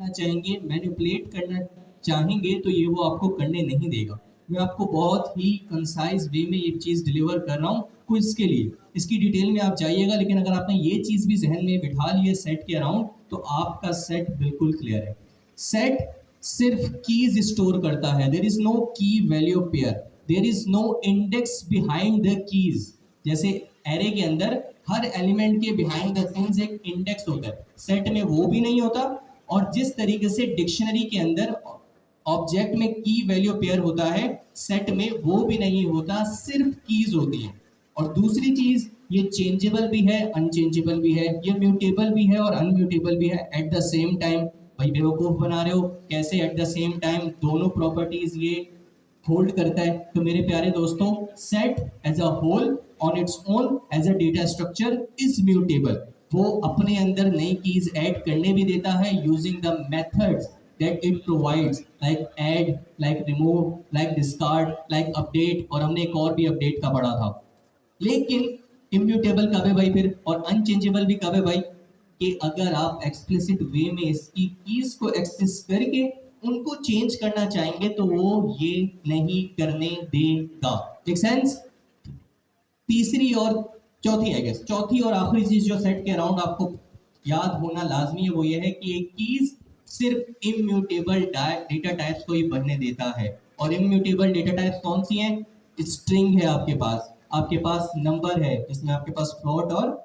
करना चाहेंगे, मैनिपुलेट करना चाहेंगे तो ये वो आपको करने नहीं देगा। मैं आपको बहुत ही कंसाइज वे में ये चीज़ डिलीवर कर रहा हूँ क्विज के लिए। इसकी डिटेल में आप जाइएगा, लेकिन अगर आपने ये चीज़ भी जहन में बिठा ली है सेट के अराउंड, तो आपका सेट बिल्कुल क्लियर है। सेट सिर्फ कीज स्टोर करता है। There is no key value pair, there is no index behind the keys. जैसे एरे के अंदर हर एलिमेंट के बिहाइंड द सीन्स एक इंडेक्स होता है, सेट में वो भी नहीं होता। और जिस तरीके से डिक्शनरी के अंदर ऑब्जेक्ट में की वैल्यू पेयर होता है, सेट में वो भी नहीं होता, सिर्फ कीज होती है। और दूसरी चीज, ये चेंजेबल भी है, अनचेंजेबल भी है, ये म्यूटेबल भी है और अनम्यूटेबल भी है एट द सेम टाइम। भाई बेवकूफ बना रहे हो, कैसे एट द सेम टाइम दोनों प्रॉपर्टीज ये होल्ड करता है? तो मेरे प्यारे दोस्तों, set as a whole on its own as a data structure is mutable. वो अपने अंदर नई कीज ऐड करने भी देता है using the methods that it provides, like add, like remove, like discard, like update, और हमने एक और भी अपडेट का पढ़ा था। लेकिन इम्यूटेबल कब है भाई फिर, और अनचेंजेबल भी कब है भाई? कि अगर आप एक्सप्लिसिट वे में इसकी कीज को एक्सेस करके उनको चेंज करना चाहेंगे तो वो ये नहीं करने देगा। Make sense? तीसरी और चौथी, आई गेस चौथी और आखिरी चीज जो सेट के अराउंड आपको याद होना लाजमी है, वो ये है कि एक कीज सिर्फ इम्यूटेबल डेटा टाइप्स को ही बनने देता है। और इम्यूटेबल डेटा टाइप्स कौन सी हैं? स्ट्रिंग है आपके पास नंबर है जिसमें आपके पास फ्लोट और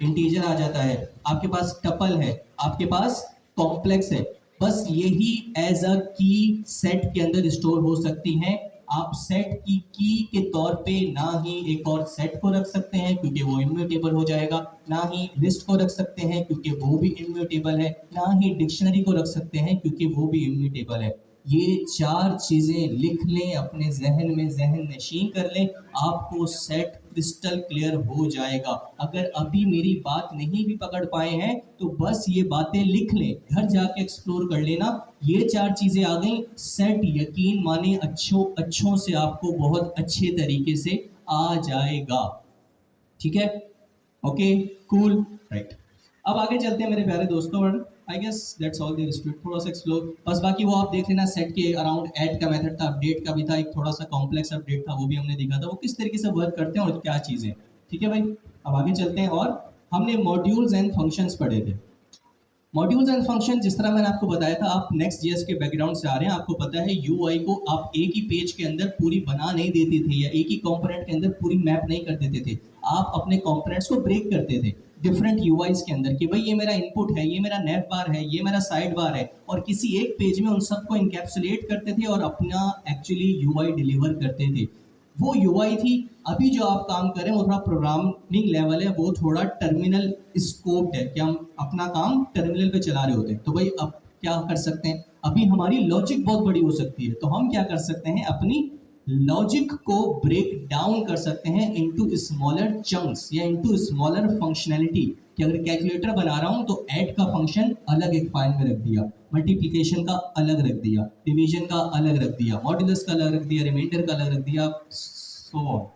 इंटीजर आ जाता है, आपके पास टपल है, आपके पास कॉम्प्लेक्स है। बस यही एज अ की सेट के अंदर स्टोर हो सकती हैं। आप सेट की के तौर पे ना ही एक और सेट को रख सकते हैं क्योंकि वो इम्यूटेबल हो जाएगा, ना ही लिस्ट को रख सकते हैं क्योंकि वो भी इम्यूटेबल है, ना ही डिक्शनरी को रख सकते हैं क्योंकि वो भी इम्यूटेबल है। ये चार चीजें लिख लें, अपने जहन में जहन नशीं कर लें, आपको सेट क्रिस्टल क्लियर हो जाएगा। अगर अभी मेरी बात नहीं भी पकड़ पाए हैं तो बस ये बातें लिख लें, घर जाके एक्सप्लोर कर लेना। ये चार चीजें आ गई, सेट यकीन माने अच्छों से आपको बहुत अच्छे तरीके से आ जाएगा। ठीक है? Okay, cool, right. अब आगे चलते हैं मेरे प्यारे दोस्तों, और I guess that's all there is to it. थोड़ा सा एक्सप्लोर, बस बाकी वो आप देख लेना। सेट के अराउंड ऐड का मेथड था, अपडेट का भी था, एक थोड़ा सा कॉम्प्लेक्स अपडेट था, वो भी हमने देखा था वो किस तरीके से वर्क करते हैं और क्या चीजें। ठीक है भाई, अब आगे चलते हैं। और हमने मॉड्यूल्स एंड फंक्शंस पढ़े थे। मॉड्यूल्स एंड फंक्शन, जिस तरह मैंने आपको बताया था, आप नेक्स्ट जीएस के बैकग्राउंड से आ रहे हैं, आपको पता है यूआई को आप एक ही पेज के अंदर पूरी बना नहीं देते थे, या एक ही कंपोनेंट के अंदर पूरी मैप नहीं कर देते थे। आप अपने कंपोनेंट्स को ब्रेक करते थे डिफरेंट यूआईज के अंदर, कि भाई ये मेरा इनपुट है, ये मेरा नेव बार है, ये मेरा साइड बार है, और किसी एक पेज में उन सबको इनकैप्सुलेट करते थे और अपना एक्चुअली यूआई डिलीवर करते थे। वो यूआई थी। अभी जो आप काम कर रहे हैं वो थोड़ा प्रोग्रामिंग लेवल है, वो थोड़ा टर्मिनल स्कोप है कि हम अपना काम टर्मिनल पे चला रहे होते हैं। तो भाई अब क्या कर सकते हैं, अभी हमारी लॉजिक बहुत बड़ी हो सकती है, तो हम क्या कर सकते हैं, अपनी लॉजिक को ब्रेक डाउन कर सकते हैं इनटू स्मॉलर चंक्स या इनटू स्मॉलर फंक्शनैलिटी। कि अगर कैलकुलेटर बना रहा हूं तो ऐड का फंक्शन अलग एक फाइल में रख दिया, मल्टीप्लिकेशन का अलग रख दिया, डिवीजन का अलग रख दिया, मॉड्यूलस का अलग रख दिया, रिमाइंडर का अलग रख दिया, सो ऑन।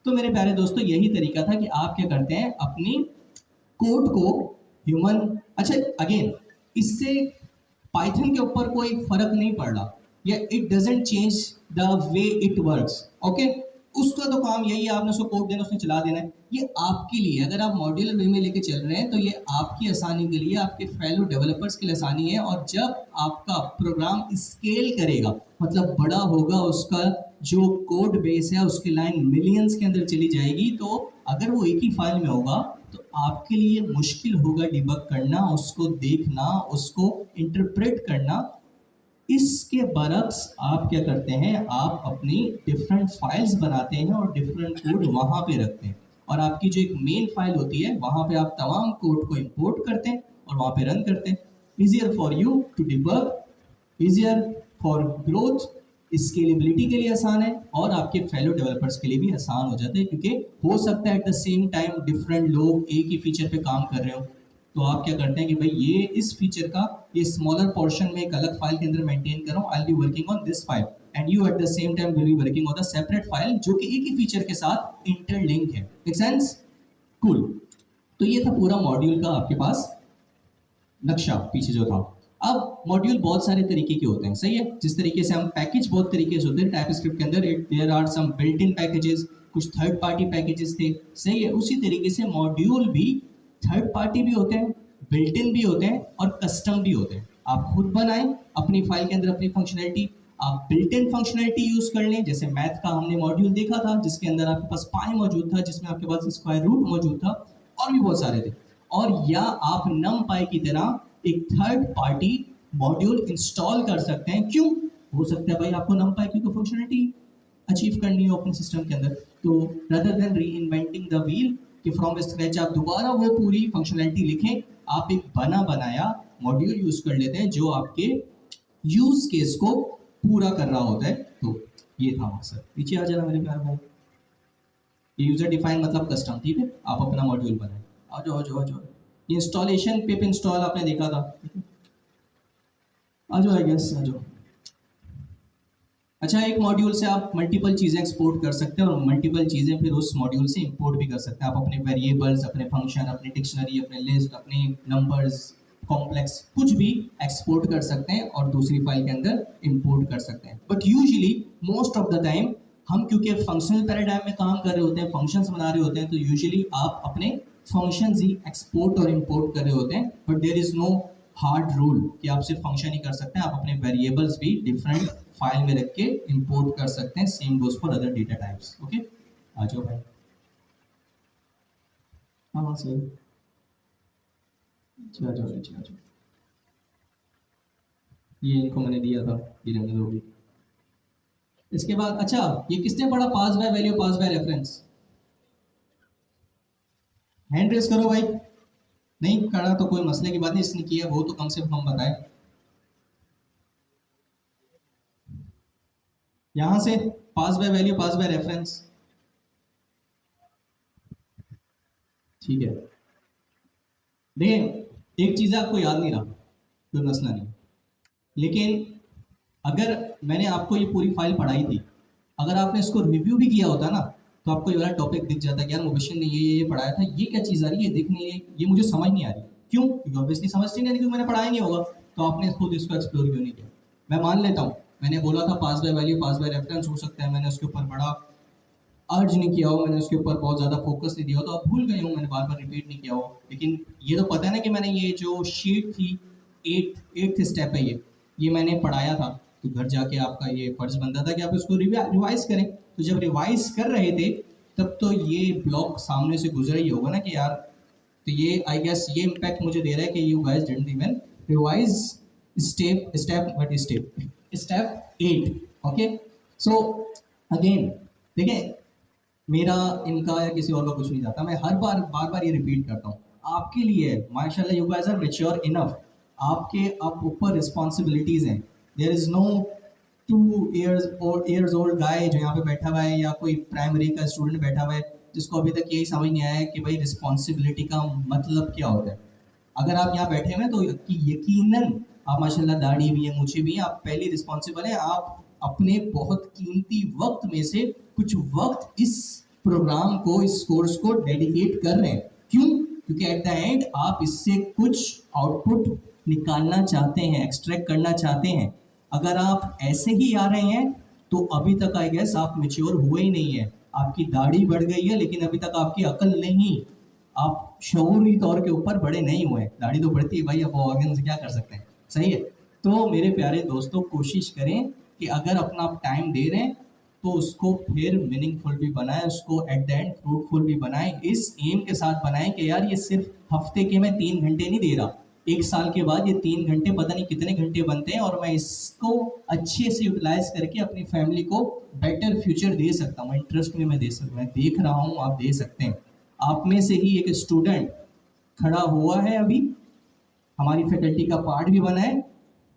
तो मेरे प्यारे दोस्तों, यही तरीका था कि आप क्या करते हैं, अपनी कोड को ह्यूमन, अच्छा अगेन, इससे पाइथन के ऊपर कोई फर्क नहीं पड़ रहा, या it doesn't change the way it works. Okay, उसका तो काम यही है, आपने उसको कोड देना, उसने चला देना है। ये आपके लिए, अगर आप मॉड्यूलर वे में लेके चल रहे हैं तो ये आपकी आसानी के लिए, आपके फेलो डेवलपर्स के लिए आसानी है। और जब आपका प्रोग्राम स्केल करेगा, मतलब बड़ा होगा, उसका जो कोड बेस है उसकी लाइन मिलियंस के अंदर चली जाएगी, तो अगर वो एक ही फाइल में होगा तो आपके लिए मुश्किल होगा डिबग करना, उसको देखना, उसको इंटरप्रेट करना। इसके बरक्स आप क्या करते हैं, आप अपनी डिफरेंट फाइल्स बनाते हैं और डिफरेंट कोड वहां पे रखते हैं, और आपकी जो एक मेन फाइल होती है वहां पे आप तमाम कोड को इंपोर्ट करते हैं और वहां पे रन करते हैं। Easier for you to debug, easier for growth, scalability के लिए आसान है, और आपके फेलो डेवलपर्स के लिए भी आसान हो जाता है, क्योंकि हो सकता है eight the same time different लोग एक ही फीचर पे काम कर रहे हो। तो आप क्या करते हैं कि भाई ये इस फीचर का ये स्मॉलर पोर्शन में एक अलग फाइल के अंदर मेंटेन कर रहा हूँ, I will be working on this file and you eight the same time will be working on the separate file जो कि एक ही फीचर के साथ इंटरलिंक है। Make sense? कूल। तो ये था पूरा मॉड्यूल का आपके पास नक्शा पीछे जो था। अब मॉड्यूल बहुत सारे तरीके के होते हैं, सही है। जिस तरीके से हम पैकेज बहुत तरीके से होते हैं टाइपस्क्रिप्ट के अंदर, there are some built in packages, कुछ थर्ड पार्टी पैकेजेस थे, सही है। उसी तरीके से मॉड्यूल भी थर्ड पार्टी भी होते हैं, बिल्ट इन भी होते हैं और कस्टम भी होते हैं। आप खुद बनाएं अपनी फाइल के अंदर अपनी फंक्शनैलिटी, आप बिल्ट इन फंक्शनैलिटी यूज कर लें। जैसे मैथ का हमने मॉड्यूल देखा था जिसके अंदर आपके पास पाई मौजूद था, जिसमें आपके पास स्क्वायर रूट मौजूद था और भी बहुत सारे थे। और या आप नम पाई की तरह एक थर्ड पार्टी मॉड्यूल इंस्टॉल कर सकते हैं। क्यों हो सकता है भाई आपको नम पाई की फंक्शनैलिटी अचीव करनी हो अपने सिस्टम के अंदर, तो रादर देन री इन्वेंटिंग द व्हील कि फ्रॉम स्क्रैच आप दोबारा वो पूरी फंक्शनैलिटी लिखें, आप एक बना बनाया मॉड्यूल यूज कर लेते हैं जो आपके यूज केस को पूरा कर रहा होता है। तो ये था मकसद। पीछे आ जाना मेरे प्यार भाई। ये यूजर डिफाइन मतलब कस्टम, ठीक है। आप अपना मॉड्यूल बनाए। आ जाओ आ जाओ आ जाओ। ये इंस्टॉलेशन पिप इंस्टॉल आपने देखा था, आ जाओ आई गेस आ जाओ। अच्छा, एक मॉड्यूल से आप मल्टीपल चीज़ें एक्सपोर्ट कर सकते हैं और मल्टीपल चीज़ें फिर उस मॉड्यूल से इंपोर्ट भी कर सकते हैं। आप अपने वेरिएबल्स, अपने फंक्शन, अपनी डिक्शनरी, अपने लिस्ट, अपने नंबर्स, कॉम्प्लेक्स कुछ भी एक्सपोर्ट कर सकते हैं और दूसरी फाइल के अंदर इंपोर्ट कर सकते हैं। But usually most of the time हम क्योंकि फंक्शनल पैराडाइम में काम कर रहे होते हैं, फंक्शंस बना रहे होते हैं, तो यूजुअली आप अपने फंक्शंस ही एक्सपोर्ट और इंपोर्ट कर रहे होते हैं। But there is no hard rule कि आप सिर्फ फंक्शन ही कर सकते हैं, आप अपने वेरिएबल्स भी डिफरेंट फाइल में रख के इंपोर्ट कर सकते हैं। Same goes for other data types. Okay, आ जाओ भाई। हाँ सही, अच्छा आ जाओ नीचे आ जाओ। ये इनको मैंने दिया था, ये रहने दो भी। इसके बाद अच्छा, ये किसने पढ़ा pass by value pass by reference? Hand raise करो भाई। नहीं करा तो कोई मसले की बात नहीं, इसने किया वो तो कम से कम बताए। यहां से pass by value pass by reference, ठीक है। देखिए एक चीज़ आपको याद नहीं रहा, कोई मसला नहीं, लेकिन अगर मैंने आपको ये पूरी फाइल पढ़ाई थी, अगर आपने इसको रिव्यू भी किया होता ना, तो आपको ये वाला टॉपिक दिख जाता कि यार मुबशिर ने ये पढ़ाया था, ये क्या चीज़ आ रही है, दिख नहीं है, ये मुझे समझ नहीं आ रही। क्यों? क्योंकि ऑब्वियसली समझ नहीं आ रही, क्योंकि मैंने पढ़ाया नहीं होगा। तो आपने खुद इसको एक्सप्लोर क्यों नहीं किया? मैं मान लेता हूँ मैंने बोला था pass by value pass by reference हो सकता है, मैंने उसके ऊपर बड़ा अर्ज नहीं किया हो, मैंने उसके ऊपर बहुत ज़्यादा फोकस नहीं दिया हो, तो आप भूल गए हो, मैंने बार बार रिपीट नहीं किया हो। लेकिन ये तो पता है ना कि मैंने ये जो शीट थी, एट्थ स्टेप है ये मैंने पढ़ाया था। तो घर जाके आपका ये फर्ज बनता था कि आप इसको रिवाइज करें। तो जब रिवाइज कर रहे थे तब तो ये ब्लॉक सामने से गुजरा ही होगा ना कि यार, तो ये आई गेस ये इम्पैक्ट मुझे दे रहा है कि you guys didn't even revise step step 8। Okay, so again देखें, मेरा इनका या किसी और का कुछ नहीं जाता, मैं हर बार बार ये रिपीट करता हूँ आपके लिए। माशाल्लाह you guys are mature enough, आपके आप ऊपर रिस्पॉन्सिबिलिटीज़ हैं। There is no 2 years old guy जो यहाँ पे बैठा हुआ है या कोई प्राइमरी का स्टूडेंट बैठा हुआ है जिसको अभी तक यही समझ नहीं आया है कि भाई रिस्पॉन्सिबिलिटी का मतलब क्या होता है। अगर आप यहाँ बैठे हुए हैं तो यकीनन आप माशाल्लाह दाढ़ी भी है, मुझे भी है, आप पहली रिस्पॉन्सिबल है। आप अपने बहुत कीमती वक्त में से कुछ वक्त इस प्रोग्राम को, इस कोर्स को डेडिकेट कर रहे हैं। क्यों? क्योंकि एट द एंड आप इससे कुछ आउटपुट निकालना चाहते हैं, एक्सट्रैक्ट करना चाहते हैं। अगर आप ऐसे ही आ रहे हैं तो अभी तक आई गेस आप मेच्योर हुए ही नहीं है। आपकी दाढ़ी बढ़ गई है लेकिन अभी तक आपकी अकल नहीं, आप शऊरी तौर के ऊपर बड़े नहीं हुए। दाढ़ी तो बढ़ती है भाई, अब ऑर्गन से क्या कर सकते हैं, सही है। तो मेरे प्यारे दोस्तों कोशिश करें कि अगर अपना आप टाइम दे रहे हैं तो उसको फिर मीनिंगफुल भी बनाएं, उसको एट द एंड फ्रूटफुल भी बनाएं। इस एम के साथ बनाएं कि यार ये सिर्फ हफ्ते के मैं 3 घंटे नहीं दे रहा, 1 साल के बाद ये 3 घंटे पता नहीं कितने घंटे बनते हैं और मैं इसको अच्छे से यूटिलाइज करके अपनी फैमिली को बेटर फ्यूचर दे सकता हूँ। इंटरेस्ट में मैं दे सकता हूँ, मैं देख रहा हूँ आप दे सकते हैं। आप में से ही एक स्टूडेंट खड़ा हुआ है अभी, हमारी फैकल्टी का पार्ट भी बना है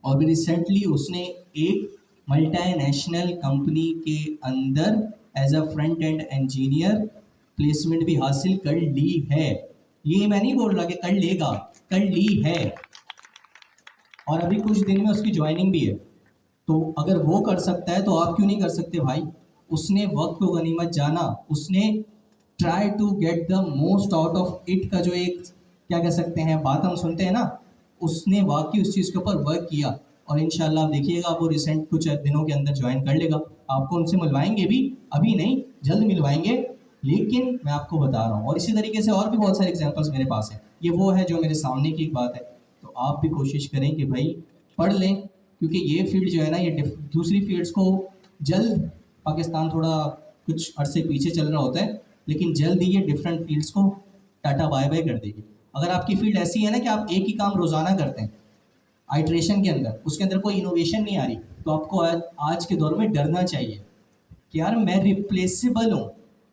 और भी रिसेंटली उसने एक मल्टीनेशनल कंपनी के अंदर as a front end engineer placement भी हासिल कर ली है। ये मैं नहीं बोल रहा कि कर लेगा, कर ली है और अभी कुछ दिन में उसकी ज्वाइनिंग भी है। तो अगर वो कर सकता है तो आप क्यों नहीं कर सकते भाई? उसने वक्त को गनीमत जाना, उसने try to get the most out of it का जो एक क्या कह सकते हैं बात हम सुनते हैं ना उसने वाकई उस चीज़ के ऊपर वर्क किया और इंशाल्लाह आप देखिएगा वो रिसेंट कुछ दिनों के अंदर ज्वाइन कर लेगा। आपको उनसे मिलवाएंगे भी, अभी नहीं जल्द मिलवाएंगे, लेकिन मैं आपको बता रहा हूँ। और इसी तरीके से और भी बहुत सारे एग्जांपल्स मेरे पास हैं। ये वो है जो मेरे सामने की एक बात है। तो आप भी कोशिश करें कि भाई पढ़ लें, क्योंकि ये फील्ड जो है ना ये दूसरी फील्ड्स को जल्द, पाकिस्तान थोड़ा कुछ अरसे पीछे चल रहा होता है, लेकिन जल्द ही ये डिफरेंट फील्ड्स को टाटा बाय बाय कर देगी। अगर आपकी फील्ड ऐसी है ना कि आप एक ही काम रोजाना करते हैं आइट्रेशन के अंदर, उसके अंदर कोई इनोवेशन नहीं आ रही, तो आपको आज के दौर में डरना चाहिए कि यार मैं रिप्लेसेबल हूँ।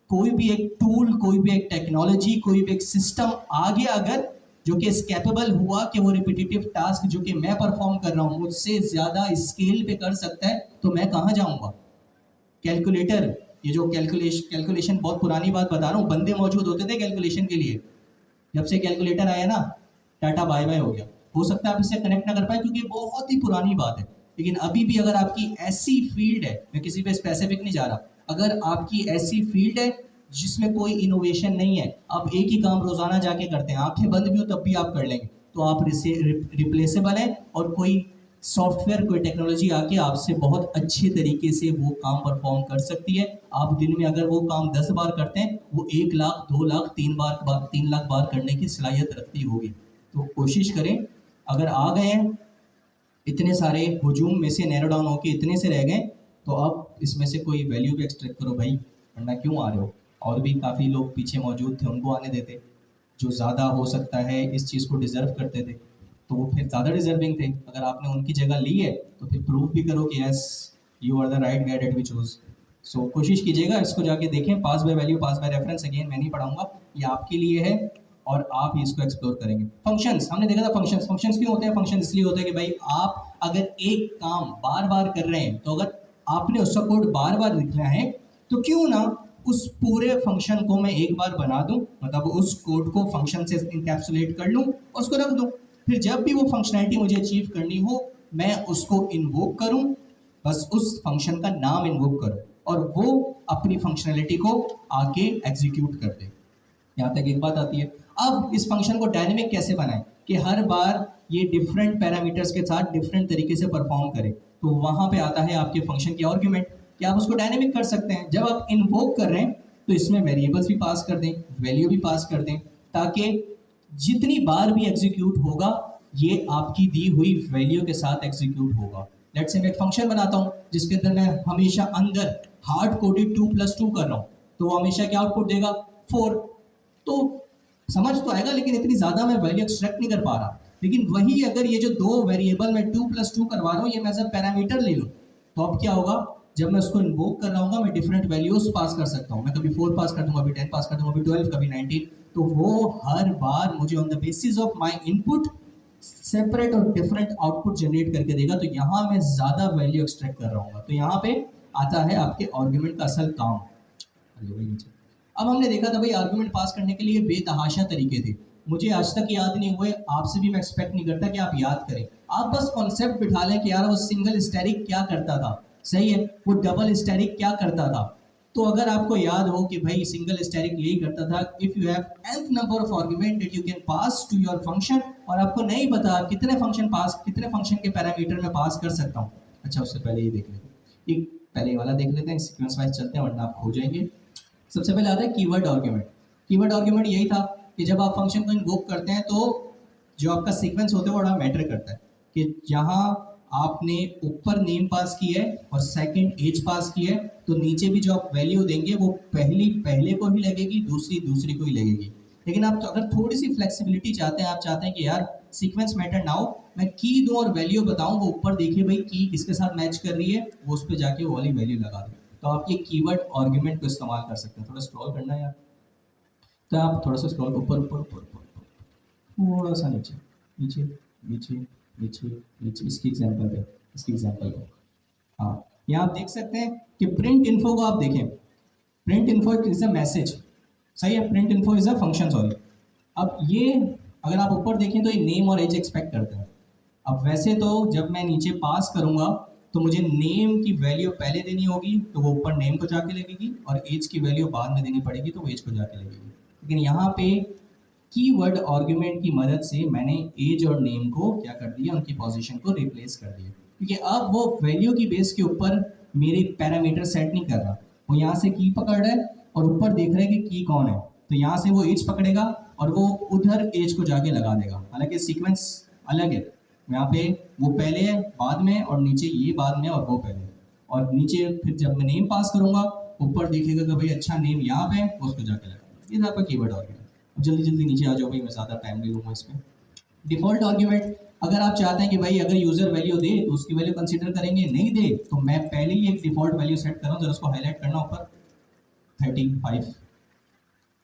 कोई भी एक टूल, कोई भी एक टेक्नोलॉजी, कोई भी एक सिस्टम आ गया अगर, जो कि इस कैपेबल हुआ कि वो रिपीटेटिव टास्क जो कि मैं परफॉर्म कर रहा हूँ मुझसे ज़्यादा स्केल पे कर सकता है, तो मैं कहाँ जाऊँगा। कैलकुलेटर, ये जो कैलकुलेशन बहुत पुरानी बात बता रहा हूँ, बंदे मौजूद होते थे कैलकुलेशन के लिए, जब से कैलकुलेटर आया ना टाटा बाय बाय हो गया। हो सकता है आप इससे कनेक्ट ना कर पाए क्योंकि बहुत ही पुरानी बात है, लेकिन अभी भी अगर आपकी ऐसी फील्ड है, मैं किसी पे स्पेसिफिक नहीं जा रहा, अगर आपकी ऐसी फील्ड है जिसमें कोई इनोवेशन नहीं है, आप एक ही काम रोजाना जाके करते हैं, आंखें बंद भी हो तब भी आप कर लेंगे, तो आप रिप्लेसेबल है और कोई सॉफ्टवेयर, कोई टेक्नोलॉजी आके आपसे बहुत अच्छे तरीके से वो काम परफॉर्म कर सकती है। आप दिन में अगर वो काम 10 बार करते हैं, वो 1 लाख 2 लाख 3 लाख बार करने की सलाहियत रखती होगी। तो कोशिश करें, अगर आ गए हैं इतने सारे हुजूम में से नैरो डाउन होके इतने से रह गए, तो अब इसमें से कोई वैल्यू भी एक्सट्रैक्ट करो भाई, वरना क्यों आ रहे हो। और भी काफ़ी लोग पीछे मौजूद थे, उनको आने देते, जो ज़्यादा हो सकता है इस चीज़ को डिज़र्व करते थे, तो वो फिर ज़्यादा डिज़र्विंग थे। अगर आपने उनकी जगह ली है तो फिर प्रूव भी करो कि yes you are the right guide at we choose. So कोशिश कीजिएगा, इसको जाके देखें, pass by value pass by reference, again मैं नहीं पढ़ाऊंगा, ये आपके लिए है और आप ही इसको एक्सप्लोर करेंगे। फंक्शंस हमने देखा था, फंक्शंस फंक्शंस क्यों होते हैं, फंक्शन इसलिए होता है कि भाई आप अगर एक काम बार बार कर रहे हैं, तो अगर आपने उसका कोड बार बार लिखना है, तो क्यों ना उस पूरे फंक्शन को मैं एक बार बना दूं, मतलब उस कोड को फंक्शन से इंकैप्सुलेट कर लूं और उसको रख दूं, फिर जब भी वो फंक्शनैलिटी मुझे अचीव करनी हो मैं उसको इन्वोक करूं, बस उस फंक्शन का नाम इन्वोक करूं और वो अपनी फंक्शनैलिटी को आके एग्जीक्यूट कर दे। यहाँ तक एक बात आती है। अब इस फंक्शन को डायनेमिक कैसे बनाएं कि हर बार ये डिफरेंट पैरामीटर्स के साथ डिफरेंट तरीके से परफॉर्म करे, तो वहां पे आता है आपके फंक्शन की आर्ग्यूमेंट कि आप उसको डायनेमिक कर सकते हैं। जब आप इन्वोक कर रहे हैं तो इसमें वेरिएबल्स भी पास कर दें, वैल्यू भी पास कर दें, ताकि जितनी बार भी एग्जीक्यूट होगा ये आपकी दी हुई वैल्यू के साथ एग्जीक्यूट होगा। लेट्स से मैं एक फंक्शन बनाता हूँ जिसके अंदर मैं हमेशा अंदर हार्ड कोडेड 2+2 कर रहा हूँ, तो वो हमेशा क्या आउटपुट देगा 4। तो समझ तो आएगा, लेकिन इतनी ज्यादा मैं वैल्यू एक्सट्रैक्ट नहीं कर पा रहा। लेकिन वही अगर ये जो दो वेरिएबल में 2+2 करवा रहा हूँ, ये मैं एज पैरामीटर ले लूँ, तो अब क्या होगा, जब मैं उसको इन्वोक कर रहा हूँ मैं डिफरेंट वैल्यूज पास कर सकता हूँ। मैं कभी 4 पास कर दूंगा, कभी 10 पास कर दूंगा, कभी 12, कभी 19। तो वो हर बार मुझे on the basis of my input separate और डिफरेंट आउटपुट जनरेट करके देगा। तो यहाँ मैं ज्यादा वैल्यू एक्सट्रैक्ट कर रहा हूँ। तो यहाँ पे आता है आपके आर्ग्यूमेंट का असल काम। अब हमने देखा था भाई आर्ग्यूमेंट पास करने के लिए बेतहाशा तरीके थे, मुझे आज तक याद नहीं हुए, आपसे भी मैं एक्सपेक्ट नहीं करता कि आप याद करें। आप बस कॉन्सेप्ट बिठा लें कि यार वो सिंगल स्टैटिक क्या करता था, सही है, वो डबल स्टैटिक क्या करता था। तो अगर आपको याद हो कि भाई सिंगल स्टैटिक यही करता था, if you have nth number of argument that you can pass to your function, और आपको नहीं पता कितने फंक्शन के पैरामीटर में पास कर सकता हूँ। अच्छा, उससे पहले ये देख लेते हैं, एक पहले ये वाला देख लेते हैं, सीक्वेंस वाइज चलते हैं वरना आप खो जाएंगे। सबसे पहले आता है कीवर्ड आर्गुमेंट। कीवर्ड आर्गुमेंट यही था कि जब आप फंक्शन को इन्वोक करते हैं तो जो आपका सीक्वेंस होता है वो बड़ा मैटर करता है कि जहाँ आपने ऊपर नेम पास की है और सेकंड एज पास की है, तो नीचे भी जो आप वैल्यू देंगे वो पहले को ही लगेगी, दूसरी को ही लगेगी। लेकिन आप तो अगर थोड़ी सी फ्लेक्सिबिलिटी चाहते हैं, आप चाहते हैं कि यार सीक्वेंस मैटर ना हो, मैं की दूं और वैल्यू बताऊं, वो ऊपर देखिए भाई की किसके साथ मैच कर रही है, वो उस पर जाके वो वाली वैल्यू लगा दें, तो आप ये कीवर्ड आर्गुमेंट को इस्तेमाल कर सकते हैं। थोड़ा स्क्रॉल करना है यार, तो आप थोड़ा सा स्क्रॉल ऊपर ऊपर ऊपर ऊपर थोड़ा सा नीचे नीचे नीचे नीचे नीचे, इसकी एग्जांपल है। हाँ, यहाँ आप देख सकते हैं कि प्रिंट इन्फो को आप देखें, print info is a message, सही है, print info is a function, sorry. अब ये अगर आप ऊपर देखें तो ये नेम और एज एक्सपेक्ट करते हैं। अब वैसे तो जब मैं नीचे पास करूंगा तो मुझे नेम की वैल्यू पहले देनी होगी, तो वो ऊपर नेम को जाके लगेगी, और एज की वैल्यू बाद में देनी पड़ेगी, तो वो एज को जाके लगेगी। लेकिन यहाँ पे कीवर्ड आर्गुमेंट की मदद से मैंने एज और नेम को क्या कर दिया, उनकी पोजीशन को रिप्लेस कर दिया, क्योंकि अब वो वैल्यू की बेस के ऊपर मेरे पैरामीटर सेट नहीं कर रहा, वो यहाँ से की पकड़ रहा है और ऊपर देख रहा है कि की कौन है, तो यहाँ से वो एज पकड़ेगा और वो उधर एज को जाके लगा देगा। हालांकि सीक्वेंस अलग है, यहाँ पे वो पहले है बाद में, और नीचे ये बाद में और वो पहले, और नीचे फिर जब मैं नेम पास करूंगा ऊपर देखेगा कि भाई अच्छा नेम यहाँ पे है, वो उसको जाके लगा। ये था आपका कीवर्ड आर्गुमेंट। अब जल्दी जल्दी नीचे आ जाओ भाई, मैं ज़्यादा टाइम नहीं लूँगा इसमें। डिफ़ॉल्ट आर्ग्यूमेंट, अगर आप चाहते हैं कि भाई अगर यूज़र वैल्यू दे तो उसकी वैल्यू कंसीडर करेंगे, नहीं दे तो मैं पहले ही एक डिफ़ॉल्ट वैल्यू सेट कर रहा हूँ, जरा उसको हाईलाइट करना ऊपर, 35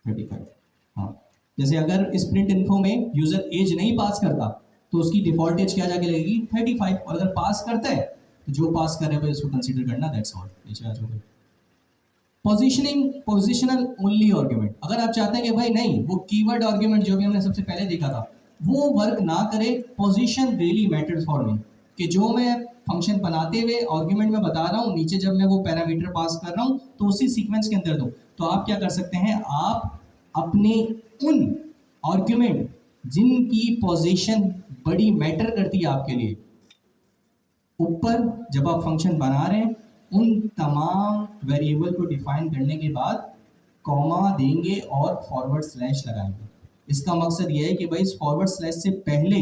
35। हाँ, जैसे अगर इस प्रिंट इन्फो में यूज़र एज नहीं पास करता तो उसकी डिफ़ॉल्ट एज क्या जाके लगेगी, 35, और अगर पास करता है तो जो पास करे भाई उसको कंसीडर करना, दैट्स ऑल। नीचे आ जाओ भाई। पोजीशनिंग, पोजिशनल ओनली आर्ग्यूमेंट, अगर आप चाहते हैं कि भाई नहीं वो कीवर्ड आर्ग्यूमेंट जो भी हमने सबसे पहले देखा था वो वर्क ना करे, position really matters for me, कि जो मैं फंक्शन बनाते हुए आर्ग्यूमेंट में बता रहा हूँ, नीचे जब मैं वो पैरामीटर पास कर रहा हूँ तो उसी सीक्वेंस के अंदर दूँ। तो आप क्या कर सकते हैं, आप अपने उन आर्ग्यूमेंट जिनकी पोजीशन बड़ी मैटर करती है आपके लिए, ऊपर जब आप फंक्शन बना रहे हैं उन तमाम वेरिएबल को डिफाइन करने के बाद कॉमा देंगे और फॉरवर्ड स्लैश लगाएंगे। इसका मकसद यह है कि भाई इस फॉरवर्ड स्लैश से पहले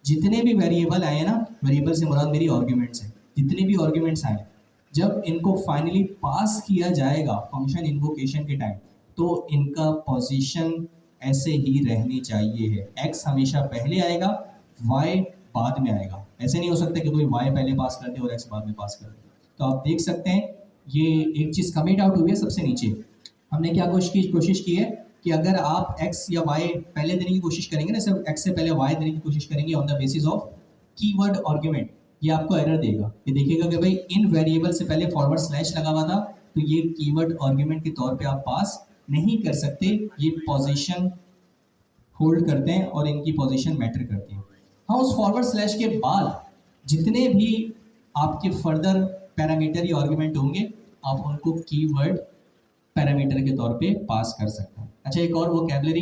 जितने भी वेरिएबल आए ना, वेरिएबल से मुराद मेरी आर्ग्यूमेंट्स है, जितने भी आर्ग्यूमेंट्स आए जब इनको फाइनली पास किया जाएगा फंक्शन इन्वोकेशन के टाइम, तो इनका पोजीशन ऐसे ही रहनी चाहिए है। एक्स हमेशा पहले आएगा, वाई बाद में आएगा। ऐसे नहीं हो सकता कि कोई वाई पहले पास कर दे और एक्स बाद में पास कर दे। तो आप देख सकते हैं ये एक चीज़ कमिट आउट हुई है सबसे नीचे। हमने क्या कोशिश की है कि अगर आप एक्स या वाई पहले देने की कोशिश करेंगे ना, सिर्फ एक्स से पहले वाई देने की कोशिश करेंगे on the basis of keyword argument, ये आपको एरर देगा। ये देखिएगा कि भाई इन वेरिएबल से पहले फॉरवर्ड स्लैश लगा हुआ था, तो ये कीवर्ड आर्ग्यूमेंट के तौर पे आप पास नहीं कर सकते, ये पोजीशन होल्ड करते हैं और इनकी पोजीशन मैटर करती है। हाँ, उस फॉरवर्ड स्लैश के बाद जितने भी आपके फर्दर पैरामीटर या आर्ग्यूमेंट होंगे आप उनको कीवर्ड पैरामीटर के तौर पे पास कर सकते हैं। अच्छा, एक और वोकैबुलरी,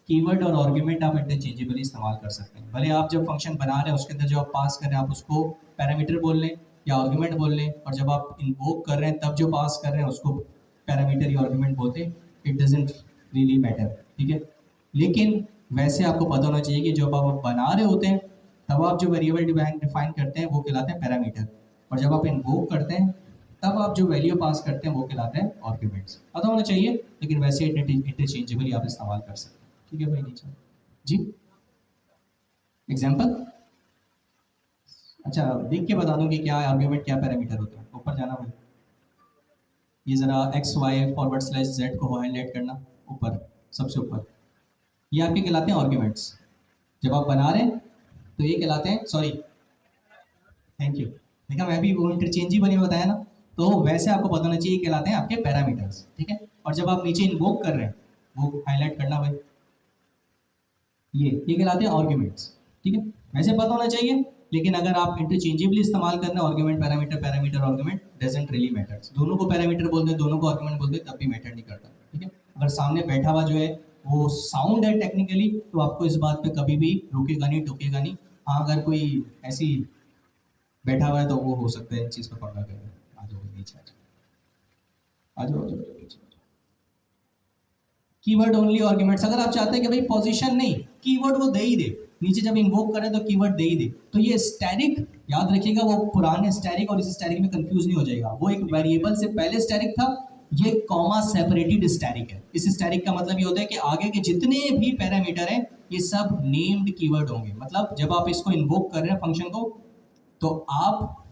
कीवर्ड और आर्ग्यूमेंट आप इंटरचेंजेबली इस्तेमाल कर सकते हैं। भले आप जब फंक्शन बना रहे हैं उसके अंदर जो आप पास कर रहे हैं आप उसको पैरामीटर बोल लें या आर्ग्यूमेंट बोल लें, और जब आप इन्वोक कर रहे हैं तब जो पास कर रहे हैं उसको पैरामीटर या आर्ग्यूमेंट बोलते हैं। इट डजंट रियली मैटर, ठीक है। लेकिन वैसे आपको पता होना चाहिए कि जब आप बना रहे होते हैं तब आप जो वेरिएबल डिफाइन करते हैं वो कहलाते हैं पैरामीटर, और जब आप इन्वोक करते हैं तब आप जो वैल्यू पास करते हैं वो कहलाते हैं आर्ग्यूमेंट्स। पता होना चाहिए, लेकिन वैसे इंटरचेंजेबली आप इस्तेमाल कर सकते हैं, ठीक है भाई। नीचे जी एग्जाम्पल, अच्छा देख के बता दूं कि क्या आर्ग्यूमेंट क्या पैरामीटर होता है। ऊपर जाना भाई, ये ज़रा X Y forward slash Z को हाईलाइट करना, ऊपर सबसे ऊपर, ये आपके कहलाते हैं आर्ग्यूमेंट्स। जब आप बना रहे हैं तो ये कहलाते हैं, सॉरी थैंक यू, देखा मैं भी वो इंटरचेंजेबल ही बताया ना, तो वैसे आपको पता होना चाहिए कहलाते हैं आपके पैरामीटर्स, ठीक है। और जब आप नीचे इन्वोक कर रहे हैं वो हाईलाइट करना भाई, ये कहलाते हैं आर्ग्यूमेंट्स, ठीक है। वैसे पता होना चाहिए, लेकिन अगर आप इंटरचेंजेबली इस्तेमाल कर रहे हैं argument parameter, parameter argument doesn't really matters. दोनों को पैरामीटर बोलते हैं, दोनों को आर्ग्यूमेंट बोलते हैं, तब भी मैटर नहीं करता, ठीक है। अगर सामने बैठा हुआ जो है वो साउंड है टेक्निकली, तो आपको इस बात पे कभी भी रुकेगा नहीं, टोकेगा नहीं। हाँ, अगर कोई ऐसी बैठा हुआ है तो वो हो सकता है इस चीज़ पर पकड़ा करें। आ जाओ नीचे, आ जाओ, आ जाओ नीचे। कीवर्ड ओनली आर्ग्यूमेंट्स, अगर आप चाहते हैं कि भाई पोजीशन नहीं, कीवर्ड वो दे ही दे, नीचे जब इन्वोक करें तो कीवर्ड दे ही दे, तो ये स्टैटिक याद रखिएगा, वो पुराने स्टैटिक और इस स्टैटिक में कंफ्यूज नहीं हो जाएगा। वो एक वेरिएबल से पहले स्टैटिक था, ये कॉमा सेपरेटेड स्टैटिक है। इस स्टैटिक का मतलब ये होता है कि आगे के जितने भी पैरामीटर हैं ये सब नेम्ड कीवर्ड होंगे। मतलब जब आप इसको इन्वोक कर रहे हैं फंक्शन को, तो आप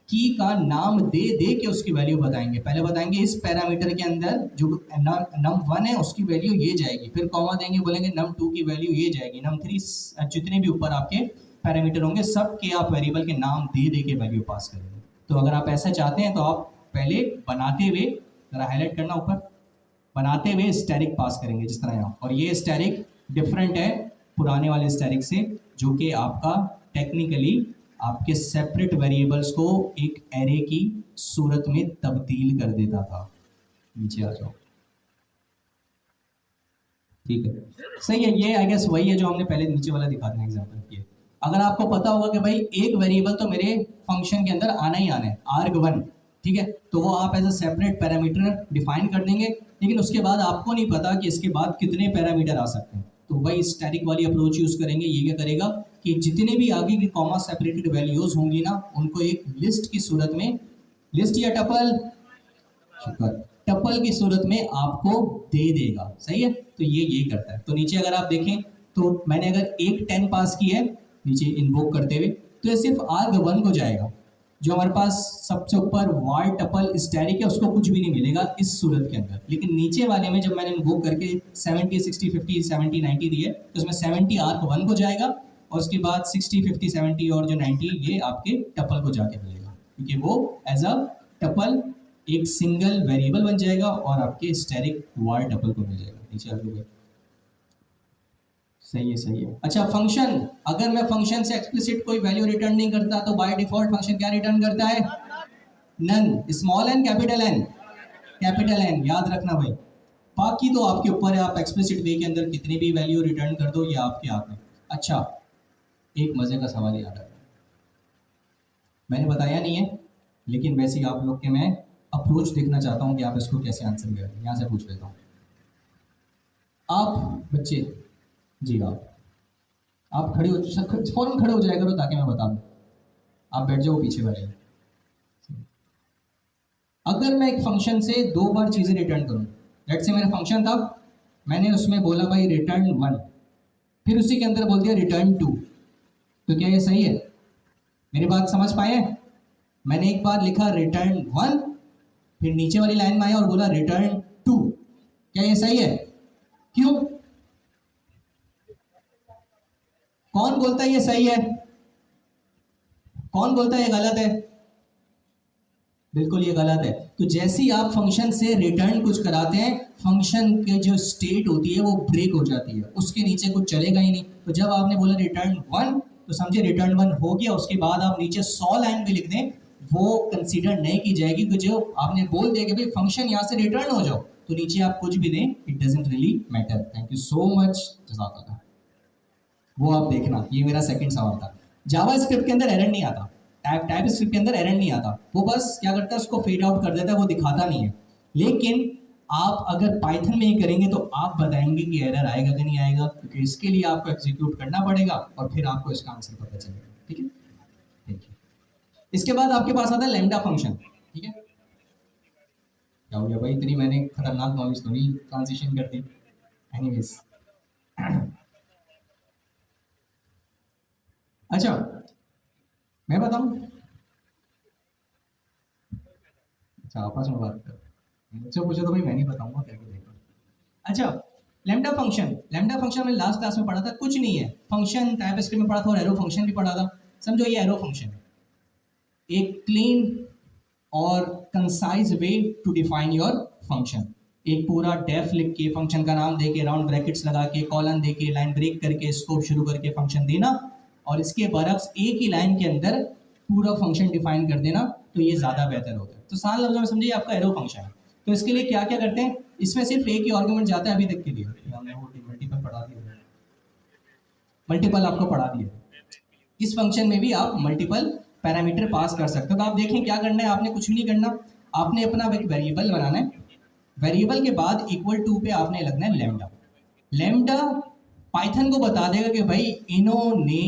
की का नाम दे दे के उसकी वैल्यू बताएंगे। पहले बताएंगे इस पैरामीटर के अंदर जो num1 है उसकी वैल्यू ये जाएगी, फिर कॉमा देंगे, बोलेंगे num2 की वैल्यू ये जाएगी, num3, जितने भी ऊपर आपके पैरामीटर होंगे सब के आप वेरिएबल के नाम दे दे के वैल्यू पास करेंगे। तो अगर आप ऐसा चाहते हैं तो आप पहले बनाते हुए, जरा हाईलाइट करना ऊपर, बनाते हुए स्टैटिक पास करेंगे जिस तरह यहाँ। और ये स्टैटिक डिफरेंट है पुराने वाले स्टैटिक से, जो कि आपका टेक्निकली आपके सेपरेट वेरिएबल्स को एक एरे की सूरत में तब्दील कर देता था। नीचे आ जाओ, ठीक है, सही है। ये आई गेस वही है जो हमने पहले नीचे वाला दिखाने एग्जांपल किया। अगर आपको पता होगा कि भाई एक वेरिएबल तो मेरे फंक्शन के अंदर आना ही आना है, arg1, ठीक है, तो वो आप as a separate parameter define कर देंगे, लेकिन उसके बाद आपको नहीं पता कि इसके बाद कितने पैरामीटर आ सकते हैं। तो वही स्टैटिक वाली अप्रोच यूज करेंगे। ये क्या करेगा कि जितने भी आगे की कॉमा सेपरेटेड वैल्यूज होंगी ना, उनको एक लिस्ट की सूरत में, लिस्ट या टपल, शुक्र, टपल की सूरत में आपको दे देगा। सही है, तो ये करता है। तो नीचे अगर आप देखें तो मैंने अगर एक 10 पास की है नीचे इन्वोक करते हुए, तो ये सिर्फ arg1 को जाएगा। जो हमारे पास सबसे ऊपर वार टपल स्टैटिक है उसको कुछ भी नहीं मिलेगा इस सूरत के अंदर। लेकिन नीचे वाले में जब मैंने इन्वोक करके 70 60 50 70 90 दिए, तो उसमें 70 arg1 को जाएगा और उसके बाद 60 50 70 और जो 90 ये आपके टपल को जाके मिलेगा, क्योंकि वो एज अ टपल एक सिंगल वेरिएबल बन जाएगा और आपके स्टैटिक वार टपल को मिल जाएगा। नीचे आगे, सही है, सही है। अच्छा, फंक्शन, अगर मैं फंक्शन से एक्सप्लिसिट कोई वैल्यू रिटर्न नहीं करता तो बाय डिफॉल्ट फंक्शन क्या रिटर्न करता है? None. Small n, capital N? Capital N, याद रखना भाई। बाकी तो आपके ऊपर है, आप एक्सप्लिसिट वे के अंदर कितनी भी वैल्यू रिटर्न कर दो, ये आपके हाथ में। अच्छा, एक मजे का सवाल याद आ गया, मैंने बताया नहीं है, लेकिन वैसे ही आप लोग के मैं अप्रोच देखना चाहता हूँ कि आप इसको कैसे आंसर करें। यहाँ से पूछ लेता हूँ। आप बच्चे, जी आप खड़े हो, फौरन खड़े हो जाया करो ताकि मैं बता दूं। आप बैठ जाओ पीछे वाले। अगर मैं एक फंक्शन से 2 बार चीजें रिटर्न करूं, लेट्स से मेरा फंक्शन था, मैंने उसमें बोला भाई रिटर्न 1, फिर उसी के अंदर बोल दिया रिटर्न 2, तो क्या ये सही है? मेरी बात समझ पाए हैं? मैंने एक बार लिखा रिटर्न 1, फिर नीचे वाली लाइन में आया और बोला रिटर्न 2, क्या ये सही है? क्यों? कौन बोलता है ये सही है? कौन बोलता है ये गलत है? बिल्कुल ये गलत है। तो जैसे ही आप फंक्शन से रिटर्न कुछ कराते हैं, फंक्शन के जो स्टेट होती है वो ब्रेक हो जाती है, उसके नीचे कुछ चलेगा ही नहीं। तो जब आपने बोला रिटर्न 1, तो समझे रिटर्न 1 हो गया। उसके बाद आप नीचे 100 लाइन भी लिख दें, वो कंसीडर नहीं की जाएगी, क्योंकि जो आपने बोल दिया कि भाई फंक्शन यहाँ से रिटर्न हो जाओ, तो नीचे आप कुछ भी दें, it doesn't really matter. Thank you so much, जज़ाकल्लाह। वो आप देखना, ये मेरा सेकंड सवाल था। जावा स्क्रिप्ट के अंदर एरर नहीं आता, टाइप स्क्रिप्ट के अंदर एरर नहीं आता, वो बस क्या करता है उसको फेड आउट कर देता है, वो दिखाता नहीं है। लेकिन आप अगर पाइथन में ही करेंगे तो आप बताएंगे कि एरर आएगा कि नहीं आएगा, क्योंकि इसके लिए आपको एग्जीक्यूट करना पड़ेगा और फिर आपको इसका आंसर पता चलेगा। ठीक है, ठीक है। इसके बाद आपके पास आता है लैम्डा फंक्शन। ठीक है, क्या हो गया भाई, इतनी मैंने खतरनाक नॉलेज तो नहीं ट्रांजिशन कर दी। एनीवेज, अच्छा मैं बताऊं, अच्छा आपस में बात कर, मुझसे पूछो तो भाई मैं नहीं बताऊंगा क्या देखो। अच्छा, लैम्डा फंक्शन में लास्ट क्लास में पढ़ा था, कुछ नहीं है, फंक्शन टाइप स्क्रिप्ट में पढ़ा था और एरो फंक्शन भी पढ़ा था। समझो ये एरो फंक्शन है, एक क्लीन और concise way to define your function. एक पूरा डेफ लिख के, फंक्शन का नाम देके, राउंड ब्रैकेट्स लगा के, कॉलन देके, लाइन ब्रेक करके, स्कोप शुरू करके फंक्शन देना, और इसके बरक्स एक ही लाइन के अंदर पूरा फंक्शन डिफाइन कर देना, तो ये ज़्यादा बेहतर होता है। तो सान लफ्ज़ों में समझिए आपका एरो फंक्शन है। तो इसके लिए क्या क्या करते हैं, इसमें सिर्फ एक ही आर्गुमेंट जाता है अभी तक के लिए, हमने वो मल्टीपल पढ़ा दिया, मल्टीपल आपको पढ़ा दिया। इस फंक्शन में भी आप मल्टीपल पैरामीटर पास कर सकते हो। तो आप देखें क्या करना है, आपने कुछ भी नहीं करना, आपने अपना एक वेरिएबल बनाना है, वेरिएबल के बाद इक्वल टू पे आपने लगना है लैम्डा। लैम्डा पाइथन को बता देगा कि भाई इन्होंने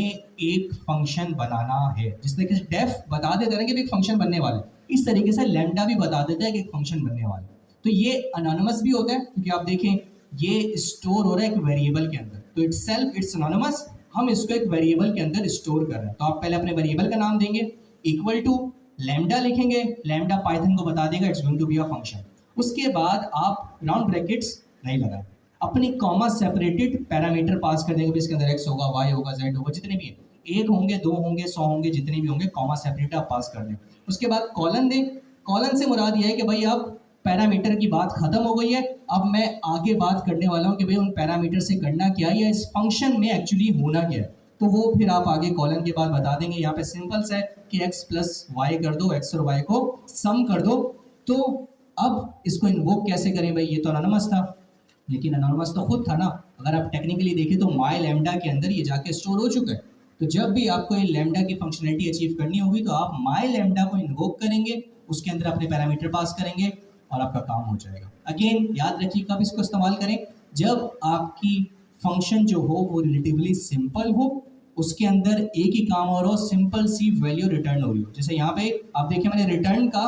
एक फंक्शन बनाना है, जिस तरीके से डेफ बता देता है कि एक फंक्शन बनने वाला है, इस तरीके से लैम्डा भी बता देता है कि एक फंक्शन बनने वाला है। तो ये अनोनिमस भी होता है, क्योंकि आप देखें ये स्टोर हो रहा है एक वेरिएबल के अंदर, तो इटसेल्फ इट्स अनोनिमस, हम इसको एक वेरिएबल के अंदर स्टोर कर रहे हैं। तो आप पहले अपने वेरिएबल का नाम देंगे, इक्वल टू लैम्डा लिखेंगे, लैम्डा पाइथन को बता देगा it's going to be a function. उसके बाद आप राउंड ब्रैकेट्स नहीं लगाए, अपनी कॉमा सेपरेटेड पैरामीटर पास कर देंगे, इसके अंदर एक्स होगा, वाई होगा, जेड होगा, जितने भी है, एक होंगे, 2 होंगे, 100 होंगे, जितने भी होंगे, कॉमा सेपरेटर आप पास कर दें। उसके बाद कॉलन दें, कॉलन से मुराद ये है कि भाई अब पैरामीटर की बात खत्म हो गई है, अब मैं आगे बात करने वाला हूँ कि भाई उन पैरामीटर से करना क्या है या इस फंक्शन में एक्चुअली होना क्या है। तो वो फिर आप आगे कॉलन के बाद बता देंगे। यहाँ पे सिंपल सा है कि x प्लस वाई कर दो, x और y को सम कर दो। तो अब इसको इन्वोक कैसे करें भाई, ये तो अनोनिमस था, लेकिन अनोनिमस तो खुद था ना, अगर आप टेक्निकली देखें तो माई लैम्डा के अंदर ये जाके स्टोर हो चुका है। तो जब भी आपको ये लैम्डा की फंक्शनलिटी अचीव करनी होगी तो आप माई लैम्डा को इन्वोक करेंगे, उसके अंदर अपने पैरामीटर पास करेंगे और आपका काम हो जाएगा। अगेन याद रखिए कब इसको इस्तेमाल करें, जब आपकी फंक्शन जो हो वो रिलेटिवली सिंपल हो, उसके अंदर एक ही काम हो रहा हो, सिंपल सी वैल्यू रिटर्न हो रही हो। जैसे यहाँ पे आप देखिए मैंने रिटर्न का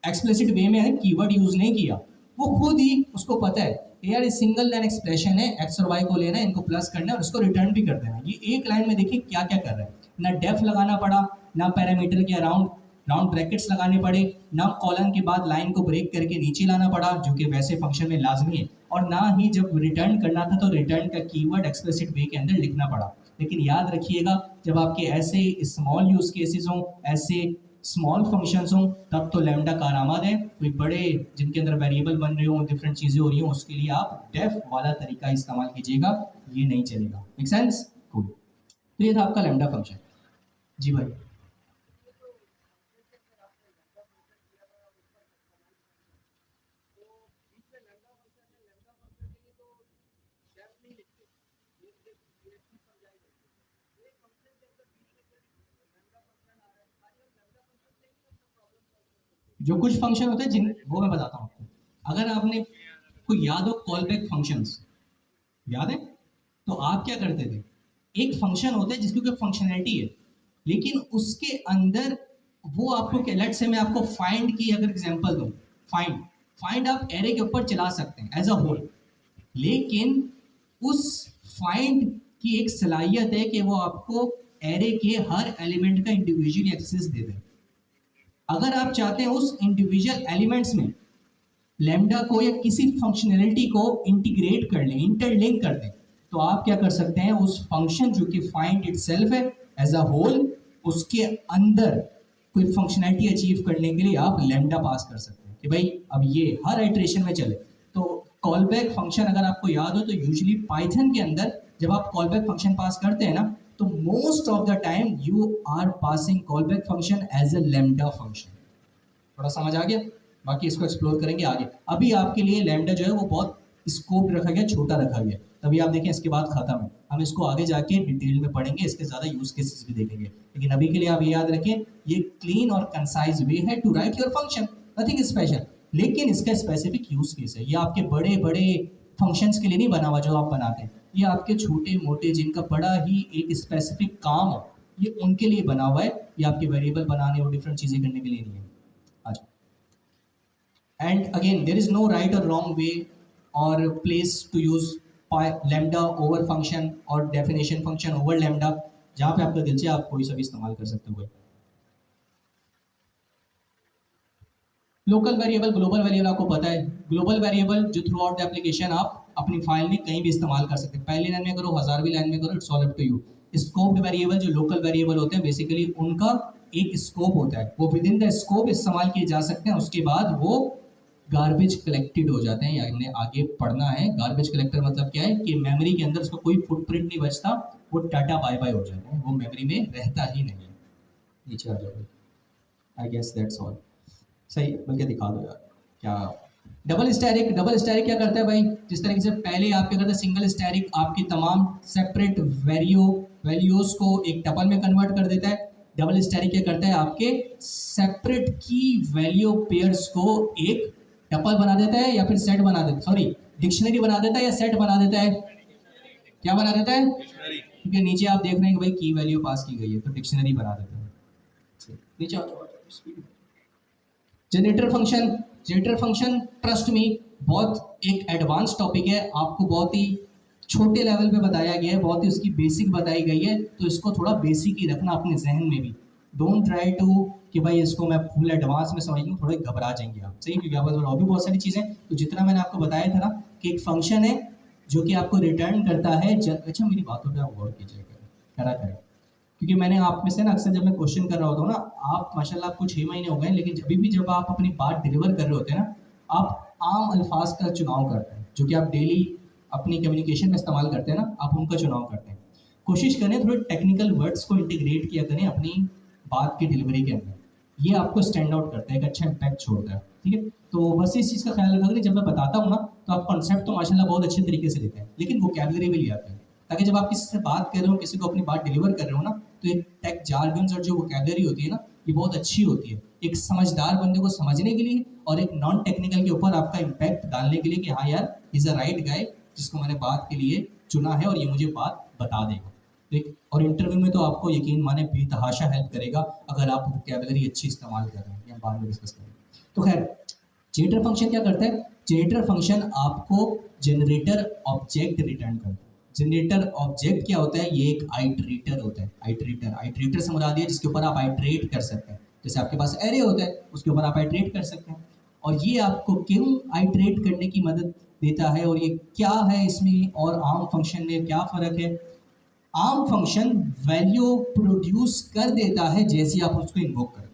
एक्सप्लिसिट वे में कीवर्ड यूज नहीं किया, वो खुद ही उसको पता है कि यार ये सिंगल लाइन एक्सप्रेशन है, एक्स और वाई को लेना है, इनको प्लस करना है और उसको रिटर्न भी कर देना। ये एक लाइन में देखिए क्या क्या कर रहा है, ना डेफ लगाना पड़ा, ना पैरामीटर के अराउंड राउंड ब्रैकेट्स लगाने पड़े, ना कॉलन के बाद लाइन को ब्रेक करके नीचे लाना पड़ा जो कि वैसे फंक्शन में लाजमी है, और ना ही जब रिटर्न करना था तो रिटर्न का कीवर्ड एक्सप्लिसिट वे के अंदर लिखना पड़ा। लेकिन याद रखिएगा जब आपके ऐसे स्मॉल यूज केसेस हों, ऐसे स्मॉल फंक्शंस हों, तब तो लैम्डा कारआमद है। कोई बड़े जिनके अंदर वेरिएबल बन रहे हो, डिफरेंट चीज़ें हो रही हो, उसके लिए आप डेफ वाला तरीका इस्तेमाल कीजिएगा, ये नहीं चलेगा। Make sense? कूल। तो ये था आपका लैम्डा फंक्शन। जी भाई। जो कुछ फंक्शन होते हैं जिन वो मैं बताता हूँ आपको। अगर आपने को याद हो कॉल बैक फंक्शंस, याद है? तो आप क्या करते थे, एक फंक्शन होता है जिसकी कोई फंक्शनैलिटी है, लेकिन उसके अंदर वो आपको क्या, लेट्स से मैं आपको फाइंड की अगर एग्जांपल दूं, फाइंड फाइंड आप एरे के ऊपर चला सकते हैं एज अ होल, लेकिन उस फाइंड की एक सलाहियत है कि वो आपको एरे के हर एलिमेंट का इंडिविजुअली एक्सेस दे दे। अगर आप चाहते हैं उस इंडिविजुअल एलिमेंट्स में लैम्डा को या किसी फंक्शनैलिटी को इंटीग्रेट कर लें, इंटरलिंक कर दें, तो आप क्या कर सकते हैं, उस फंक्शन जो कि फाइंड इटसेल्फ है एज अ होल, उसके अंदर कोई फंक्शनैलिटी अचीव करने के लिए आप लैम्डा पास कर सकते हैं कि भाई अब ये हर आइटरेशन में चले। तो कॉल बैक फंक्शन अगर आपको याद हो तो यूजुअली पाइथन के अंदर जब आप कॉल बैक फंक्शन पास करते हैं ना, तो most of the time you are passing call back function as a lambda function. थोड़ा समझ आ गया? बाकी इसको एक्सप्लोर करेंगे आगे। अभी आपके लिए लैम्डा जो है वो बहुत स्कोप रखा गया, छोटा रखा गया, तभी आप देखें इसके बाद खत्म है। हम इसको आगे जाके डिटेल में पढ़ेंगे, इसके ज़्यादा यूज केसेस भी देखेंगे, लेकिन अभी के लिए आप ये याद रखें ये क्लीन और कंसाइज वे है to write your function, nothing special. लेकिन इसका स्पेसिफिक यूज केस है, ये आपके बड़े बड़े फंक्शंस के लिए नहीं बना हुआ जो आप बनाते हैं, ये आपके छोटे मोटे जिनका बड़ा ही एक स्पेसिफिक काम हो, ये उनके लिए बना हुआ है। ये आपके वेरिएबल बनाने और डिफरेंट चीज़ें करने के लिए नहीं है। अच्छा, and again there is no right or wrong way or place to use lambda over function or definition function over lambda, जहाँ पे आपका दिल चाहे आप कोई सा भी इस्तेमाल कर सकते हो। लोकल वेरिएबल, ग्लोबल वेरिएबल आपको पता है, ग्लोबल वेरिएबल जो थ्रू आउट द एप्लीकेशन आप अपनी फाइल में कहीं भी इस्तेमाल कर सकते हैं, पहली लाइन में करो, 1000वीं लाइन में करो, it's all up to you. Scoped variable जो लोकल वेरिएबल होते हैं बेसिकली उनका एक स्कोप होता है, वो विद इन द स्कोप इस्तेमाल किए जा सकते हैं, उसके बाद वो गार्बेज कलेक्टेड हो जाते हैं, या इन्हें आगे पढ़ना है। गार्बेज कलेक्टर मतलब क्या है कि मेमोरी के अंदर उसका कोई फुटप्रिंट नहीं बचता, वो टाटा बाय बाय हो जाता है, वो मेमोरी में रहता ही नहीं है। नीचे आ जाओ, आई गेस दैट्स ऑल। सही, बल्कि दिखा दो यार क्या। डबल स्टैरिक, डबल स्टैरिक क्या करता है भाई, जिस तरीके से पहले आप क्या करते हैं, सिंगल स्टैरिक आपकी तमाम सेपरेट वैल्यूज को एक टपल में कन्वर्ट कर देता है। डबल स्टैरिक क्या करता है, आपके सेपरेट की वैल्यू पेयर्स को एक टपल बना देता है, या फिर सेट बना देता है, सॉरी डिक्शनरी बना देता है, या सेट बना देता है, क्या बना देता है, क्योंकि नीचे आप देख रहे हैं कि भाई की वैल्यू पास की गई है तो डिक्शनरी बना देता है। नीचे generator function, generator function trust me बहुत एक एडवांस टॉपिक है, आपको बहुत ही छोटे लेवल पे बताया गया है, बहुत ही उसकी बेसिक बताई गई है, तो इसको थोड़ा बेसिक ही रखना अपने जहन में भी। डोंट ट्राई टू कि भाई इसको मैं फुल एडवांस में समझ लूँ, थोड़े घबरा जाएंगे आप, सही, क्योंकि आपके और भी बहुत सारी चीज़ें। तो जितना मैंने आपको बताया था ना कि एक फंक्शन है जो कि आपको रिटर्न करता है अच्छा मेरी बातों पर आप गौर कीजिएगा, करा करें, क्योंकि मैंने आप में से ना अक्सर जब मैं क्वेश्चन कर रहा होता हूँ ना, आप माशाल्लाह आपको 6 महीने हो गए, लेकिन जब भी जब आप अपनी बात डिलीवर कर रहे होते हैं ना, आप आम अल्फाज का चुनाव करते हैं जो कि आप डेली अपनी कम्युनिकेशन में इस्तेमाल करते हैं ना, आप उनका चुनाव करते हैं। कोशिश करें थोड़े टेक्निकल वर्ड्स को इंटीग्रेट किया करें अपनी बात की डिलीवरी के अंदर। ये आपको स्टैंड आउट करता है, एक अच्छा इम्पैक्ट छोड़ता है। ठीक है, तो बस इस चीज़ का ख्याल रखा करें, जब मैं बताता हूँ ना तो आप कॉन्सेप्ट तो माशाल्लाह बहुत अच्छे तरीके से लेते हैं, लेकिन वोकैबुलरी भी ले आते हैं, ताकि जब आप किसी से बात कर रहे हो, किसी को अपनी बात डिलीवर कर रहे हो ना, तो एक टेक जार्गन्स और जो वोकैबुलरी होती है ना, ये बहुत अच्छी होती है एक समझदार बंदे को समझने के लिए, और एक नॉन टेक्निकल के ऊपर आपका इम्पैक्ट डालने के लिए कि हाँ यार इज़ अ राइट गाय, जिसको मैंने बात के लिए चुना है और ये मुझे बात बता देगा। ठीक, और इंटरव्यू में तो आपको यकीन माने बेतहाशा हेल्प करेगा अगर आप वोकैबुलरी अच्छी इस्तेमाल कर रहे हैं, या बाद में डिस्कस करेंगे। तो खैर, जनरेटर फंक्शन क्या करता है? जनरेटर फंक्शन आपको जनरेटर ऑब्जेक्ट रिटर्न करता है। जनरेटर ऑब्जेक्ट क्या होता है? ये एक आइटरेटर होता है। आइटरेटर, आइटरेटर से मुराद है जिसके ऊपर आप आइटरेट कर सकते हैं। जैसे आपके पास एरे होता है, उसके ऊपर आप आइटरेट कर सकते हैं। और ये आपको क्यों आइटरेट करने की मदद देता है, और ये क्या है इसमें और आम फंक्शन में क्या फ़र्क है? आम फंक्शन वैल्यू प्रोड्यूस कर देता है जैसे आप उसको इन्वोक करें।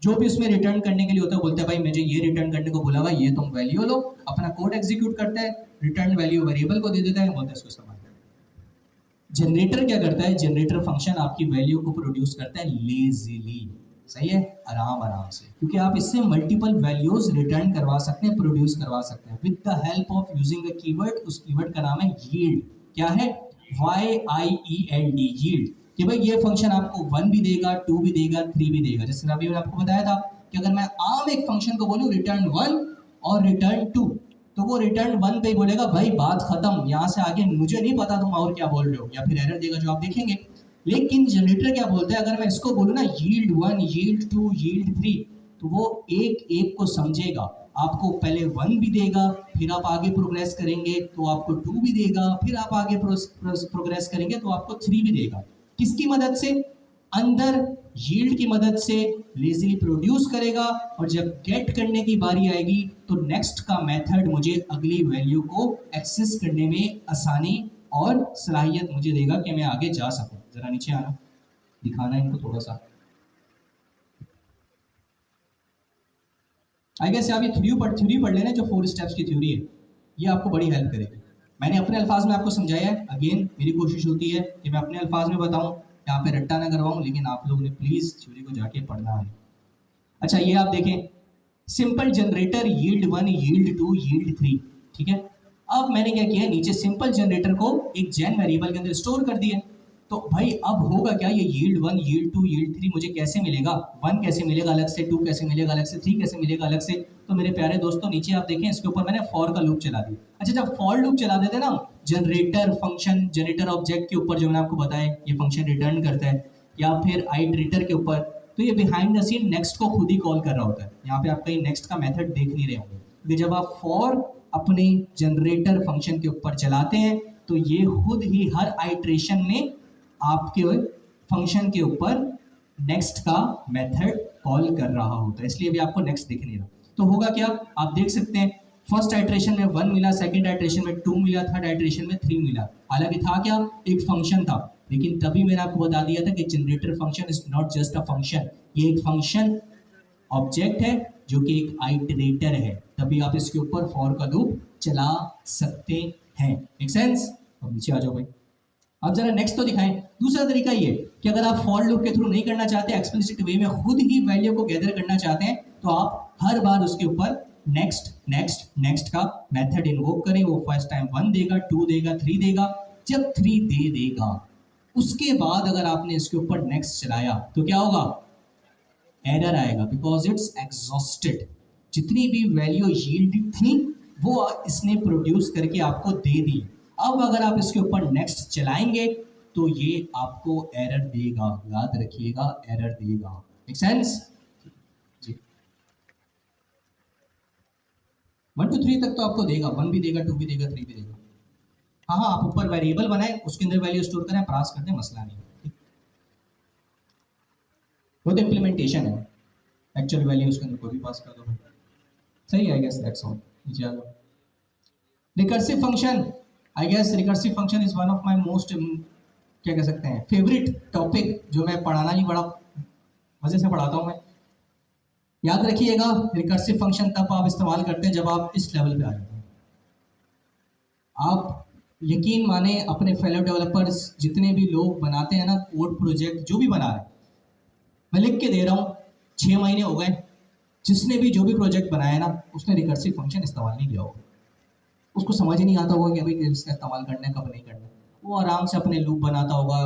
जो भी उसमें रिटर्न करने के लिए होता है, बोलता है भाई मुझे ये रिटर्न करने को बोला हुआ, ये तुम वैल्यू लो, अपना कोड एग्जीक्यूट करता है, रिटर्न वैल्यू वेरिएबल को दे देता है, बोलता है इसको इस्तेमाल करें। जनरेटर क्या करता है? जनरेटर फंक्शन आपकी वैल्यू को प्रोड्यूस करता है लेजीली, सही है, आराम आराम से, क्योंकि आप इससे मल्टीपल वैल्यूज रिटर्न करवा सकते हैं, प्रोड्यूस करवा सकते हैं with the help of using a keyword. उस कीवर्ड का नाम है यील्ड। क्या है? YIELD, yield. कि भाई ये फंक्शन आपको 1 भी देगा, 2 भी देगा, 3 भी देगा। जैसे अभी मैंने आपको बताया था कि अगर मैं आम एक फंक्शन को बोलूं रिटर्न 1 और रिटर्न 2, तो वो रिटर्न 1 पे ही बोलेगा भाई बात खत्म, यहाँ से आगे मुझे नहीं पता तुम और क्या बोल रहे हो, या फिर एरर देगा जो आप देखेंगे। लेकिन जनरेटर क्या बोलता है? अगर मैं इसको बोलूँ ना यील्ड 1, यील्ड 2, यील्ड 3, तो वो एक एक को समझेगा। आपको पहले 1 भी देगा, फिर आप आगे प्रोग्रेस करेंगे तो आपको 2 भी देगा, फिर आप आगे प्रोग्रेस करेंगे तो आपको 3 भी देगा। किसकी मदद से? अंदर यील्ड की मदद से लेजीली प्रोड्यूस करेगा, और जब गेट करने की बारी आएगी तो नेक्स्ट का मेथड मुझे अगली वैल्यू को एक्सेस करने में आसानी और सलाहियत मुझे देगा कि मैं आगे जा सकूं। जरा नीचे आना, दिखाना इनको थोड़ा सा। आई गेस आप ये थ्योरी पढ़ लेना, जो 4 स्टेप्स की थ्योरी है, ये आपको बड़ी हेल्प करेगी। मैंने अपने अल्फाज में आपको समझाया है, अगेन मेरी कोशिश होती है कि मैं अपने अल्फाज में बताऊं, यहाँ पे रट्टा ना करवाऊं, लेकिन आप लोगों ने प्लीज़ थ्योरी को जाके पढ़ना है। अच्छा, ये आप देखें, simple generator yield 1, yield 2, yield 3, ठीक है। अब मैंने क्या किया, नीचे सिंपल जनरेटर को एक जेन वेरिएबल के अंदर स्टोर कर दिया। तो भाई अब होगा क्या, ये यील्ड 1, यील्ड 2, यील्ड 3 मुझे कैसे मिलेगा? 1 कैसे मिलेगा अलग से, 2 कैसे मिलेगा अलग से, 3 कैसे मिलेगा अलग से? तो मेरे प्यारे दोस्तों नीचे आप देखें, इसके ऊपर मैंने फॉर का लूप चला दिया। अच्छा, जब फॉर लूप चला देते ना जनरेटर फंक्शन, जनरेटर ऑब्जेक्ट के ऊपर, जो मैंने आपको बताया ये फंक्शन रिटर्न करता है, या फिर आइटरेटर के ऊपर, तो ये बिहाइंड द सीन नेक्स्ट को खुद ही कॉल कर रहा होता है। यहाँ पे आप कहीं नेक्स्ट का मेथड देख नहीं रहे होंगे, क्योंकि जब आप फॉर अपने जनरेटर फंक्शन के ऊपर चलाते हैं तो ये खुद ही हर आइट्रेशन में आपके फंक्शन के ऊपर नेक्स्ट का मेथड कॉल कर रहा होता है, इसलिए भी आपको नेक्स्ट दिख नहीं रहा। तो होगा क्या, आप देख सकते हैं फर्स्ट आइट्रेशन में 1 मिला, सेकंड आइट्रेशन में 2 मिला, थर्ड आइट्रेशन में 3 मिला। हालांकि था क्या, एक फंक्शन था, लेकिन तभी मैंने आपको बता दिया था कि generator function is not just a function, ये एक फंक्शन ऑब्जेक्ट है जो कि एक आइटरेटर है, तभी आप इसके ऊपर फॉर का लूप चला सकते हैं। Make sense? अब नीचे आ जाओ भाई, अब जरा नेक्स्ट तो दिखाएं। दूसरा तरीका ये कि अगर आप फॉर लूप के थ्रू नहीं करना चाहते, एक्सप्लिसिट वे में खुद ही वैल्यू को गैदर करना चाहते हैं, तो आप हर बार उसके ऊपर नेक्स्ट नेक्स्ट नेक्स्ट का मेथड इन्वोक करें। वो फर्स्ट टाइम 1 देगा, 2 देगा, 3 देगा। जब 3 दे देगा उसके बाद अगर आपने इसके ऊपर नेक्स्ट चलाया तो क्या होगा? एरर आएगा, बिकॉज इट्स एग्जॉस्टेड। जितनी भी वैल्यू यील्ड थी वो इसने प्रोड्यूस करके आपको दे दी। अब अगर आप इसके ऊपर नेक्स्ट चलाएंगे तो ये आपको एरर देगा, याद रखिएगा, एरर देगा। Make sense? जी, 1 to 3 तक तो आपको देगा, 1 भी देगा, 2 भी देगा, 3 भी देगा। हाँ हाँ, आप ऊपर वेरिएबल बनाए, उसके अंदर वैल्यू स्टोर करें, पास कर दें, मसला नहीं है। वो तो इम्प्लीमेंटेशन है, एक्चुअल वैल्यू उसके अंदर कोई भी पास कर दो, सही है। I guess that's all. नीचे आ जाओ। Recursive function, I guess recursive function is one of my most, क्या कह सकते हैं, फेवरेट टॉपिक, जो मैं पढ़ाना ही बड़ा मजे से पढ़ाता हूँ मैं। याद रखिएगा, रिकर्सिव फंक्शन तब आप इस्तेमाल करते हैं जब आप इस लेवल पे आ जाते हैं। आप यकीन माने, अपने फेलो डेवलपर्स जितने भी लोग बनाते हैं ना कोड प्रोजेक्ट, जो भी बना रहे हैं, मैं लिख के दे रहा हूँ, 6 महीने हो गए, जिसने भी जो भी प्रोजेक्ट बनाया ना उसने रिकर्सिव फंक्शन इस्तेमाल नहीं किया होगा, उसको समझ ही नहीं आता होगा कि भाई इसका इस्तेमाल करना है कब नहीं करना है। वो आराम से अपने लूप बनाता होगा,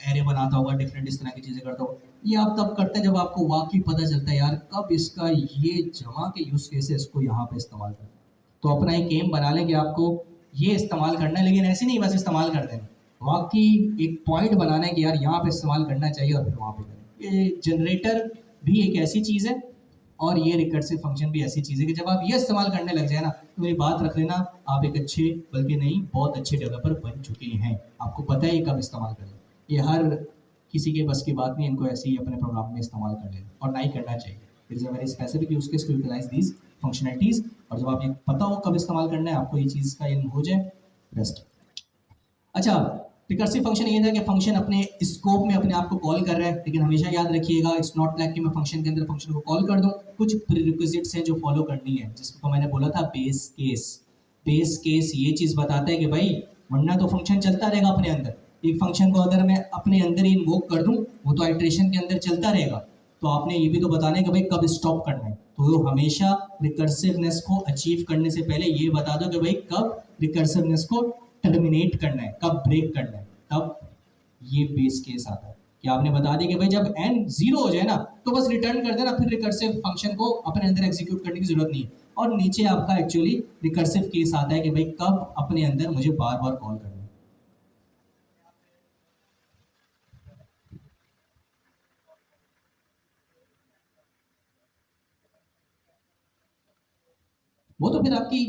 एरे बनाता होगा, डिफरेंट इस तरह की चीज़ें करता होगा। ये आप तब करते हैं जब आपको वाकई पता चलता है यार कब इसका ये जमा के यूज़ केसेस को यहाँ पे इस्तेमाल करना है। तो अपना एक एम बना लें कि आपको ये इस्तेमाल करना है, लेकिन ऐसे नहीं बस इस्तेमाल कर देना, वाकई एक पॉइंट बनाना है कि यार यहाँ पे इस्तेमाल करना चाहिए और फिर वहाँ पे करें। ये जनरेटर भी एक ऐसी चीज़ है और ये रिकर्सिव फंक्शन भी ऐसी चीज़ है कि जब आप ये इस्तेमाल करने लग जाए ना तो मेरी बात रख लेना, आप एक अच्छे बल्कि नहीं बहुत अच्छे डेवलपर बन चुके हैं। आपको पता है ये कब इस्तेमाल करें, ये हर किसी के बस की बात नहीं, इनको ऐसे ही अपने प्रोग्राम में इस्तेमाल कर लेना और ना ही करना चाहिए। It is a very specific use case to utilize these functionalities, और जब आप ये पता हो कब इस्तेमाल करना है, आपको ये चीज़ का इल्म हो जाए, बेस्ट। अच्छा, रिकर्सिव फंक्शन ये था कि फंक्शन अपने स्कोप में अपने आप को कॉल कर रहा है, लेकिन हमेशा याद रखिएगा इट्स नॉट लाइक कि मैं फंक्शन के अंदर फंक्शन को कॉल कर दूं। कुछ प्रीरिक्विजिट्स हैं जो फॉलो करनी है, जिसको मैंने बोला था बेस केस। बेस केस ये चीज़ बताता है कि भाई वरना तो फंक्शन चलता रहेगा अपने अंदर, एक फंक्शन को अगर मैं अपने अंदर ही इन्वोक कर दूं वो तो आइटरेशन के अंदर चलता रहेगा। तो आपने ये भी तो बताना है कि भाई कब स्टॉप करना है, तो हमेशा रिकर्सिवनेस को अचीव करने से पहले ये बता दो कि भाई कब रिकर्सिवनेस को टर्मिनेट करना है, कब ब्रेक करना है, तब ये बेस केस आता है कि आपने बता दिया कि भाई जब n 0 हो जाए ना तो बस रिटर्न कर देना, फिर रिकर्सिव फंक्शन को अपने अंदर एग्जीक्यूट करने की जरूरत नहीं है। और नीचे आपका एक्चुअली रिकर्सिव केस आता है कि भाई कब अपने अंदर मुझे बार बार कॉल करना है। वो तो फिर आपकी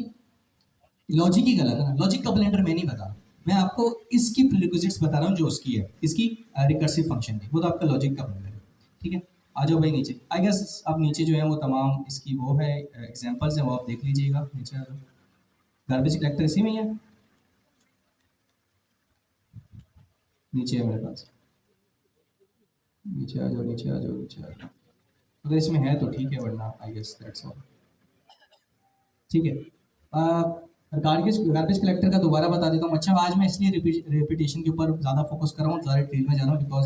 लॉजिक ही गलत है ना, लॉजिक का ब्लेंडर मैं नहीं बता रहा, मैं आपको इसकी प्रीरिक्विजिट्स बता रहा हूँ जो उसकी है, इसकी रिकर्सिव फंक्शन की, वो तो आपका लॉजिक का ब्लेंडर है। ठीक है, आ जाओ भाई नीचे। आई गेस अब नीचे जो है वो तमाम इसकी वो है एग्जांपल्स है, वो आप देख लीजिएगा। नीचे आ जाओ, गार्बेज कलेक्टर इसी में ही है, नीचे है मेरे पास। नीचे आ जाओ, नीचे आ जाओ, नीचे आ जाओ, अगर इसमें है तो ठीक है, वरना आई गेस दैट्स ऑल। ठीक है, गार्बेज गार्बेज कलेक्टर का दोबारा बता देता हूँ। अच्छा, आज मैं इसलिए रिपीटेशन के ऊपर ज़्यादा फोकस कर रहा हूँ, ज़्यादा डिटेल में जा रहा हूँ, बिकॉज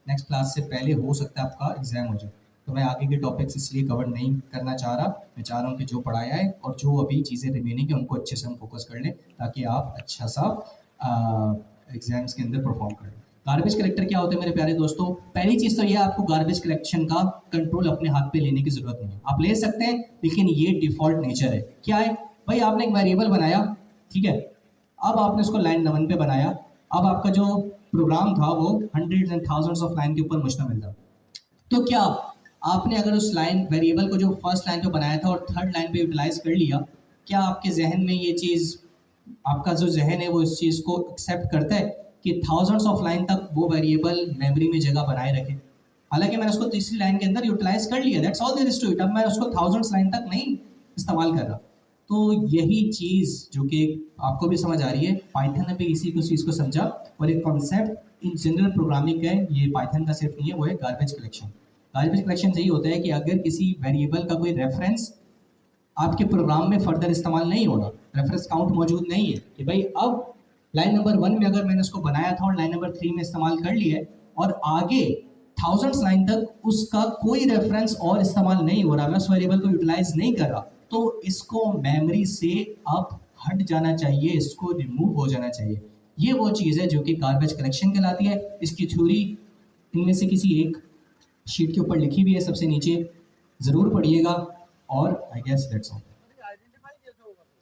नेक्स्ट क्लास से पहले हो सकता है आपका एग्जाम हो जाए, तो मैं आगे के टॉपिक्स इसलिए कवर नहीं करना चाह रहा। मैं चाह रहा हूँ कि जो पढ़ाया है और जो अभी चीज़ें रिमेनिंग है उनको अच्छे से हम फोकस कर लें, ताकि आप अच्छा सा एग्जाम्स के अंदर परफॉर्म करें। गार्बेज कलेक्टर क्या होता है मेरे प्यारे दोस्तों? पहली चीज़ तो यह आपको गार्बेज कलेक्शन का कंट्रोल अपने हाथ पे लेने की जरूरत नहीं है, आप ले सकते हैं लेकिन ये डिफॉल्ट नेचर है। क्या है भाई, आपने एक वेरिएबल बनाया, ठीक है, अब आपने उसको लाइन 1 पे बनाया, अब आपका जो प्रोग्राम था वो hundreds and thousands of line के ऊपर मुश्तमिल था। तो क्या आपने अगर उस लाइन वेरिएबल को जो फर्स्ट लाइन पे बनाया था और थर्ड लाइन पे यूटिलाइज कर लिया, क्या आपके जहन में ये चीज़, आपका जो जहन है वो इस चीज़ को एक्सेप्ट करता है कि थाउजेंड्स ऑफ लाइन तक वो वेरिएबल मेमोरी में जगह बनाए रखे? हालांकि मैंने उसको तीसरी लाइन के अंदर यूटिलाइज कर लिया, that's all there is to it, अब मैं उसको थाउजेंड्स लाइन तक नहीं इस्तेमाल कर रहा। तो यही चीज़ जो कि आपको भी समझ आ रही है, पाइथन ने भी इसी को चीज़ को समझा, और एक कॉन्सेप्ट इन जनरल प्रोग्रामिंग का है, ये पाइथन का सिर्फ नहीं है, वो है गार्बेज कलेक्शन। गार्बेज कलेक्शन यही होता है कि अगर किसी वेरिएबल का कोई रेफरेंस आपके प्रोग्राम में फर्दर इस्तेमाल नहीं हो रहा, रेफरेंस काउंट मौजूद नहीं है कि भाई अब लाइन नंबर 1 में अगर मैंने उसको बनाया था और लाइन नंबर 3 में इस्तेमाल कर लिया है और आगे थाउजेंड्स लाइन तक उसका कोई रेफरेंस और इस्तेमाल नहीं हो रहा, मैं उस वेरिएबल को यूटिलाइज नहीं कर रहा, तो इसको मेमोरी से अब हट जाना चाहिए, इसको रिमूव हो जाना चाहिए। ये वो चीज़ है जो कि गार्बेज कलेक्शन कहलाती है। इसकी थ्योरी इनमें से किसी एक शीट के ऊपर लिखी हुई है सबसे नीचे, ज़रूर पढ़िएगा। और I guess that's all.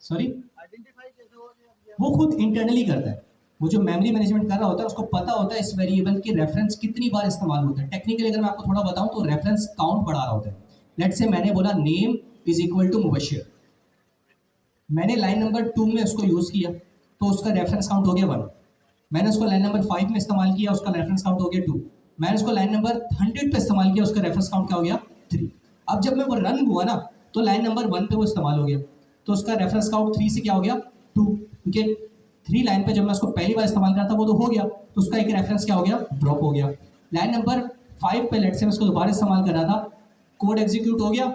Sorry, वो खुद इंटरनली करता है, वो जो मेमोरी मैनेजमेंट कर रहा होता है उसको पता होता है इस वेरिएबल के रेफरेंस कितनी बार इस्तेमाल होता है। टेक्निकली अगर मैं आपको थोड़ा बताऊं तो रेफरेंस काउंट बढ़ा रहा होता है। लेट्स से मैंने बोला name is equal to Mubashir, मैंने लाइन नंबर 2 में उसको यूज़ किया तो उसका रेफरेंस काउंट हो गया 1। मैंने उसको लाइन नंबर 5 में इस्तेमाल किया, उसका रेफरेंस काउंट हो गया 2। मैंने उसको लाइन नंबर 100 पे इस्तेमाल किया, उसका रेफरेंस काउंट क्या हो गया 3। अब जब मैं वो रन हुआ ना तो लाइन नंबर 1 पे वो इस्तेमाल हो गया, तो उसका रेफरेंस काउंट 3 से क्या हो गया 2, क्योंकि 3 लाइन पे जब मैं उसको पहली बार इस्तेमाल करा था वो तो हो गया, तो उसका एक रेफरेंस क्या हो गया ड्रॉप हो गया। लाइन नंबर 5 पे लेट से मैं उसको दोबारा इस्तेमाल कर रहा था, कोड एग्जीक्यूट हो गया,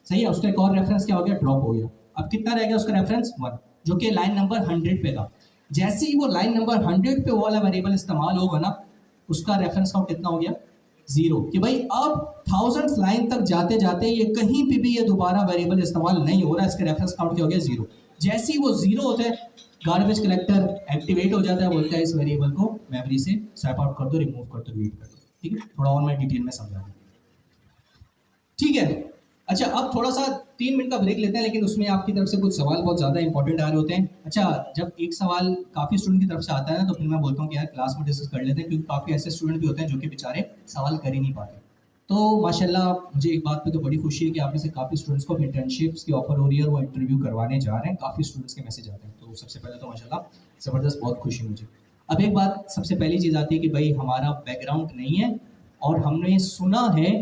सही है, उसका एक और रेफरेंस क्या हो गया ड्रॉप हो गया। अब कितना रह गया उसका रेफरेंस 1, जो कि लाइन नंबर 100 पे था। जैसे ही वो लाइन नंबर 100 पे वो वाला वेरिएबल इस्तेमाल होगा ना, उसका रेफरेंस काउंट कितना हो गया जीरो, कि भाई अब 1000 लाइन तक जाते जाते ये कहीं भी ये दोबारा वेरिएबल इस्तेमाल नहीं हो रहा, इसके रेफरेंस काउंट क्या हो गया, जीरो। जैसे ही वो जीरो होता है, गार्बेज कलेक्टर एक्टिवेट हो जाता है, बोलता है इस वेरिएबल को मेमोरी से स्वैप आउट कर दो, रिमूव कर दो, डिलीट कर दो। ठीक है, थोड़ा और मैं डिटेल में समझा दूँ। ठीक है, अच्छा अब थोड़ा सा 3 मिनट का ब्रेक लेते हैं, लेकिन उसमें आपकी तरफ से कुछ सवाल बहुत ज़्यादा इंपॉर्टेंट आ रहे होते हैं। अच्छा, जब एक सवाल काफ़ी स्टूडेंट की तरफ से आता है ना, तो फिर मैं बोलता हूँ कि यार क्लास में डिस्कस कर लेते हैं, क्योंकि काफ़ी ऐसे स्टूडेंट भी होते हैं जो कि बेचारे सवाल कर ही नहीं पाते। तो माशाल्लाह मुझे एक बात पे तो बड़ी खुशी है कि आप में से काफ़ी स्टूडेंट्स को इंटर्नशिप्स की ऑफर हो रही है और वो इंटरव्यू करवाने जा रहे हैं। काफ़ी स्टूडेंट्स के मैसेज आते हैं, तो सबसे पहले तो माशाल्लाह ज़बरदस्त, बहुत खुशी मुझे। अब एक बात सबसे पहली चीज़ आती है कि भाई हमारा बैकग्राउंड नहीं है, और हमने सुना है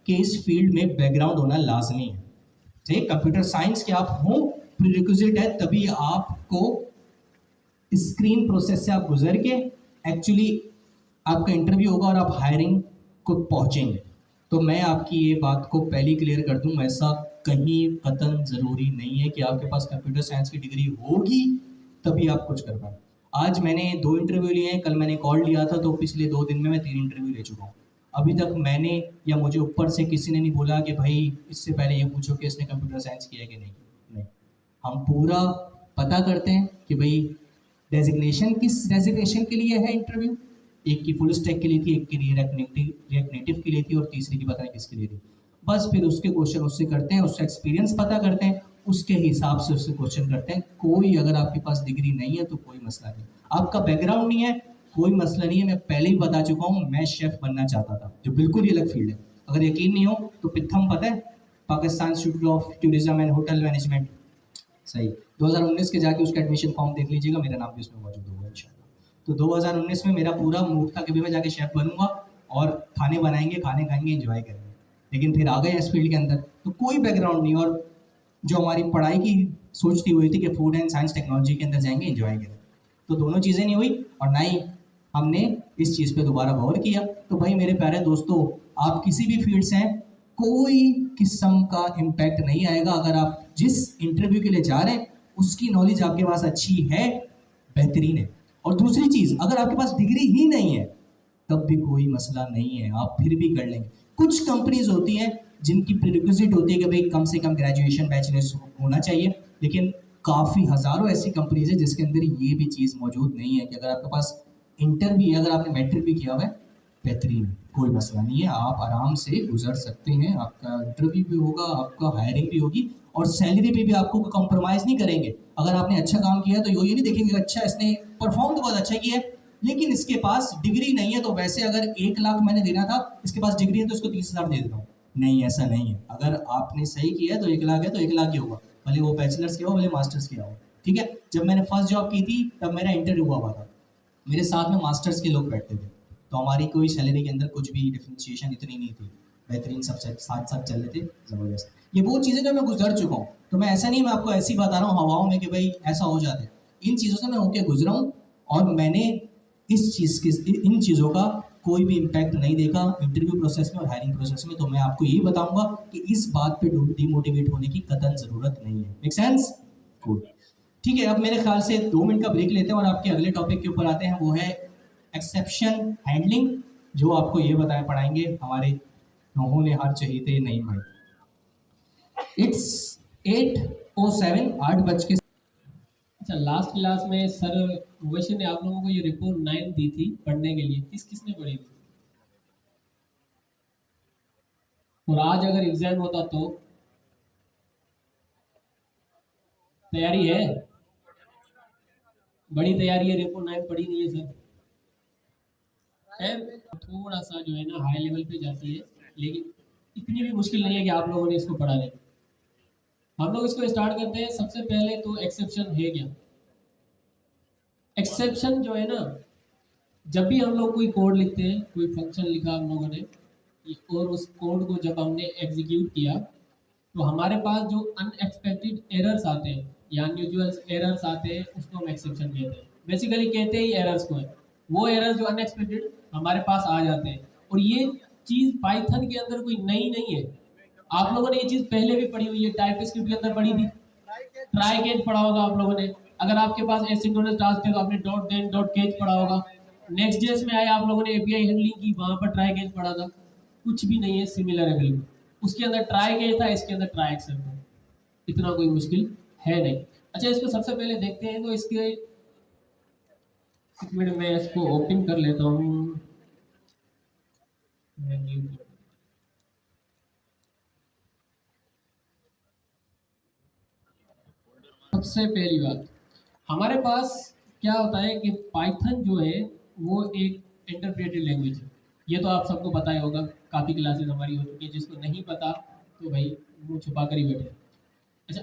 कि इस फील्ड में बैकग्राउंड होना लाजमी है। ठीक, कंप्यूटर साइंस के आप हो, प्रीरिक्विजिट है, तभी आपको स्क्रीन प्रोसेस से आप गुजर के एक्चुअली आपका इंटरव्यू होगा और आप हायरिंग को पहुंचेंगे। तो मैं आपकी ये बात को पहले क्लियर कर दूं, ऐसा कहीं कतन ज़रूरी नहीं है कि आपके पास कंप्यूटर साइंस की डिग्री होगी तभी आप कुछ कर पाए। आज मैंने 2 इंटरव्यू लिए हैं, कल मैंने कॉल लिया था, तो पिछले 2 दिन में मैं 3 इंटरव्यू ले चुका हूँ। अभी तक मैंने या मुझे ऊपर से किसी ने नहीं बोला कि भाई इससे पहले ये पूछो कि इसने कंप्यूटर साइंस किया कि नहीं। नहीं, हम पूरा पता करते हैं कि भाई डेजिग्नेशन किस डेजिग्नेशन के लिए है इंटरव्यू। एक की फुल स्टैक के लिए थी, एक की रिएक्ट नेटिव के लिए थी, और तीसरी की पता नहीं किसके लिए थी। बस फिर उसके क्वेश्चन उससे करते हैं, उससे एक्सपीरियंस पता करते हैं, उसके हिसाब से उससे क्वेश्चन करते हैं। कोई अगर आपके पास डिग्री नहीं है तो कोई मसला नहीं, आपका बैकग्राउंड नहीं है कोई मसला नहीं है। मैं पहले ही बता चुका हूँ, मैं शेफ बनना चाहता था, जो बिल्कुल ही अलग फील्ड है। अगर यकीन नहीं हो तो पिथम पता है, Pakistan institute of tourism and hotel management, सही, 2019 के जाके उसका एडमिशन फॉर्म देख लीजिएगा, मेरा नाम भी उसमें मौजूद होगा इंशाल्लाह। तो 2019 में मेरा पूरा मूड था कि भी मैं जाके शेफ बनूंगा और खाने बनाएंगे, खाने खाएंगे, एंजॉय करेंगे। लेकिन फिर आ गए इस फील्ड के अंदर, तो कोई बैकग्राउंड नहीं, और जो हमारी पढ़ाई की सोचती हुई थी कि फूड एंड साइंस टेक्नोलॉजी के अंदर जाएंगे, एंजॉय करेंगे, तो दोनों चीज़ें नहीं हुई, और ना ही हमने इस चीज़ पे दोबारा गौर किया। तो भाई मेरे प्यारे दोस्तों, आप किसी भी फील्ड से हैं, कोई किस्म का इम्पैक्ट नहीं आएगा। अगर आप जिस इंटरव्यू के लिए जा रहे हैं उसकी नॉलेज आपके पास अच्छी है, बेहतरीन है। और दूसरी चीज़, अगर आपके पास डिग्री ही नहीं है तब भी कोई मसला नहीं है, आप फिर भी कर लेंगे। कुछ कंपनीज होती हैं जिनकी प्रीरिक्विजिट होती है कि भाई कम से कम ग्रेजुएशन बैचलर्स होना चाहिए, लेकिन काफ़ी हज़ारों ऐसी कंपनीज है जिसके अंदर ये भी चीज़ मौजूद नहीं है कि अगर आपके पास इंटर भी है, अगर आपने मैट्रिक भी किया हुआ है, बेहतरीन है, कोई मसला नहीं है, आप आराम से गुजर सकते हैं। आपका इंटरव्यू भी होगा, आपका हायरिंग भी होगी, और सैलरी पे भी आपको कंप्रोमाइज़ नहीं करेंगे। अगर आपने अच्छा काम किया है तो ये नहीं देखेंगे अच्छा इसने परफॉर्म तो बहुत अच्छा किया है, लेकिन इसके पास डिग्री नहीं है, तो वैसे अगर 1 लाख मैंने देना था, इसके पास डिग्री है तो इसको 30,000 दे देता हूँ। नहीं, ऐसा नहीं है। अगर आपने सही किया है तो 1 लाख है तो 1 लाख ही होगा, भले वो बैचलर्स किया हो, भले मास्टर्स किया हो। ठीक है, जब मैंने फर्स्ट जॉब की थी तब मेरा इंटरव्यू हुआ था, मेरे साथ में मास्टर्स के लोग बैठते थे, तो हमारी कोई सैलरी के अंदर कुछ भी डिफ्रेंशिएशन इतनी नहीं थी, बेहतरीन सब साथ साथ चल रहे थे, ज़बरदस्त। ये वो चीज़ें जो मैं गुजर चुका हूँ, तो मैं ऐसा नहीं, मैं आपको ऐसी बता रहा हूँ हवाओं में कि भाई ऐसा हो जाता है। इन चीज़ों से मैं होके गुजरा हूँ, और मैंने इन चीज़ों का कोई भी इम्पैक्ट नहीं देखा इंटरव्यू प्रोसेस में और हायरिंग प्रोसेस में। तो मैं आपको यही बताऊंगा कि इस बात पे डिमोटिवेट होने की कतई ज़रूरत नहीं है। Make sense? गुड। ठीक है, अब मेरे ख्याल से 2 मिनट का ब्रेक लेते हैं और आपके अगले टॉपिक के ऊपर आते हैं, वो है एक्सेप्शन हैंडलिंग, जो आपको ये बताए पढ़ाएंगे हमारे नौहों ने हार चहीते नहीं भाई। इट्स 8:07, 8 बज के। अच्छा, लास्ट क्लास में सर मुबशिर ने आप लोगों को ये रिपोर्ट 9 दी थी पढ़ने के लिए, किसने पढ़ी थी? और आज अगर एग्जाम होता तो तैयारी है? बड़ी तैयारी है, रिपोर्ट 9 पढ़ी नहीं है सर। थोड़ा सा जो है ना हाई लेवल पे जाती है, लेकिन इतनी भी मुश्किल नहीं है कि आप लोगों ने इसको पढ़ा लें। हम लोग इसको स्टार्ट करते हैं। सबसे पहले तो एक्सेप्शन है क्या? एक्सेप्शन जो है ना, जब भी हम लोग कोई कोड लिखते हैं, कोई फंक्शन लिखा हम लोगों ने, और उस कोड को जब हमने एग्जीक्यूट किया, तो हमारे पास जो अनएक्सपेक्टेड एरर्स आते हैं या अनयूजुअल एरर्स आते हैं, उसको हम एक्सेप्शन कहते हैं। बेसिकली कहते ही एरर्स को है, वो एरर्स जो अनएक्सपेक्टेड हमारे पास आ जाते हैं। और ये चीज़ पाइथन के अंदर कोई नई नहीं है, आप लोगों ने ये चीज़ पहले भी पढ़ी हुई है, टाइपस्क्रिप्ट के अंदर पढ़ी थी, ट्राई कैच पढ़ा होगा आप लोगों ने। अगर आपके पास एसिंक्रोनस टास्क है तो आपने डॉट देन डॉट कैच पढ़ा होगा। नेक्स्ट जेएस में आए आप लोगों ने एपीआई हैंडलिंग की, वहां पर ट्राई कैच पढ़ा था। कुछ भी नहीं है, सिमिलर है बिल्कुल। उसके अंदर ट्राई केस था, इसके अंदर ट्राई एक्सेप्ट है, इतना कोई मुश्किल है नहीं। अच्छा, इसको सबसे पहले देखते हैं, तो इसके एक मिनट में इसको ओपन कर लेता हूँ। सबसे पहली बात, हमारे पास क्या होता है कि पाइथन जो है वो एक इंटरप्रेटेड लैंग्वेज है। ये तो आप सबको पता ही होगा, काफ़ी क्लासेस हमारी हो चुकी है। जिसको नहीं पता तो भाई मुंह छुपा कर ही बैठे। अच्छा,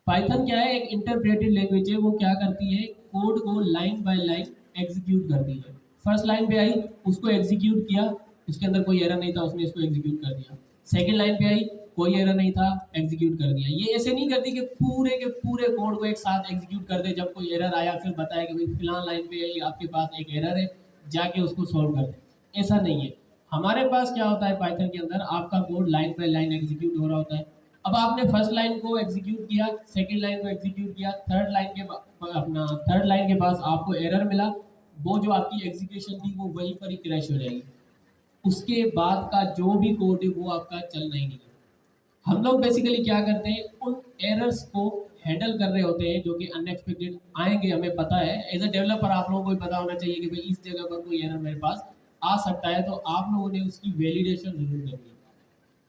पाइथन क्या है, एक इंटरप्रेटेड लैंग्वेज है। वो क्या करती है, कोड को लाइन बाय लाइन एग्जीक्यूट करती है। फर्स्ट लाइन पे आई, उसको एग्जीक्यूट किया, उसके अंदर कोई एरर नहीं था, उसने इसको एग्जीक्यूट कर दिया। सेकंड लाइन पे आई, कोई एरर नहीं था, एग्जीक्यूट कर दिया। ये ऐसे नहीं करती कि पूरे के पूरे कोड को एक साथ एग्जीक्यूट कर दे, जब कोई एरर आया फिर बताया कि भाई फिलहाल लाइन पे आपके पास एक एरर है, जाके उसको सॉल्व कर दे। ऐसा नहीं है। हमारे पास क्या होता है, पाइथन के अंदर आपका code line by line execute हो रहा होता है। अब आपने फर्स्ट लाइन को एग्जीक्यूट किया, सेकंड लाइन को एग्जीक्यूट किया, थर्ड लाइन के पास आपको एरर मिला, वो जो आपकी एग्जीक्यूशन थी वो वहीं पर ही क्रैश हो जाएगी। उसके बाद का जो भी कोड है वो आपका चलना ही नहीं है। हम लोग बेसिकली क्या करते हैं, उन एरर्स को हैंडल कर रहे होते हैं जो कि अनएक्सपेक्टेड आएंगे, हमें पता है। एज अ डेवलपर आप लोगों को भी पता होना चाहिए कि भाई इस जगह पर कोई एरर मेरे पास आ सकता है, तो आप लोगों ने उसकी वैलिडेशन जरूर करनी है।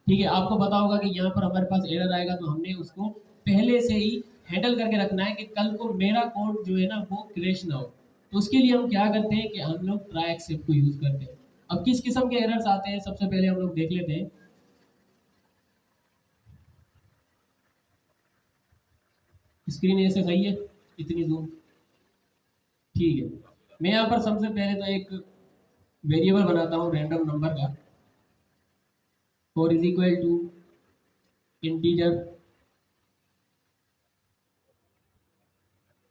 ठीक है, आपको पता होगा कि यहाँ पर हमारे पास एरर आएगा, तो हमने उसको पहले से ही हैंडल करके रखना है कि कल को मेरा कोड जो है ना वो क्रैश ना हो। तो उसके लिए हम क्या करते हैं कि हम लोग ट्राई एक्सेप्ट को यूज करते हैं। अब किस किस्म के एरर्स आते हैं, सबसे पहले हम लोग देख लेते हैं। स्क्रीन ऐसे सही है, इतनी जूम, ठीक है। मैं यहाँ पर सबसे पहले तो एक वेरिएबल बनाता हूँ रैंडम नंबर का, four is equal to integer.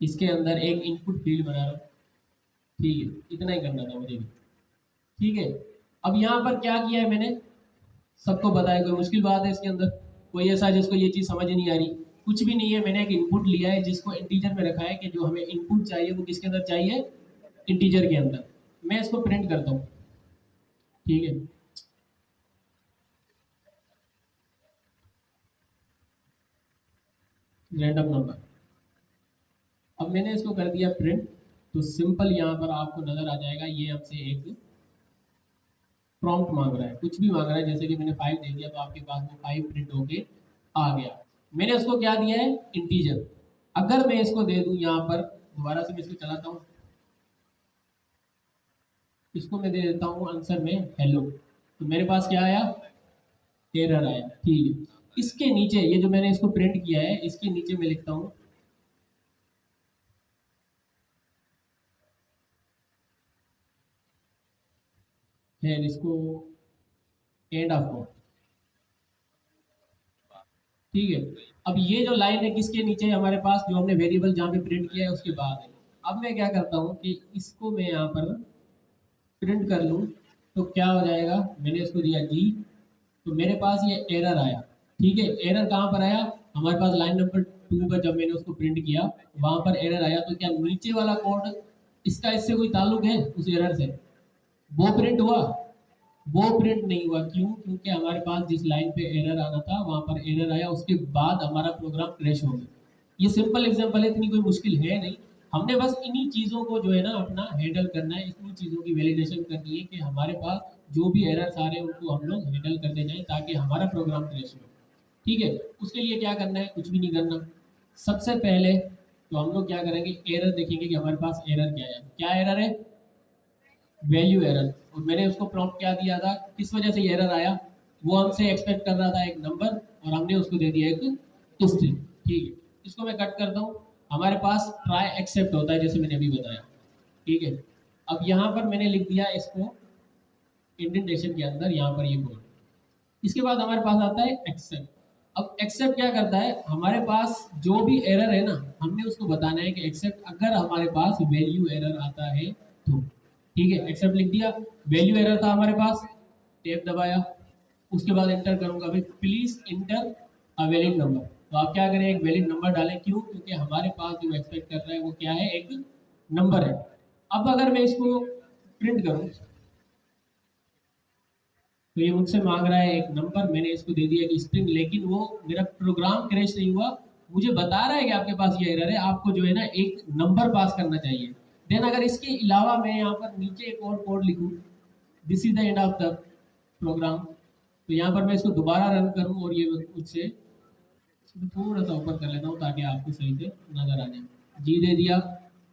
इसके अंदर एक इनपुट फील्ड बना रहा हूँ, ठीक है, इतना ही करना था मुझे भी। ठीक है, अब यहाँ पर क्या किया है मैंने, सबको बताया। कोई मुश्किल बात है इसके अंदर, कोई ऐसा जिसको ये चीज़ समझ नहीं आ रही? कुछ भी नहीं है। मैंने एक इनपुट लिया है जिसको इंटीजर में रखा है कि जो हमें इनपुट चाहिए वो किसके अंदर चाहिए, इंटीजर के अंदर। मैं इसको प्रिंट करता हूँ, ठीक है। रैंडम नंबर, अब मैंने इसको कर दिया प्रिंट। तो सिंपल यहाँ पर आपको नजर आ जाएगा, ये हमसे एक प्रॉम्प्ट मांग रहा है, कुछ भी मांग रहा है। जैसे कि मैंने 5 दे दिया तो आपके पास वो 5 प्रिंट होके आ गया। मैंने उसको क्या दिया है, इंटीजर। अगर मैं इसको दे दूं यहाँ पर, दोबारा से मैं इसको चलाता हूँ, इसको मैं दे देता हूँ आंसर में हेलो, तो मेरे पास क्या आया, एरर आया। ठीक है, इसके नीचे ये जो मैंने इसको प्रिंट किया है, इसके नीचे मैं लिखता हूँ फिर इसको एंड ऑफ कोड। ठीक है, अब ये जो लाइन है किसके नीचे है, हमारे पास जो हमने वेरिएबल जहाँ पे प्रिंट किया है उसके बाद है। अब मैं क्या करता हूँ कि इसको मैं यहाँ पर प्रिंट कर लूँ, तो क्या हो जाएगा, मैंने इसको दिया जी, तो मेरे पास ये एरर आया। ठीक है, एरर कहाँ पर आया, हमारे पास लाइन नंबर 2 पर जब मैंने उसको प्रिंट किया वहां पर एरर आया। तो क्या नीचे वाला कोड इसका इससे कोई ताल्लुक है उस एरर से, वो प्रिंट हुआ? वो प्रिंट नहीं हुआ, क्यों? क्योंकि हमारे पास जिस लाइन पे एरर आना था वहां पर एरर आया, उसके बाद हमारा प्रोग्राम क्रैश हो गया। ये सिंपल एग्जांपल है, इतनी कोई मुश्किल है नहीं। हमने बस इन्हीं चीज़ों को जो है ना अपना हैंडल करना है, इन्हीं चीज़ों की वैलिडेशन करनी है कि हमारे पास जो भी एरर्स आ रहे हैं उनको हम लोग हैंडल करते जाएं ताकि हमारा प्रोग्राम क्रैश हो। ठीक है, उसके लिए क्या करना है, कुछ भी नहीं करना। सबसे पहले तो हम लोग क्या करेंगे, एरर देखेंगे कि हमारे पास एरर क्या है। क्या एरर है, वैल्यू एरर। और मैंने उसको प्रॉम्प्ट क्या दिया था, किस वजह से एरर आया, वो हमसे एक्सपेक्ट कर रहा था एक नंबर, और हमने उसको दे दिया एक स्ट्रिंग। ठीक है, इसको मैं कट करता हूँ। हमारे पास ट्राई एक्सेप्ट होता है जैसे मैंने अभी बताया। ठीक है, अब यहाँ पर मैंने लिख दिया इसको इंडेंटेशन के अंदर, यहाँ पर ये कोड। इसके बाद हमारे पास आता है एक्सेप्ट। अब एक्सेप्ट क्या करता है, हमारे पास जो भी एरर है ना, हमने उसको बताना है कि एक्सेप्ट अगर हमारे पास वैल्यू एरर आता है तो। ठीक है, एक्सेप्ट लिख दिया, वैल्यू एरर था हमारे पास, टैब दबाया, उसके बाद एंटर करूंगा, भाई please inter a valid number. तो आप क्या करें, एक वैलिड नंबर डालें, क्यों? क्योंकि हमारे पास जो एक्सपेक्ट कर रहा है वो क्या है, एक नंबर है। अब अगर मैं इसको प्रिंट करूं, तो ये मुझसे मांग रहा है एक नंबर, मैंने इसको दे दिया कि स्ट्रिंग, लेकिन वो मेरा प्रोग्राम क्रैश नहीं हुआ, मुझे बता रहा है कि आपके पास ये एरर है, आपको जो है ना एक नंबर पास करना चाहिए। देन अगर इसके अलावा मैं यहाँ पर नीचे एक और कोड लिखूँ, this is the end of the program, तो यहाँ पर मैं इसको दोबारा रन करूँ और ये मुझसे इसको थोड़ा सा ऊपर कर लेता हूँ ताकि आपको सही से नजर आ जाए। जी दे दिया,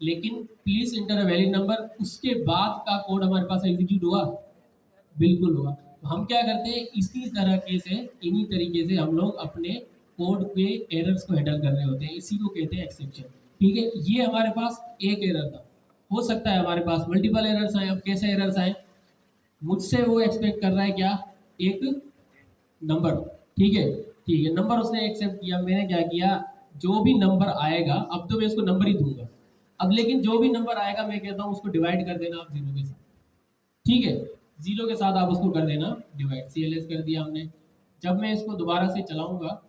लेकिन please inter a valid number, उसके बाद का कोड हमारे पास एग्जीक्यूट हुआ, बिल्कुल हुआ। तो हम क्या करते हैं, इसी तरह के से इन्हीं तरीके से हम लोग अपने कोड के एरर्स को हैंडल कर रहे होते हैं, इसी को कहते हैं एक्सेप्शन। ठीक है, ये हमारे पास एक एरर था, हो सकता है हमारे पास मल्टीपल एरर्स आए। अब कैसे एरर्स आए, मुझसे वो एक्सपेक्ट कर रहा है क्या, एक नंबर। ठीक है नंबर उसने एक्सेप्ट किया, मैंने क्या किया, जो भी नंबर आएगा, अब तो मैं उसको नंबर ही दूंगा, अब लेकिन जो भी नंबर आएगा मैं कहता हूँ उसको डिवाइड कर देना आप जीरो के साथ। ठीक है, जीरो के साथ आप उसको कर देना डिवाइड, CLS कर दिया हमने। जब मैं इसको दोबारा से चलाऊंगा,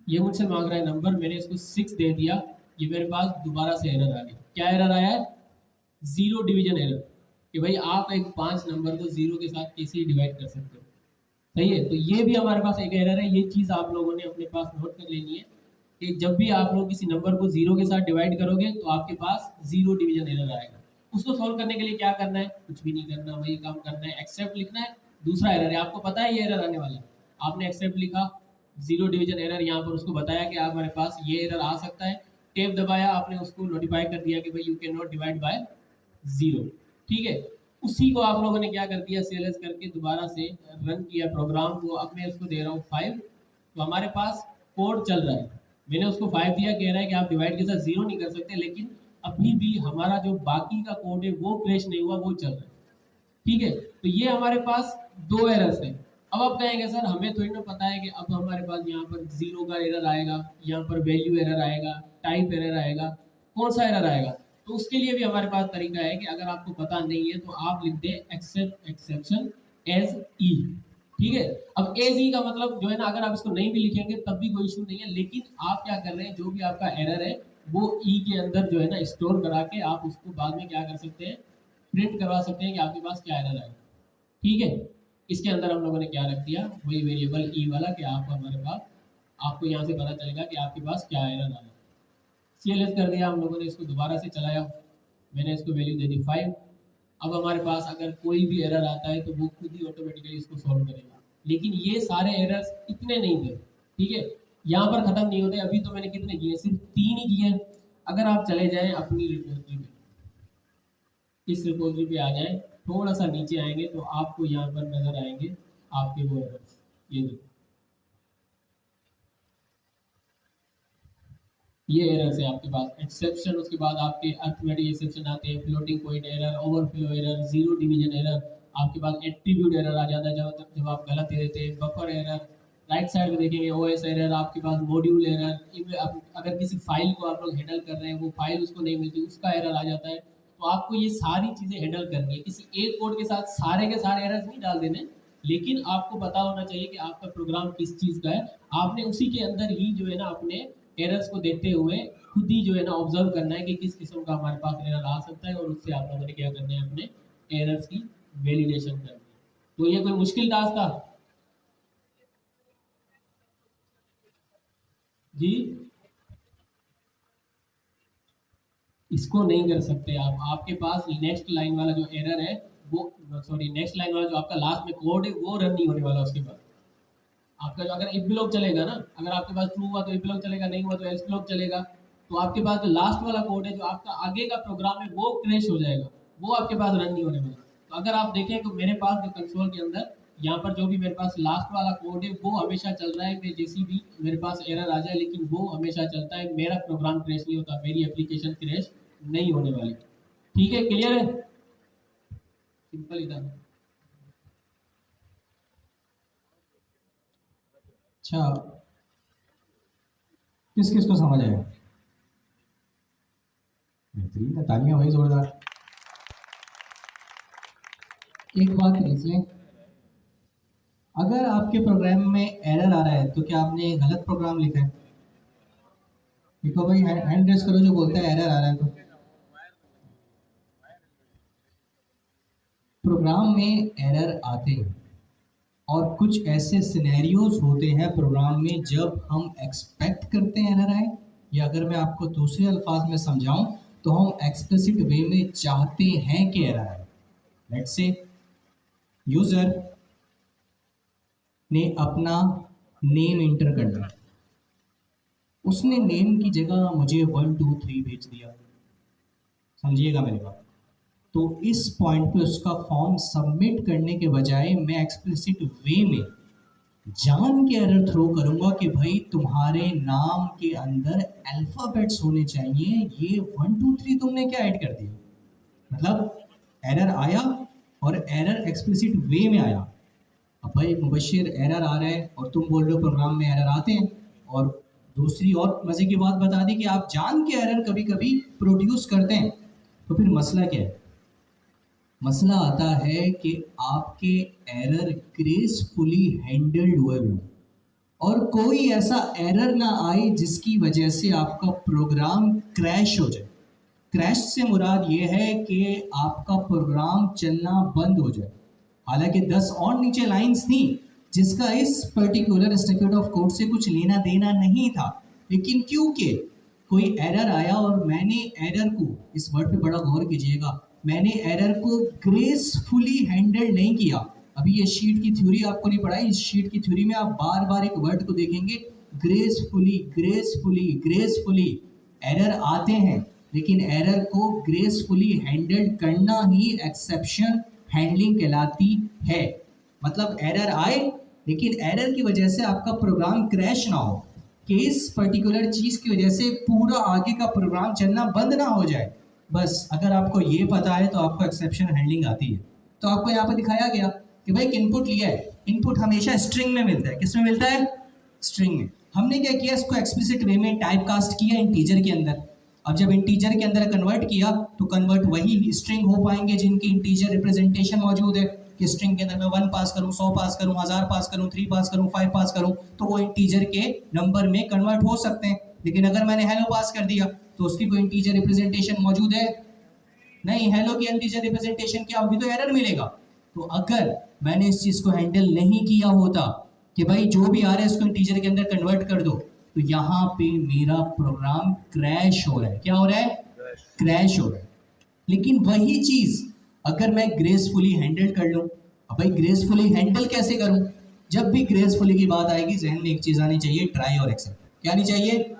ये मुझसे मांग रहा है नंबर, मैंने इसको 6 दे दिया, ये मेरे पास दोबारा से एरर आ गया। क्या एरर आया है, जीरो डिवीजन एरर, कि भाई आप एक 5 नंबर को जीरो के साथ कैसे डिवाइड कर सकते हो। सही है, तो ये भी हमारे पास एक एरर है, ये चीज़ आप लोगों ने अपने पास नोट कर लेनी है कि जब भी आप लोग किसी नंबर को जीरो के साथ डिवाइड करोगे तो आपके पास जीरो डिवीजन एरर आएगा। उसको सॉल्व करने के लिए क्या करना है, कुछ भी नहीं करना, वही काम करना है, एक्सेप्ट लिखना है। दूसरा एरर है, आपको पता है ये एरर आने वाला है, आपने एक्सेप्ट लिखा, जीरो डिवीजन एरर, यहाँ पर उसको बताया कि आप हमारे पास ये एरर आ सकता है, टेप दबाया, आपने उसको नोटिफाई कर दिया कि भाई you can not divide by zero. ठीक है, उसी को आप लोगों ने क्या कर दिया, CLS करके दोबारा से रन किया प्रोग्राम को। अब मैं इसको दे रहा हूँ 5, तो हमारे पास कोड चल रहा है, मैंने उसको 5 दिया, कह रहा है कि आप डिवाइड के साथ जीरो नहीं कर सकते, लेकिन अभी भी हमारा जो बाकी का कोड है वो क्रैश नहीं हुआ, वो चल रहा है। ठीक है, तो ये हमारे पास दो एरर्स हैं। अब आप कहेंगे सर हमें थोड़ी ना पता है कि अब हमारे पास यहाँ पर जीरो का एरर आएगा, यहाँ पर वैल्यू एरर आएगा, टाइप एरर आएगा, कौन सा एरर आएगा। तो उसके लिए भी हमारे पास तरीका है कि अगर आपको पता नहीं है तो आप लिख दें एक्सेप्ट एक्सेप्शन एज ई। ठीक है, अब एज ई का मतलब जो है ना, अगर आप इसको नहीं भी लिखेंगे तब भी कोई इशू नहीं है, लेकिन आप क्या कर रहे हैं, जो भी आपका एरर है वो ई के अंदर जो है ना स्टोर करा के आप उसको बाद में क्या कर सकते हैं, प्रिंट करवा सकते हैं कि आपके पास क्या एरर आएगा। ठीक है, इसके अंदर हम लोगों ने क्या रख दिया, वही वेरिएबल ई वाला, कि आप हमारे पास, आपको यहाँ से पता चलेगा कि आपके पास क्या एरर आया। CLS कर दिया हम लोगों ने, इसको दोबारा से चलाया, मैंने इसको वैल्यू दे दी 5। अब हमारे पास अगर कोई भी एरर आता है तो वो खुद ही ऑटोमेटिकली इसको सॉल्व करेगा, लेकिन ये सारे एरर्स इतने नहीं थे। ठीक है, यहाँ पर खत्म नहीं होते, अभी तो मैंने कितने किए, सिर्फ 3 ही किए। अगर आप चले जाएं अपनी रिपोजिटरी में, इस रिपोजिटरी पे आ जाएं, थोड़ा सा नीचे आएंगे तो आपको यहाँ पर नजर आएंगे आपके वो एरर्स, ये देखो, ये एरर्स है आपके पास, एक्सेप्शन, उसके बाद आपके अर्थमेटिक एक्सेप्शन आते हैं, floating point error, overflow error, zero division error, आपके पास एट्रीब्यूट एरर आ जाता है जब आप गलत दे देते हैं, बफर एरर, राइट साइड में देखेंगे OS एरर, आपके पास मॉड्यूल एरर, अगर किसी फाइल को आप लोग हैंडल कर रहे हैं, वो फाइल उसको नहीं मिलती, उसका एरर आ जाता है। तो आपको ये सारी चीज़ें हैंडल करनी है, किसी एक कोड के साथ सारे के सारे एरर्स नहीं डाल देने, लेकिन आपको पता होना चाहिए कि आपका प्रोग्राम किस चीज़ का है, आपने उसी के अंदर ही जो है ना अपने एरर्स को देखते हुए खुद ही जो है ना ऑब्जर्व करना है कि किस किस्म का हमारे पास एरर आ सकता है, और उससे आप लोगों ने क्या करना है, अपने एरर्स की वैलिडेशन करनी है। तो ये कोई मुश्किल टास्क था जी, इसको नहीं कर सकते आप, आपके पास नेक्स्ट लाइन वाला जो एरर है वो, सॉरी नेक्स्ट लाइन वाला जो आपका लास्ट में कोड है वो रन नहीं होने वाला उसके बाद। आपका जो अगर इफ ब्लॉक चलेगा ना, अगर आपके पास ट्रू हुआ तो इफ ब्लॉक चलेगा, नहीं हुआ तो एल्स ब्लॉक चलेगा, तो आपके पास जो लास्ट वाला कोड है, जो आपका आगे का प्रोग्राम है, वो क्रैश हो जाएगा, वो आपके पास रन नहीं होने वाला। तो अगर आप देखें तो मेरे पास जो कंसोल के अंदर यहाँ पर जो भी मेरे पास लास्ट वाला कोड है वो हमेशा चल रहा है, मैं जैसी भी मेरे पास एरर आ जाए लेकिन वो हमेशा चलता है, मेरा प्रोग्राम क्रैश नहीं होता, मेरी एप्लीकेशन क्रैश नहीं होने वाली। ठीक है, क्लियर है, सिंपल ही था। अच्छा, किस किस को समझ आया, बेहतरीन है, तालियां भाई जोरदार। एक बात कीजिए, अगर आपके प्रोग्राम में एरर आ रहा है तो क्या आपने गलत प्रोग्राम लिखा है? देखो भाई, हैंड रेस करो जो बोलता है एरर आ रहा है तो। प्रोग्राम में एरर आते हैं और कुछ ऐसे सिनेरियोज होते हैं प्रोग्राम में जब हम एक्सपेक्ट करते हैं एरर आए, या अगर मैं आपको दूसरे अल्फाज में समझाऊं तो हम एक्सप्लिसिट वे में चाहते हैं कि एरर आए। लेट्स से यूजर ने अपना नेम इंटर करना, उसने नेम की जगह मुझे 1 2 3 भेज दिया, समझिएगा मेरी बात। तो इस पॉइंट पे उसका फॉर्म सबमिट करने के बजाय मैं एक्सप्लिसिट वे में जान के एरर थ्रो करूंगा कि भाई तुम्हारे नाम के अंदर अल्फाबेट्स होने चाहिए, ये 1 2 3 तुमने क्या ऐड कर दिया। मतलब एरर आया और एरर एक्सप्लिसिट वे में आया। अब भाई मुबशिर एरर आ रहा है और तुम बोल रहे हो प्रोग्राम में एरर आते हैं, और दूसरी और मज़े की बात बता दी कि आप जान के एरर कभी कभी प्रोड्यूस करते हैं। तो फिर मसला क्या है? मसला आता है कि आपके एरर ग्रेसफुली हैंडल्ड हुए हों और कोई ऐसा एरर ना आए जिसकी वजह से आपका प्रोग्राम क्रैश हो जाए। क्रैश से मुराद ये है कि आपका प्रोग्राम चलना बंद हो जाए। हालांकि 10 और नीचे लाइंस थी जिसका इस पर्टिकुलर स्निपेट ऑफ कोड से कुछ लेना देना नहीं था, लेकिन क्योंकि कोई एरर आया और मैंने एरर को, इस वर्ड पे बड़ा गौर कीजिएगा, मैंने एरर को ग्रेसफुली हैंडल नहीं किया। अभी ये शीट की थ्योरी आपको नहीं पढ़ाई, इस शीट की थ्योरी में आप बार बार एक वर्ड को देखेंगे, ग्रेसफुली ग्रेसफुली ग्रेसफुली। एरर आते हैं लेकिन एरर को ग्रेसफुली हैंडल करना ही एक्सेप्शन हैंडलिंग कहलाती है। मतलब एरर आए लेकिन एरर की वजह से आपका प्रोग्राम क्रैश ना हो, कि इस पर्टिकुलर चीज़ की वजह से पूरा आगे का प्रोग्राम चलना बंद ना हो जाए। बस अगर आपको ये पता है तो आपको एक्सेप्शन हैंडलिंग आती है। तो आपको यहाँ पर दिखाया गया कि भाई इनपुट लिया है, इनपुट हमेशा स्ट्रिंग में मिलता है। किस में मिलता है? स्ट्रिंग में। हमने क्या किया, इसको एक्सप्लिसिट वे में टाइप कास्ट किया इंटीजर के अंदर। अब जब इंटीजर के अंदर कन्वर्ट किया तो कन्वर्ट वही स्ट्रिंग हो पाएंगे जिनकी इंटीजर रिप्रेजेंटेशन मौजूद है। कि स्ट्रिंग के अंदर मैं 1 पास करूं, 100 पास करूं, 1000 पास करूं, 3 पास करूं, 5 पास करूं, तो वो इंटीजर के नंबर में कन्वर्ट हो सकते हैं। लेकिन अगर मैंने हेलो पास कर दिया तो उसकी कोई इंटीजर रिप्रेजेंटेशन मौजूद है नहीं। हेलो की इंटीजर रिप्रेजेंटेशन क्या होगी? तो एरर मिलेगा। तो अगर मैंने इस चीज को हैंडल नहीं किया होता कि भाई जो भी आ रहा है इसको इंटीजर के अंदर कन्वर्ट कर दो, तो यहाँ पे मेरा प्रोग्राम क्रैश हो रहा है। क्या हो रहा है? क्रैश हो रहा है। लेकिन वही चीज अगर मैं ग्रेसफुली हैंडल कर लूँ, अब भाई ग्रेसफुली हैंडल कैसे करूँ? जब भी ग्रेसफुली की बात आएगी जहन में एक चीज आनी चाहिए, ट्राई और एक्सेप्ट। क्या आनी चाहिए?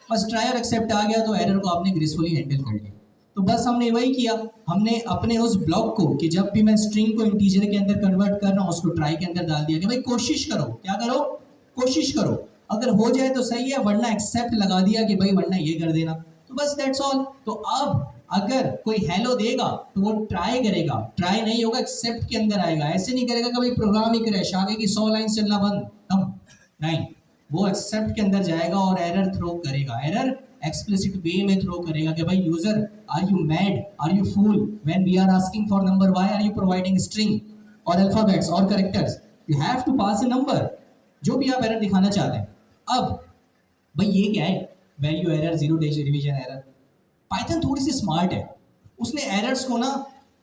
बस ट्राई और एक्सेप्ट आ गया तो एरर को आपने ग्रेसफुली हैंडल कर लिया। तो बस हमने वही किया, हमने अपने उस ब्लॉक को कि जब भी मैं स्ट्रिंग को इंटीजर के अंदर कन्वर्ट कर रहा हूँ उसको ट्राई के अंदर डाल दिया कि भाई कोशिश करो। क्या करो? कोशिश करो, अगर हो जाए तो सही है, वरना एक्सेप्ट लगा दिया कि भाई वरना ये कर देना। तो बस दैट्स ऑल। तो अब अगर कोई हेलो देगा तो वो ट्राई करेगा, ट्राई नहीं होगा एक्सेप्ट के अंदर आएगा। ऐसे नहीं करेगा कि भाई प्रोग्राम ही क्रैश आ गई कि 100 लाइन चलना बंद, नहीं, वो एक्सेप्ट के अंदर जाएगा और एरर थ्रो करेगा। एरर एक्सप्लिसिट वे में थ्रो करेगा कि भाई user, are you mad, are you fool, when we are asking for number, why are you providing string और अल्फाबेट्स और characters, you have to pass a number. जो भी आप एरर दिखाना चाहते हैं। अब भाई ये क्या है? Value error, zero division error. Python थोड़ी सी स्मार्ट है, उसने एरर्स को ना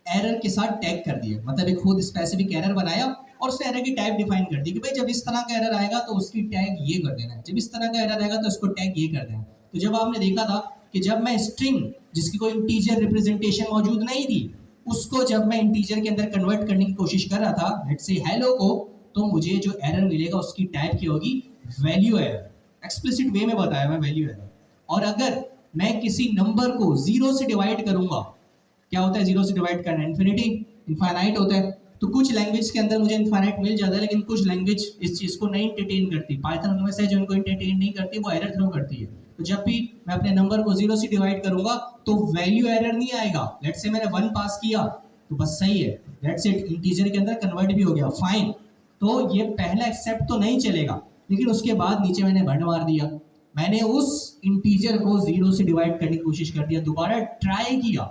एरर के साथ टैग कर दिया। मतलब एक खुद स्पेसिफिक एरर बनाया और उसने एरर की टाइप डिफाइन कर दी कि भाई जब इस तरह का एरर आएगा तो उसकी टैग ये कर देना है, जब इस तरह का एरर आएगा तो इसको टैग ये कर देना है। तो जब आपने देखा था कि जब मैं स्ट्रिंग जिसकी कोई इंटीजर रिप्रेजेंटेशन मौजूद नहीं थी उसको जब मैं इंटीजर के अंदर कन्वर्ट करने की कोशिश कर रहा था, लेट्स से हेलो को, तो मुझे जो एरर मिलेगा उसकी टाइप क्या होगी? Value error. एक्सप्लिसिट वे में बताया मैं, वैल्यू एरर। और अगर मैं किसी नंबर को 0 से डिवाइड करूंगा, क्या होता है 0 से डिवाइड करना? इन्फिनिटी, इनफाइनाइट होता है। तो कुछ लैंग्वेज के अंदर मुझे इनफाइनाइट मिल जाता है, लेकिन कुछ लैंग्वेज इस चीज को नहीं एंटरटेन करती। पाइथन उनमें से जो इनको एंटरटेन नहीं करती वो एरर थ्रो करती है। तो जब भी मैं अपने नंबर को 0 से डिवाइड करूंगा तो वैल्यू एरर नहीं आएगा। लेट्स से मैंने 1 पास किया तो बस सही है, लेट्स इट इंटीजर के अंदर कन्वर्ट भी हो गया, फाइन। तो ये पहला एक्सेप्ट तो नहीं चलेगा, लेकिन उसके बाद नीचे मैंने बंड मार दिया, मैंने उस इंटीजर को 0 से डिवाइड करने की कोशिश कर दिया, दोबारा ट्राई किया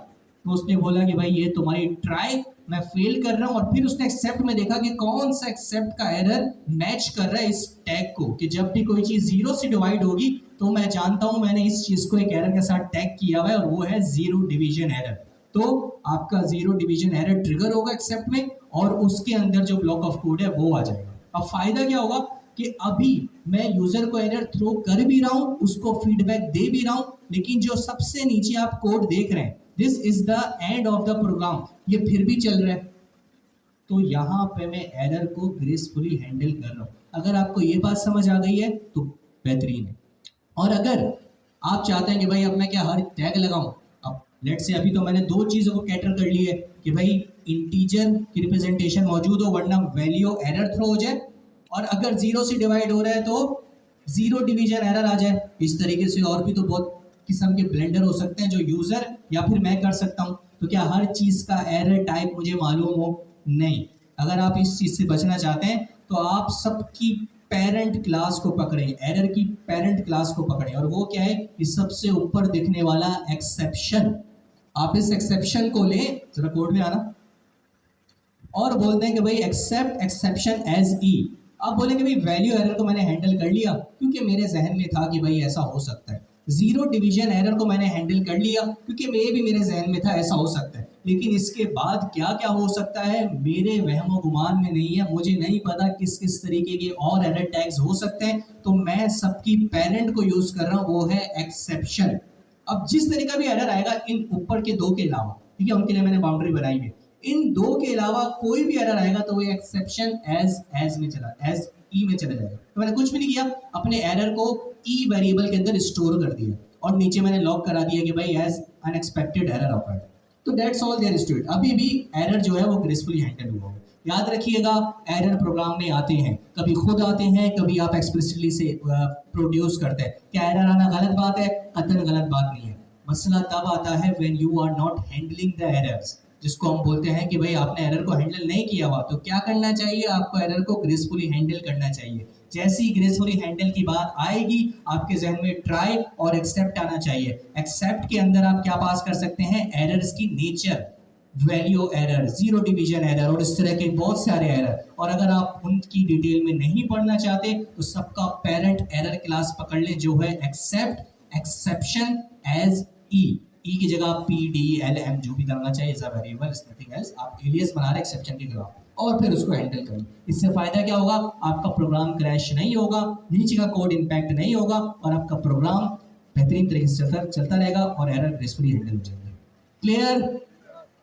तो उसने बोला कि भाई ये तुम्हारी ट्राई मैं फेल कर रहा हूँ। और फिर उसने एक्सेप्ट में देखा कि कौन सा एक्सेप्ट का एरर मैच कर रहा है इस टैग को, कि जब भी कोई चीज 0 से डिवाइड होगी तो मैं जानता हूँ मैंने इस चीज को एक एरर के साथ टैग किया हुआ है और वो है जीरो डिवीजन एरर। तो आपका जीरो डिवीजन एरर ट्रिगर होगा एक्सेप्ट में, और उसके अंदर जो ब्लॉक ऑफ कोड है वो आ जाएगा। अब फायदा क्या होगा कि अभी मैं यूजर को एरर थ्रो कर भी रहा हूं, उसको फीडबैक दे भी रहा हूं, लेकिन जो सबसे नीचे आप कोड देख रहे हैं, this is the end of the program, ये फिर भी चल रहा है। तो यहाँ पे मैं एरर को ग्रेसफुली हैंडल कर रहा हूँ। अगर आपको ये बात समझ आ गई है तो बेहतरीन है। और अगर आप चाहते हैं कि भाई अब मैं क्या हर टैग लगाऊं, अब लेट से अभी तो मैंने दो चीज़ों को कैटर कर ली है कि भाई इंटीजर की रिप्रेजेंटेशन मौजूद हो वरना वैल्यू एरर थ्रो हो जाए, और अगर जीरो से डिवाइड हो रहा है तो जीरो डिवीजन एरर आ जाए। इस तरीके से और भी तो बहुत किस्म के ब्लेंडर हो सकते हैं जो यूजर या फिर मैं कर सकता हूँ। तो क्या हर चीज का एरर टाइप मुझे मालूम हो? नहीं। अगर आप इस चीज से बचना चाहते हैं तो आप सबकी पेरेंट क्लास को पकड़ें, एरर की पेरेंट क्लास को पकड़ें, और वो क्या है, इस सबसे ऊपर दिखने वाला एक्सेप्शन। आप इस एक्सेप्शन को लें, जरा कोड में आना, और बोलते हैं कि भाई एक्सेप्ट एक्सेप्शन एज ई। आप बोलेंगे भाई वैल्यू एरर को मैंने हैंडल कर लिया क्योंकि मेरे जहन में था कि भाई ऐसा हो सकता है। जीरो डिवीजन एरर को मैंने हैंडल कर लिया क्योंकि मैं भी मेरे जहन में था ऐसा हो सकता है। लेकिन इसके बाद क्या क्या हो सकता है मेरे वहमो गुमान में नहीं है, मुझे नहीं पता किस किस तरीके के और एरर टैग्स हो सकते हैं। तो मैं सबकी पेरेंट को यूज कर रहा हूँ, वो है एक्सेप्शन। अब जिस तरह का भी एरर आएगा इन ऊपर के दो के अलावा, ठीक है, उनके लिए मैंने बाउंड्री बनाई है, इन दो के अलावा कोई भी एरर आएगा तो वो एक्सेप्शन एज में चला, एज ई में चला जाएगा। तो मैंने कुछ भी नहीं किया, अपने एरर को ई वेरिएबल के अंदर स्टोर कर दिया और नीचे मैंने लॉक करा दिया कि भाई एज अनएक्सपेक्टेड एरर ऑकर्ड। तो that's all there is to it. अभी भी एरर जो है वो ग्रेसफुली हैंडल हुआ है। याद रखिएगा एरर प्रोग्राम में आते हैं, कभी खुद आते हैं, कभी आप एक्सप्लिसिटली से प्रोड्यूस करते हैं। क्या एरर आना गलत बात है? कतई गलत बात नहीं है। मसला तब आता है when you are not handling the errors, जिसको हम बोलते हैं कि भाई आपने एरर को हैंडल नहीं किया हुआ। तो क्या करना चाहिए? आपको एरर को ग्रेसफुली हैंडल करना चाहिए। जैसी ग्रेसफुली हैंडल की बात आएगी आपके जहन में ट्राई और एक्सेप्ट आना चाहिए। एक्सेप्ट के अंदर आप क्या पास कर सकते हैं? एरर्स की nature, value error, zero division error और इस तरह के बहुत सारे एरर। और अगर आप उनकी डिटेल में नहीं पढ़ना चाहते तो सबका पेरेंट एरर क्लास पकड़ लें जो है एक्सेप्ट एक्सेप्शन एज ई। ई की जगह पी डी एल एम जो भी डालना चाहिए, is a variable, is nothing else. आप एलियास बना रहे एक्सेप्शन के खिलाफ और फिर उसको हैंडल करें। इससे फायदा क्या होगा? आपका प्रोग्राम क्रैश नहीं होगा, नीचे का कोड इंपैक्ट नहीं होगा और आपका प्रोग्राम बेहतरीन तरीके से चलता रहेगा और एरर ग्रेसफुली हैंडल हो जाएंगे। Clear?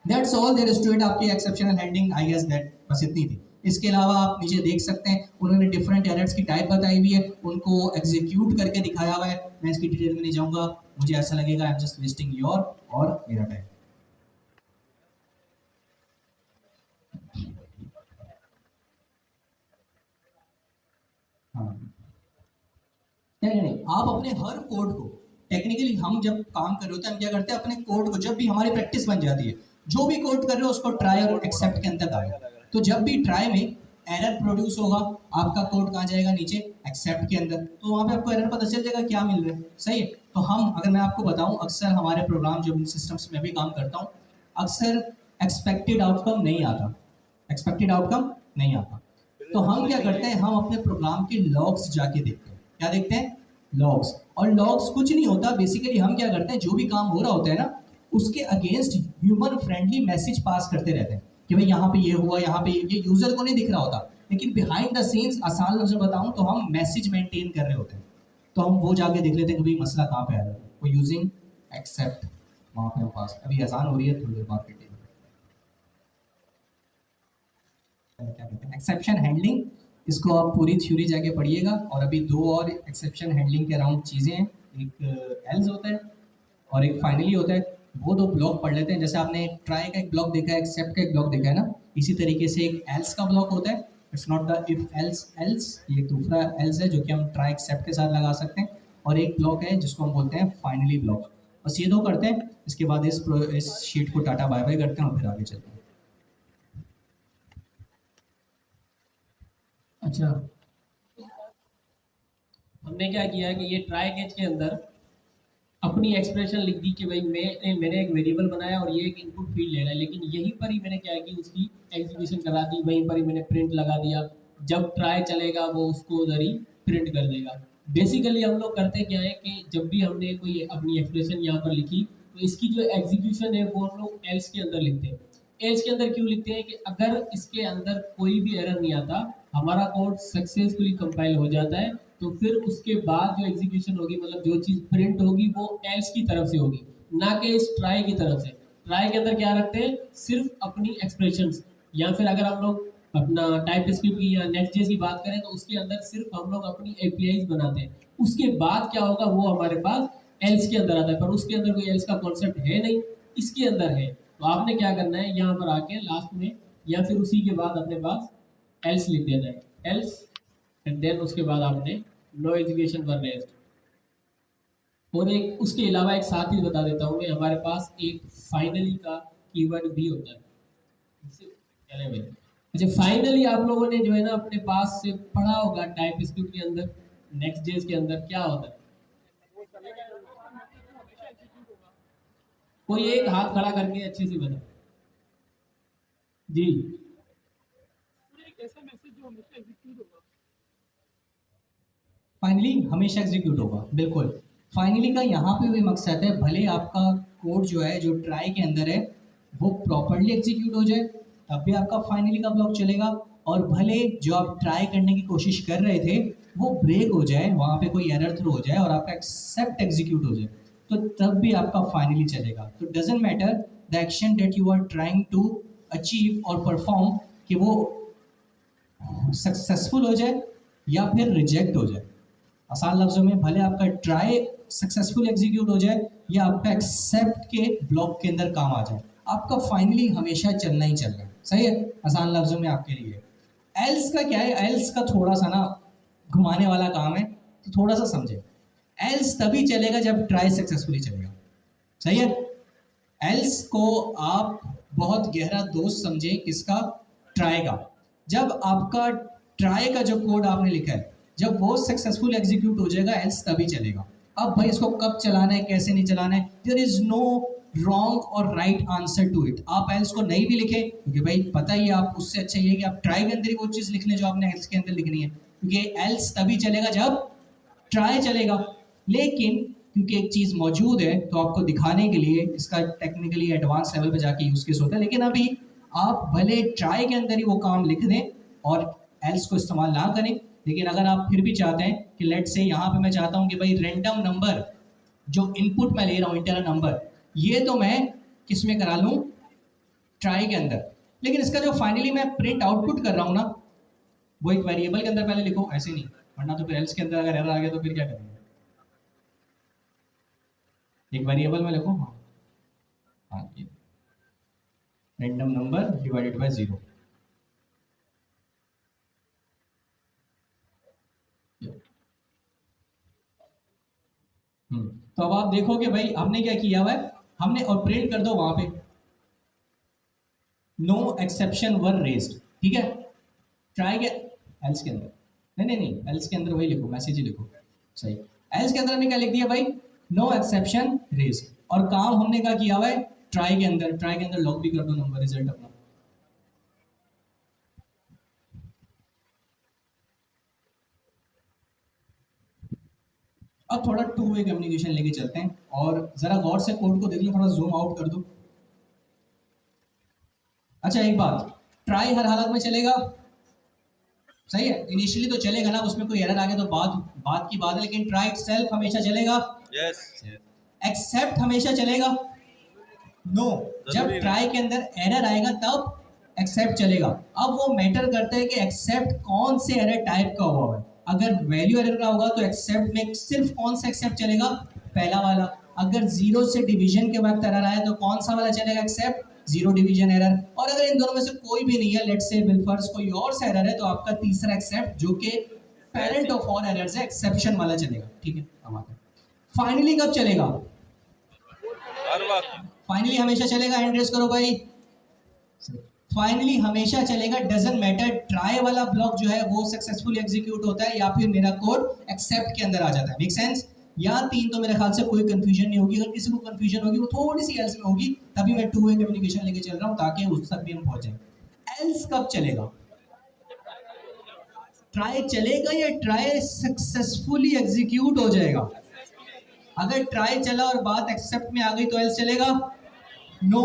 That's all there is to it. आपकी exceptional handling I guess that बस इतनी थी। इसके अलावा आप नीचे देख सकते हैं उन्होंने डिफरेंट एरर्स की टाइप बताई हुई है, उनको एग्जीक्यूट करके दिखाया हुआ है। मैं इसकी डिटेल में नहीं जाऊंगा, मुझे ऐसा लगेगा I am just wasting your और मेरा टाइम। हाँ, नहीं, आप अपने हर कोड को टेक्निकली, हम जब काम कर रहे होते हैं हम क्या करते हैं, अपने कोड को जब भी हमारी प्रैक्टिस बन जाती है, जो भी कोड कर रहे हो उसको ट्राई और एक्सेप्ट के अंदर डालें। तो जब भी ट्राई में एरर प्रोड्यूस होगा आपका कोड कहाँ जाएगा? नीचे एक्सेप्ट के अंदर। तो वहाँ पे आपको एरर पता चल जाएगा क्या मिल रहा है। सही है। तो हम, अगर मैं आपको बताऊं, अक्सर हमारे प्रोग्राम जो सिस्टम्स में भी काम करता हूँ, अक्सर एक्सपेक्टेड आउटकम नहीं आता, एक्सपेक्टेड आउटकम नहीं आता। तो हम क्या करते हैं, हम अपने प्रोग्राम के लॉग्स जाके देखते हैं। क्या देखते हैं? लॉग्स। और लॉग्स कुछ नहीं होता, बेसिकली हम क्या करते हैं, जो भी काम हो रहा होता है ना उसके against human friendly message pass करते रहते हैं कि भाई यहाँ पे ये हुआ, यहाँ पे ये यूजर को नहीं दिख रहा होता, लेकिन बिहाइंड द सीन्स आसान लफ्ज़ में बताऊं तो हम मैसेज मेंटेन कर रहे होते हैं। तो हम वो जाके देख लेते हैं कि भाई मसला कहाँ पे आ रहा है, वो यूजिंग एक्सेप्ट वहाँ पे हम पास। अभी आसान हो रही है, थोड़ी देर बाद फिर क्या कहते हैं एक्सेप्शन हैंडलिंग। इसको आप पूरी थ्योरी जाके पढ़िएगा। और अभी दो और एक्सेप्शन हैंडलिंग के अराउंड चीज़ें हैं, एक एल्स होता है और एक फाइनली होता है। वो दो ब्लॉक पढ़ लेते हैं। जैसे आपने ट्राई का एक ब्लॉक देखा है, एक्सेप्ट का एक ब्लॉक देखा है ना, इसी तरीके से एक एल्स का ब्लॉक होता है। It's not the if else else, ये दूसरा एल्स है जो कि हम ट्राई एक्सेप्ट के साथ लगा सकते हैं। और एक ब्लॉक है जिसको हम बोलते हैं फाइनली ब्लॉक। बस ये दो करते हैं, इसके बाद इस शीट को टाटा बाय बाय करते हैं और फिर आगे चलते हैं। अच्छा, हमने क्या किया है कि ये ट्राई कैच के अंदर अपनी एक्सप्रेशन लिख दी कि भाई मैंने एक वेरिएबल बनाया और ये एक इनपुट फील्ड ले रहा है, लेकिन यहीं पर ही मैंने क्या की उसकी एग्जीक्यूशन करा दी, वहीं पर ही मैंने प्रिंट लगा दिया। जब ट्राई चलेगा वो उसको उधर ही प्रिंट कर देगा। बेसिकली हम लोग करते क्या है कि जब भी हमने कोई अपनी एक्सप्रेशन यहाँ पर लिखी तो इसकी जो एग्जीक्यूशन है वो हम लोग एल्स के अंदर लिखते हैं। एल्स के अंदर क्यों लिखते हैं कि अगर इसके अंदर कोई भी एरर नहीं आता, हमारा कोड सक्सेसफुली कंपाइल हो जाता है, तो फिर उसके बाद जो एग्जीक्यूशन होगी, मतलब जो चीज़ प्रिंट होगी वो एल्स की तरफ से होगी, ना कि इस ट्राई की तरफ से। ट्राई के अंदर क्या रखते हैं, सिर्फ अपनी एक्सप्रेशंस, या फिर अगर हम लोग अपना टाइप स्क्रिप्ट की या नेक्स्ट जेस की बात करें तो उसके अंदर सिर्फ हम लोग अपनी एपीआईज बनाते हैं। उसके बाद क्या होगा वो हमारे पास एल्स के अंदर आता है, पर उसके अंदर कोई एल्स का कॉन्सेप्ट है नहीं, इसके अंदर है। तो आपने क्या करना है, यहाँ पर आके लास्ट में या फिर उसी के बाद अपने पास एल्स लिख देना है, एल्स, एंड देन उसके बाद आपने नो एजुकेशन फॉर रेस्ट। और एक उसके अलावा एक साथ ही बता देता हूँ मैं, हमारे पास एक फाइनली का कीवर्ड भी होता है। चले भाई, अच्छा फाइनली आप लोगों ने जो है ना अपने पास से पढ़ा होगा टाइप स्क्रिप्ट के अंदर, नेक्स्ट जेस के अंदर क्या होता है। कोई एक हाथ खड़ा करके अच्छे से बता जी। फाइनली हमेशा एग्जीक्यूट होगा, बिल्कुल। फाइनली का यहाँ पे भी मकसद है, भले आपका कोड जो है जो ट्राई के अंदर है वो प्रॉपरली एग्जीक्यूट हो जाए, तब भी आपका फाइनली का ब्लॉक चलेगा। और भले जो आप ट्राई करने की कोशिश कर रहे थे वो ब्रेक हो जाए, वहाँ पे कोई एरर थ्रो हो जाए और आपका एक्सेप्ट एग्जीक्यूट हो जाए, तो तब भी आपका फाइनली चलेगा। तो doesn't matter the action that you are trying to achieve और परफॉर्म, कि वो सक्सेसफुल हो जाए या फिर रिजेक्ट हो जाए। आसान लफ्जों में, भले आपका ट्राई सक्सेसफुल एग्जीक्यूट हो जाए या आपका एक्सेप्ट के ब्लॉक के अंदर काम आ जाए, आपका फाइनली हमेशा चलना ही चलना है। सही है, आसान लफ्जों में आपके लिए। एल्स का क्या है, एल्स का थोड़ा सा ना घुमाने वाला काम है, तो थोड़ा सा समझे। एल्स तभी चलेगा जब ट्राई सक्सेसफुली चलेगा। सही है, एल्स को आप बहुत गहरा दोस्त समझें, किसका, ट्राई का। जब आपका ट्राई का जो कोड आपने लिखा है जब वो सक्सेसफुल एग्जीक्यूट हो जाएगा, एल्स तभी चलेगा। अब भाई इसको कब चलाना है, कैसे नहीं चलाना है, देयर इज नो रॉन्ग और राइट आंसर टू इट। आप एल्स को नहीं भी लिखे, क्योंकि भाई पता ही है, आप उससे अच्छा ये है कि आप ट्राई के अंदर ही वो चीज़ लिख लें जो आपने एल्स के अंदर लिखनी है, क्योंकि एल्स तभी चलेगा जब ट्राई चलेगा। लेकिन क्योंकि एक चीज़ मौजूद है तो आपको दिखाने के लिए इसका टेक्निकली एडवांस लेवल पे जाके यूज केस होता है, लेकिन अभी आप भले ट्राई के अंदर ही वो काम लिख दें और एल्स को इस्तेमाल ना करें। लेकिन अगर आप फिर भी चाहते हैं कि लेट से यहाँ पे मैं चाहता हूँ कि भाई रैंडम नंबर जो इनपुट मैं ले रहा हूँ, इंटरनल नंबर, ये तो मैं किस में करा लूँ, ट्राई के अंदर, लेकिन इसका जो फाइनली मैं प्रिंट आउटपुट कर रहा हूँ ना, वो एक वेरिएबल के अंदर पहले लिखो, ऐसे नहीं, वरना तो फिर एल्स के अंदर अगर एरर आ गया तो फिर क्या करेंगे। एक वेरिएबल में लिखो, हाँ हाँ, ये रैंडम नंबर डिवाइडेड बाय 0। तो अब आप देखोगे भाई हमने क्या किया हुआ है, हमने, और प्रिंट कर दो वहां पे नो एक्सेप्शन वर रेज्ड, ठीक है। ट्राई के एल्स के अंदर, नहीं एल्स के अंदर वही लिखो, मैसेज ही लिखो, सही। एल्स के अंदर हमने क्या लिख दिया भाई, नो एक्सेप्शन रेज्ड, और काम हमने क्या किया हुआ है ट्राई के अंदर, ट्राई के अंदर लॉग भी कर दो नंबर रिजल्ट अपना। अब थोड़ा टू वे कम्युनिकेशन लेके चलते हैं, और जरा गौर से कोड को देख लो, थोड़ा जूम आउट कर दो। अच्छा एक बात, ट्राई हर हालत में चलेगा, सही है, इनिशियली तो चलेगा ना, उसमें कोई एरर आ गया तो बात की बात है, लेकिन ट्राई इटसेल्फ हमेशा चलेगा। यस, एक्सेप्ट हमेशा चलेगा, नो, जब ट्राई के अंदर एरर आएगा तब एक्सेप्ट चलेगा। अब वो मैटर करता है कि एक्सेप्ट कौन से एरर टाइप का हुआ है। अगर वैल्यू एरर का होगा तो एक्सेप्ट में सिर्फ कौन सा एक्सेप्ट चलेगा, पहला वाला। अगर जीरो से डिवीजन के वक्त एरर आया तो कौन सा वाला चलेगा, एक्सेप्ट जीरो डिवीजन एरर। और अगर इन दोनों में से कोई भी नहीं है, लेट्स से बिलफर्स कोई और सा एरर है, तो आपका तीसरा एक्सेप्ट जो कि पेरेंट ऑफ ऑल एरर्स है, एक्सेप्शन वाला चलेगा, ठीक है। अब आते हैं फाइनली कब चलेगा, हर वक्त फाइनली हमेशा चलेगा, हैंड रेस करो भाई। फाइनली हमेशा चलेगा, डजंट मैटर ट्राई वाला ब्लॉक जो है वो सक्सेसफुली एग्जीक्यूट होता है या फिर मेरा कोड एक्सेप्ट के अंदर आ जाता है। मेक सेंस, यहाँ तीन तो मेरे ख्याल से कोई कंफ्यूजन नहीं होगी। अगर किसी को कंफ्यूजन होगी वो थोड़ी सी एल्स में होगी, तभी मैं टू वे कम्युनिकेशन लेके चल रहा हूँ ताकि उस तक भी हम पहुंचे। एल्स कब चलेगा, ट्राई चलेगा या ट्राई सक्सेसफुली एग्जीक्यूट हो जाएगा, अगर ट्राई चला और बात एक्सेप्ट में आ गई तो एल्स चलेगा? नो,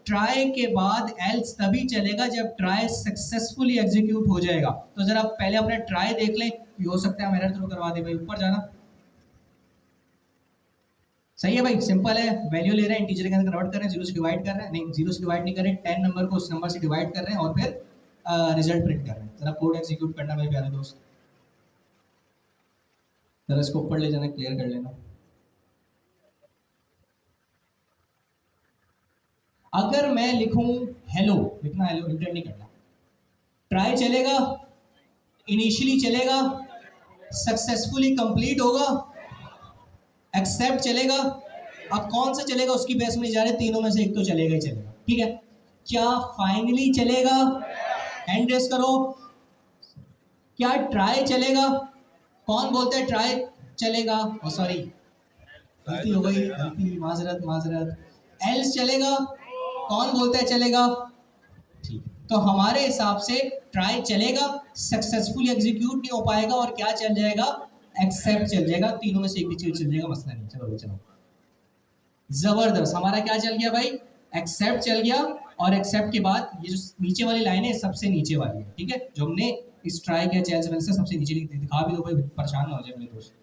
ट्राई के बाद एल्स तभी चलेगा जब ट्राई सक्सेसफुली एग्जीक्यूट हो जाएगा। तो जरा पहले अपने ट्राई देख लें, ये हो सकता है हम एरर थ्रो करवा दे भाई, ऊपर जाना। सही है भाई, सिंपल है, वैल्यू ले रहे हैं, इंटीजर के अंदर कन्वर्ट कर रहे हैं, जीरो से डिवाइड कर रहे हैं, नहीं जीरो से डिवाइड नहीं कर रहे हैं, 10 नंबर को उस नंबर से डिवाइड कर रहे हैं और फिर रिजल्ट प्रिंट कर रहे हैं। जरा कोड एग्जीक्यूट करना मेरे प्यारे दोस्त, जरा इसको ऊपर ले जाना, क्लियर कर लेना। अगर मैं लिखूं हेलो, लिखना हेलो, इंटर नहीं करना, ट्राई चलेगा, इनिशियली चलेगा, सक्सेसफुली कंप्लीट होगा, एक्सेप्ट चलेगा। अब कौन सा चलेगा उसकी बेस में जा रहे, तीनों में से एक तो चलेगा ही चलेगा, ठीक है। क्या फाइनली चलेगा? हैंड रेस करो। क्या ट्राई चलेगा? कौन बोलता है ट्राई चलेगा? ओ सॉरी, गलती हो गई, गलती, माजरत माजरत। एल्स चलेगा? कौन बोलता है चलेगा? ठीक, तो हमारे हिसाब से ट्राई चलेगा, सक्सेसफुल एग्जीक्यूट नहीं हो पाएगा, और क्या चल जाएगा? एक्सेप्ट चल जाएगा। तीनों में से एक भी चीज चल जाएगा, मसला नहीं। चलो चलो, जबरदस्त, हमारा क्या चल गया भाई? एक्सेप्ट चल गया। और एक्सेप्ट के बाद ये जो नीचे वाली लाइन है, सबसे नीचे वाली है, ठीक है, जो हमने इस ट्राई किया चैलेंज में से सबसे नीचे दिखा भी दो भाई, परेशान ना हो जाए मेरे दोस्त।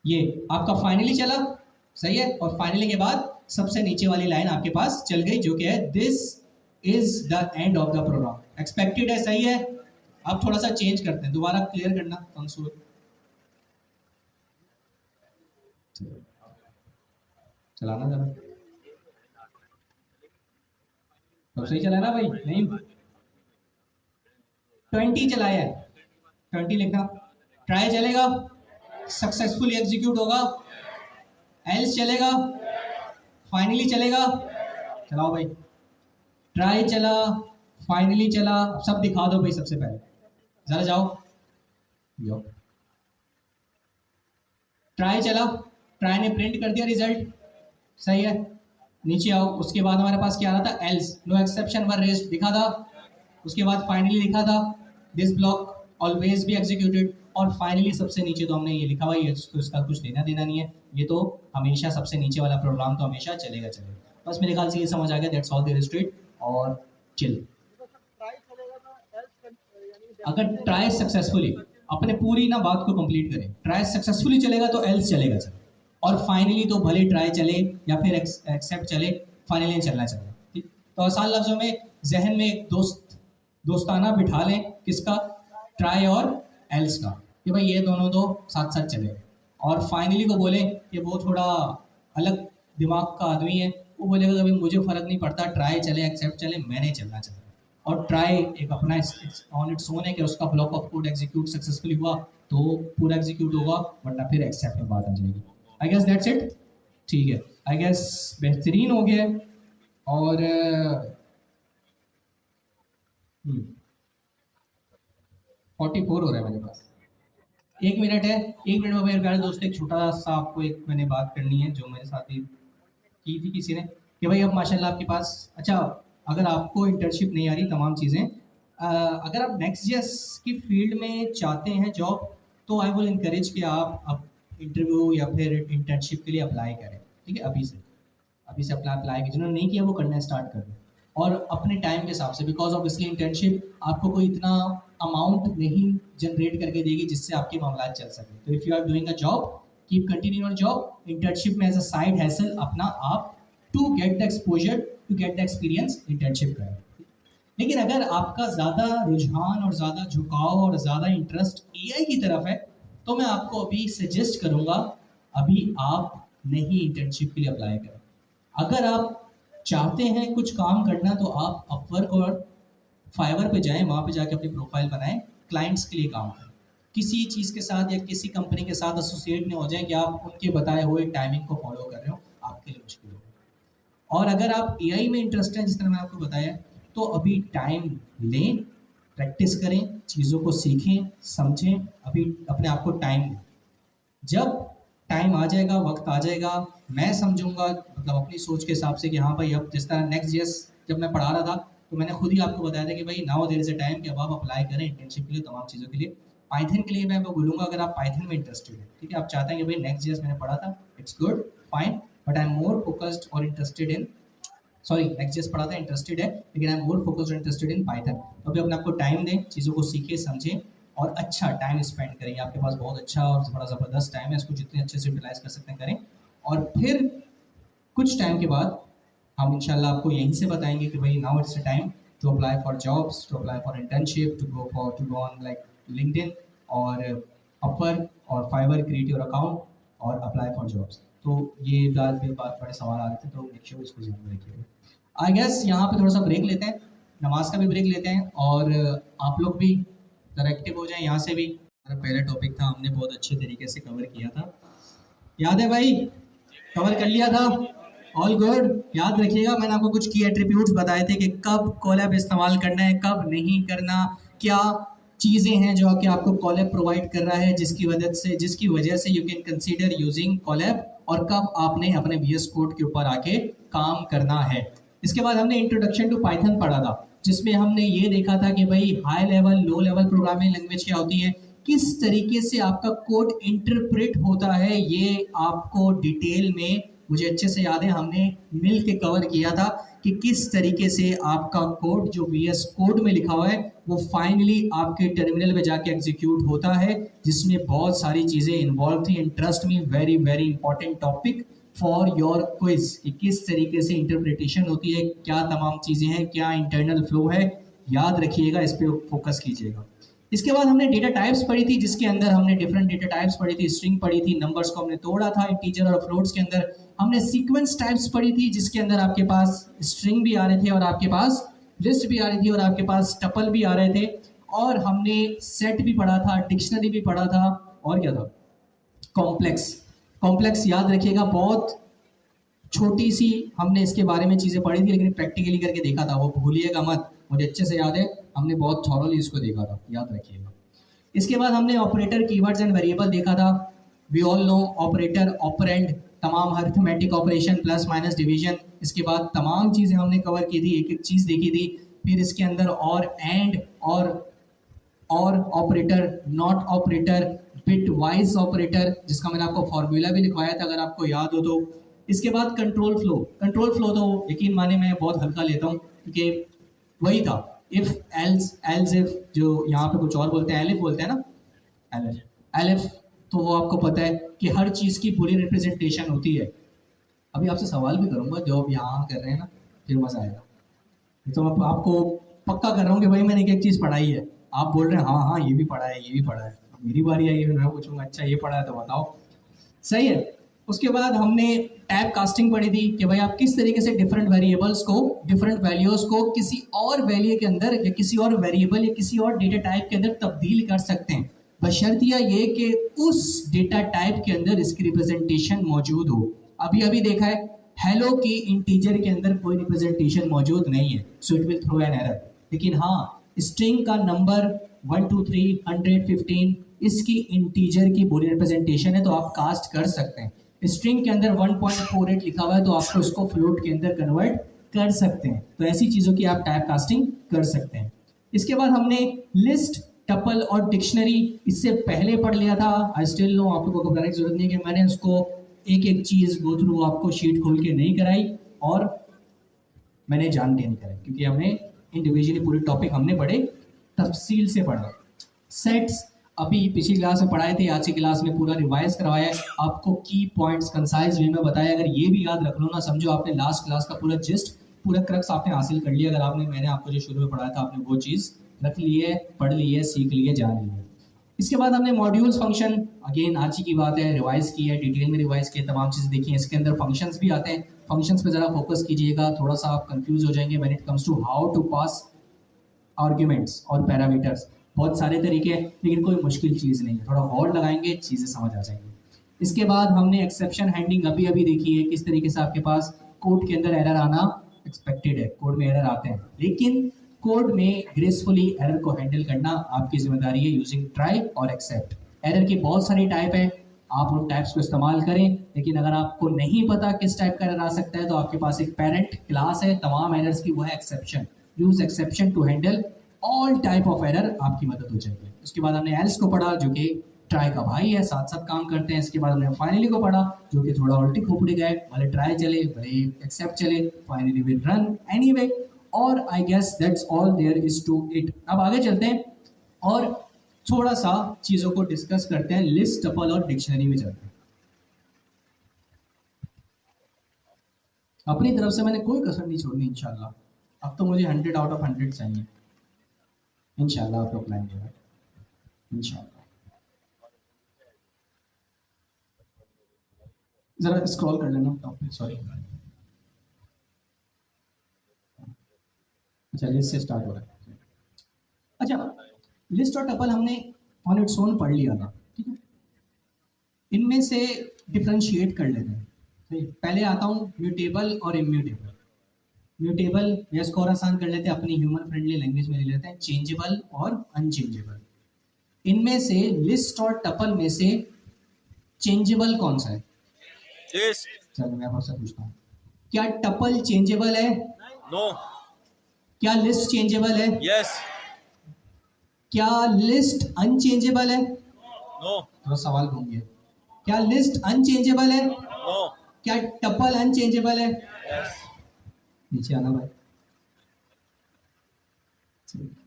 ये आपका फाइनली चला, सही है, और फाइनली के बाद सबसे नीचे वाली लाइन आपके पास चल गई, जो कि है this is the end of the program. Expected है, सही है। अब थोड़ा सा चेंज करते हैं, दोबारा क्लियर करना कंसोल। चलाना जरा, सब सही चला ना भाई? नहीं, 20 चलाया है, 20 लिखना। ट्राई चलेगा, सक्सेसफुली एग्जीक्यूट होगा, एल्स चलेगा, फाइनली चलेगा। चलाओ भाई, ट्राई चला, फाइनली चला, अब सब दिखा दो भाई। सबसे पहले जरा जाओ, यो ट्राई चला, ट्राई ने प्रिंट कर दिया रिजल्ट, सही है। नीचे आओ, उसके बाद हमारे पास क्या आ रहा था? Else, no exception were raised दिखा था। उसके बाद फाइनली लिखा था, this block always be executed. और फाइनली सबसे नीचे तो हमने ये लिखा हुआ है, तो इसका कुछ लेना देना नहीं है, ये तो हमेशा सबसे नीचे वाला प्रोग्राम तो हमेशा चलेगा चलेगा। बस मेरे ख्याल से ये समझ आ गया, that's all there is to it. और चिल, अगर ट्राई सक्सेसफुली, अपने पूरी ना बात को कंप्लीट करें, ट्राई सक्सेसफुली चलेगा तो एल्स चलेगा चलेगा, और फाइनली तो भले ट्राई चले या फिर एक्सेप्ट चले, फाइनली चलना चाहिए, ठीक। तो आसान लफ्जों में जहन में एक दोस्ताना बिठा लें, किसका? ट्राई और एल्स का, कि भाई ये दोनों तो साथ साथ चले। और फाइनली को बोले कि वो थोड़ा अलग दिमाग का आदमी है, वो बोलेगा कभी मुझे फ़र्क नहीं पड़ता, ट्राई चले एक्सेप्ट चले, मैंने चलना चाहिए। और ट्राई एक अपना ऑन इट्स ओन है कि उसका block of code execute successfully हुआ तो पूरा एग्जीक्यूट होगा, वरना फिर एक्सेप्ट में बात आ जाएगी। आई गेस दैट्स इट, ठीक है। आई गेस बेहतरीन हो गया। और 44 हो रहा है मेरे पास, 1 मिनट है। 1 मिनट में मेरे प्यारे दोस्त एक छोटा सा आपको एक मैंने बात करनी है, जो मेरे साथ ही की थी किसी ने, कि भाई अब माशाल्लाह आपके पास, अच्छा अगर आपको इंटर्नशिप नहीं आ रही तमाम चीज़ें, अगर आप नेक्स्ट ईयर्स की फील्ड में चाहते हैं जॉब, तो आई विल इनकरेज कि आप अब इंटरव्यू या फिर इंटर्नशिप के लिए अप्लाई करें, ठीक है। अभी से अप्लाई की, जिन्होंने नहीं किया वो करना स्टार्ट कर दें, और अपने टाइम के हिसाब से, बिकॉज ऑब्वियसली इंटर्नशिप आपको कोई इतना अमाउंट नहीं जनरेट करके देगी जिससे आपके मामला चल सके। तो if you are doing a job, keep continue your job, internship में एज अ साइड हैसल अपना आप to get the exposure, to get the experience, internship करें। लेकिन अगर आपका ज़्यादा रुझान और ज़्यादा झुकाव और ज़्यादा इंटरेस्ट एआई की तरफ है, तो मैं आपको अभी सजेस्ट करूँगा, अभी आप नहीं इंटर्नशिप के लिए अप्लाई करें। अगर आप चाहते हैं कुछ काम करना, तो आप अपवर्क और फाइवर पे जाएं, वहाँ पे जाके अपनी प्रोफाइल बनाएं, क्लाइंट्स के लिए काम करें। किसी चीज़ के साथ या किसी कंपनी के साथ एसोसिएट नहीं हो जाए कि आप उनके बताए हुए टाइमिंग को फॉलो कर रहे हो, आपके लिए मुश्किल होगा। और अगर आप एआई में इंटरेस्ट है, जिस तरह मैंने आपको बताया, तो अभी टाइम लें, प्रैक्टिस करें, चीज़ों को सीखें, समझें, अभी अपने आप को टाइम दें। जब टाइम आ जाएगा, वक्त आ जाएगा, मैं समझूंगा, मतलब अपनी सोच के हिसाब से कि हाँ भाई, अब जिस तरह नेक्स्ट ईयर्स जब मैं पढ़ा रहा था, तो मैंने खुद ही आपको बताया था कि भाई now there is a time कि अब आप अप्लाई करें इंटर्नशिप के लिए, तमाम चीज़ों के लिए। पाइथन के लिए मैं वो बोलूँगा अगर आप पाइथन में इंटरेस्टेड है, ठीक है, आप चाहते हैं कि भाई नेक्स्ट जेएस मैंने पढ़ा था, it's good fine, but I am more focused और interested in, sorry next JS पढ़ा था, इंटरेस्टेड है, लेकिन आई एम मोर फोकस्ड और इंटरेस्टेड इन पाइथन। तो अभी अपने आपको टाइम दें, चीज़ों को सीखें समझें और अच्छा टाइम स्पेंड करें। आपके पास बहुत अच्छा और बड़ा ज़बरदस्त टाइम है, इसको जितने अच्छे से यूटिलाइज कर सकते हैं करें। और फिर कुछ टाइम के बाद हम इंशाल्लाह आपको यहीं से बताएंगे कि भाई now it's the time to apply for jobs, to apply for internship, to go on like LinkedIn और अपवर और फाइवर, क्रिएट योर अकाउंट और अप्लाई फॉर जॉब्स। तो ये बात बड़े सवाल आ रहे थे, तो मेक श्योर इसको ध्यान में रखिएगा। आई गेस यहाँ पे थोड़ा सा ब्रेक लेते हैं, नमाज का भी ब्रेक लेते हैं और आप लोग भी ज़रा एक्टिव हो जाएं यहाँ से भी। हमारा पहला टॉपिक था, हमने बहुत अच्छे तरीके से कवर किया था, याद है भाई, कवर कर लिया था, ऑल गुड। याद रखिएगा मैंने आपको कुछ की एट्रीब्यूट्स बताए थे कि कब कॉलैब इस्तेमाल करना है, कब नहीं करना, क्या चीज़ें हैं जो कि आपको कॉलैब प्रोवाइड कर रहा है जिसकी वजह से you can consider using collab, और कब आपने अपने VS कोड के ऊपर आके काम करना है। इसके बाद हमने इंट्रोडक्शन टू पाइथन पढ़ा था, जिसमें हमने ये देखा था कि भाई high level low level programming language क्या होती है, किस तरीके से आपका कोड इंटरप्रेट होता है, ये आपको डिटेल में, मुझे अच्छे से याद है हमने मिल के कवर किया था कि किस तरीके से आपका कोड जो VS कोड में लिखा हुआ है वो फाइनली आपके टर्मिनल में जाके एग्जीक्यूट होता है, जिसमें बहुत सारी चीज़ें इन्वॉल्व थी। And trust me, very very important topic for your quiz कि किस तरीके से इंटरप्रिटेशन होती है, क्या तमाम चीज़ें हैं, क्या इंटरनल फ्लो है, याद रखिएगा, इस पर फोकस कीजिएगा। इसके बाद हमने डेटा टाइप्स पढ़ी थी, जिसके अंदर हमने डिफरेंट डेटा टाइप्स पढ़ी थी, स्ट्रिंग पढ़ी थी, नंबर्स को हमने तोड़ा था इंटीजर और फ्लोट्स के अंदर, हमने सीक्वेंस टाइप्स पढ़ी थी, जिसके अंदर आपके पास स्ट्रिंग भी आ रहे थे और आपके पास लिस्ट भी आ रही थी और आपके पास टपल भी आ रहे थे, और हमने सेट भी पढ़ा था, डिक्शनरी भी पढ़ा था, और क्या था, कॉम्प्लेक्स याद रखिएगा, बहुत छोटी सी हमने इसके बारे में चीज़ें पढ़ी थी, लेकिन प्रैक्टिकली करके देखा था, वो भूलिएगा मत, मुझे अच्छे से याद है, हमने बहुत थॉरली इसको देखा था, याद रखिएगा। इसके बाद हमने ऑपरेटर, कीवर्ड्स एंड वेरिएबल देखा था। We all know operator, operand, तमाम arithmetic operation, plus minus division, इसके बाद तमाम चीज़ें हमने कवर की थी, एक एक चीज़ देखी थी। फिर इसके अंदर और एंड और operator, not operator, bit wise operator, जिसका मैंने आपको फॉर्मूला भी लिखवाया था अगर आपको याद हो तो। इसके बाद कंट्रोल फ्लो तो यकीन माने मैं बहुत हल्का लेता हूँ, क्योंकि वही था, इफ एल्स इफ, जो यहाँ पे कुछ और बोलते हैं, एलिफ बोलते हैं ना, एलिफ, तो वो आपको पता है कि हर चीज़ की पूरी रिप्रेजेंटेशन होती है। अभी आपसे सवाल भी करूँगा, जो अब यहाँ कर रहे हैं ना, फिर मजा आएगा। तो मैं आपको पक्का कर रहा हूँ कि भाई मैंने एक चीज़ पढ़ाई है, आप बोल रहे हैं हाँ हाँ ये भी पढ़ा है, ये भी पढ़ा है, मेरी बारी आई है, मैं पूछूंगा अच्छा ये पढ़ा है तो बताओ, सही है। उसके बाद हमने टाइप कास्टिंग पढ़ी थी कि भाई आप किस तरीके से डिफरेंट वेरिएबल्स को, डिफरेंट वैल्यूज को किसी और वैल्यू के अंदर या किसी और वेरिएबल या किसी और डेटा टाइप के अंदर तब्दील कर सकते हैं, बशर्तिया ये कि उस डेटा टाइप के अंदर इसकी रिप्रेजेंटेशन मौजूद हो। अभी अभी देखा है हेलो की इंटीजर के अंदर कोई रिप्रेजेंटेशन मौजूद नहीं है, so it will throw an error. लेकिन हाँ, स्ट्रिंग का नंबर 1 2 3 100 15 इसकी इंटीजर की पूरी रिप्रेजेंटेशन है, तो आप कास्ट कर सकते हैं। स्ट्रिंग के अंदर 1.48 लिखा हुआ है, तो आपको इसको फ्लोट के अंदर कन्वर्ट कर सकते हैं। तो ऐसी चीज़ों की आप टाइप कास्टिंग कर सकते हैं। इसके बाद हमने लिस्ट, टपल और डिक्शनरी इससे पहले पढ़ लिया था। आई स्टिल नो, आप लोगों को घबराने की जरूरत नहीं है कि मैंने उसको एक एक चीज़ गो थ्रू आपको शीट खोल के नहीं कराई, और मैंने जान के नहीं कराई, क्योंकि हमने इंडिविजुअली पूरे टॉपिक हमने बड़े तफसील से पढ़ा। सेट्स अभी पिछली क्लास में पढ़ाए थे, आज की क्लास में पूरा रिवाइज करवाया है, आपको की पॉइंट्स कंसाइज वे में बताया। अगर ये भी याद रख लो ना, समझो आपने लास्ट क्लास का पूरा जिस्ट, पूरा क्रक्स आपने हासिल कर लिया। अगर आपने, मैंने आपको जो शुरू में पढ़ाया था, आपने वो चीज़ रख ली है, पढ़ ली है, सीख ली है, जान ली है। इसके बाद हमने मॉड्यूल्स, फंक्शन, अगेन आज ही की बात है, रिवाइज की है, डिटेल में रिवाइज की है, तमाम चीज़ें देखी हैं। इसके अंदर फंक्शंस भी आते हैं, फंक्शंस पे ज़रा फोकस कीजिएगा, थोड़ा सा आप कंफ्यूज हो जाएंगे when it comes to how to pass arguments और पैरामीटर्स। बहुत सारे तरीके हैं, लेकिन कोई मुश्किल चीज़ नहीं है, थोड़ा और लगाएंगे चीज़ें समझ आ जाएंगी। इसके बाद हमने एक्सेप्शन हैंडलिंग अभी अभी देखी है, किस तरीके से आपके पास कोड के अंदर एरर आना एक्सपेक्टेड है, कोड में एरर आते हैं, लेकिन कोड में ग्रेसफुली एरर को हैंडल करना आपकी जिम्मेदारी है यूजिंग ट्राई और एक्सेप्ट। एरर की बहुत सारी टाइप है, आप उन टाइप्स को इस्तेमाल करें, लेकिन अगर आपको नहीं पता किस टाइप का एरर आ सकता है, तो आपके पास एक पेरेंट क्लास है तमाम एरर्स की, वो है exception. Use exception to handle all type of error आपकी मदद हो जाएगी। उसके बाद हमने एल्स को पढ़ा जो कि ट्राई का भाई है, साथ साथ काम करते हैं। इसके बाद हमने फाइनली को पढ़ा जो कि थोड़ा उल्टी खोपड़ी गए, भले ट्राई चले भले एक्सेप्ट चले, फाइनली विल रन एनीवे। और I guess that's all there is to it. अब आगे चलते हैं और थोड़ा सा चीजों को डिस्कस करते हैं, लिस्ट, टपल और डिक्शनरी में चलते हैं। अपनी तरफ से मैंने कोई कसर नहीं छोड़नी इंशाल्लाह। अब तो मुझे 100 आउट ऑफ 100 चाहिए इंशाल्लाह। आप लोग लाएंगे इंशाल्लाह। जरा स्क्रॉल कर लेना टॉपिक, सॉरी। अच्छा, लिस्ट से स्टार्ट हो रहा है। अच्छा, लिस्ट और टपल हमने ऑन इट्स ओन पढ़ लिया था, ठीक है। इनमें से डिफरेंशिएट कर लेते हैं। पहले आता हूँ म्यूटेबल और इम्यूटेबल। म्यूटेबल या इसको और आसान कर लेते हैं, अपनी ह्यूमन फ्रेंडली लैंग्वेज में ले लेते हैं, चेंजेबल और अनचेंजेबल। इनमें से लिस्ट और टपल में से चेंजेबल कौन सा है? चलो मैं आपसे पूछता हूँ, क्या टपल चेंजेबल है? नो। क्या लिस्ट चेंजेबल है? यस। क्या लिस्ट अनचेंजेबल है? नो। थोड़ा सवाल घूम गया। क्या लिस्ट अनचेंजेबल है? नो। क्या टपल अनचेंजेबल है? यस। नीचे आना भाई।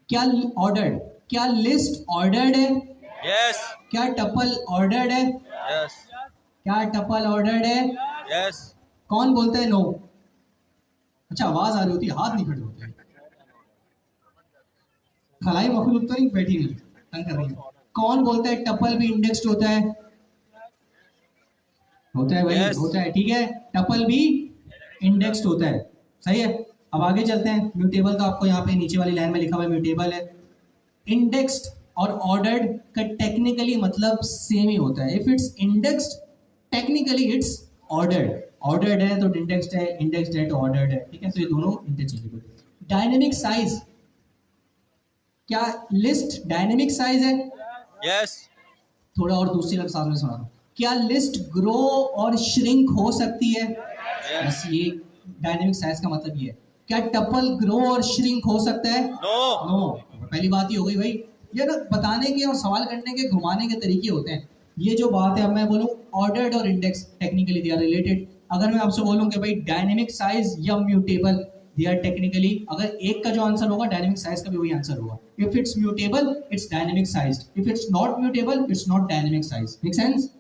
क्या ऑर्डर्ड, क्या लिस्ट ऑर्डर्ड है? यस। क्या टपल ऑर्डर्ड है? यस। क्या टपल ऑर्डर्ड है? यस। कौन बोलता है नो? अच्छा, आवाज आ रही होती है, हाथ नहीं खड़े होते हैं। खलाई मखलूक तो नहीं बैठी हुई तंग कर रही है। कौन बोलता है टपल भी इंडेक्स्ड होता है? होता है भाई, Yes. होता है, ठीक है। टपल भी इंडेक्स्ड होता है, सही है। अब आगे चलते हैं। म्यूटेबल तो आपको यहाँ पे नीचे वाली लाइन में लिखा हुआ है म्यूटेबल है। इंडेक्स्ड और ऑर्डर्ड का टेक्निकली मतलब सेम ही होता है। If it's indexed technically it's ordered, ordered है तो इंडेक्स्ड है तो ऑर्डर्ड है, ठीक है। तो ये दोनों इंटरचेंजेबल। डायनेमिक साइज, क्या लिस्ट डायनेमिक साइज है? यस। थोड़ा और दूसरी अल्फाज में सुना दो। क्या लिस्ट ग्रो और श्रिंक हो सकती है? बस ये डायनेमिक साइज का मतलब ये है। क्या टपल ग्रो और श्रिंक हो सकता है? नो। नो। पहली बात ही हो गई भाई। ये ना बताने के और सवाल करने के घुमाने के तरीके होते हैं। ये जो बात है, अब मैं बोलूं ऑर्डर्ड और index technically they are related. अगर मैं आपसे बोलूं कि भाई डायनेमिक साइज या म्यूटेबल, दे आर टेक्निकली, अगर एक का जो आंसर होगा डायनेमिक साइज का भी वही आंसर होगा। If it's mutable it's dynamic size, if it's not mutable it's not dynamic size. Make sense?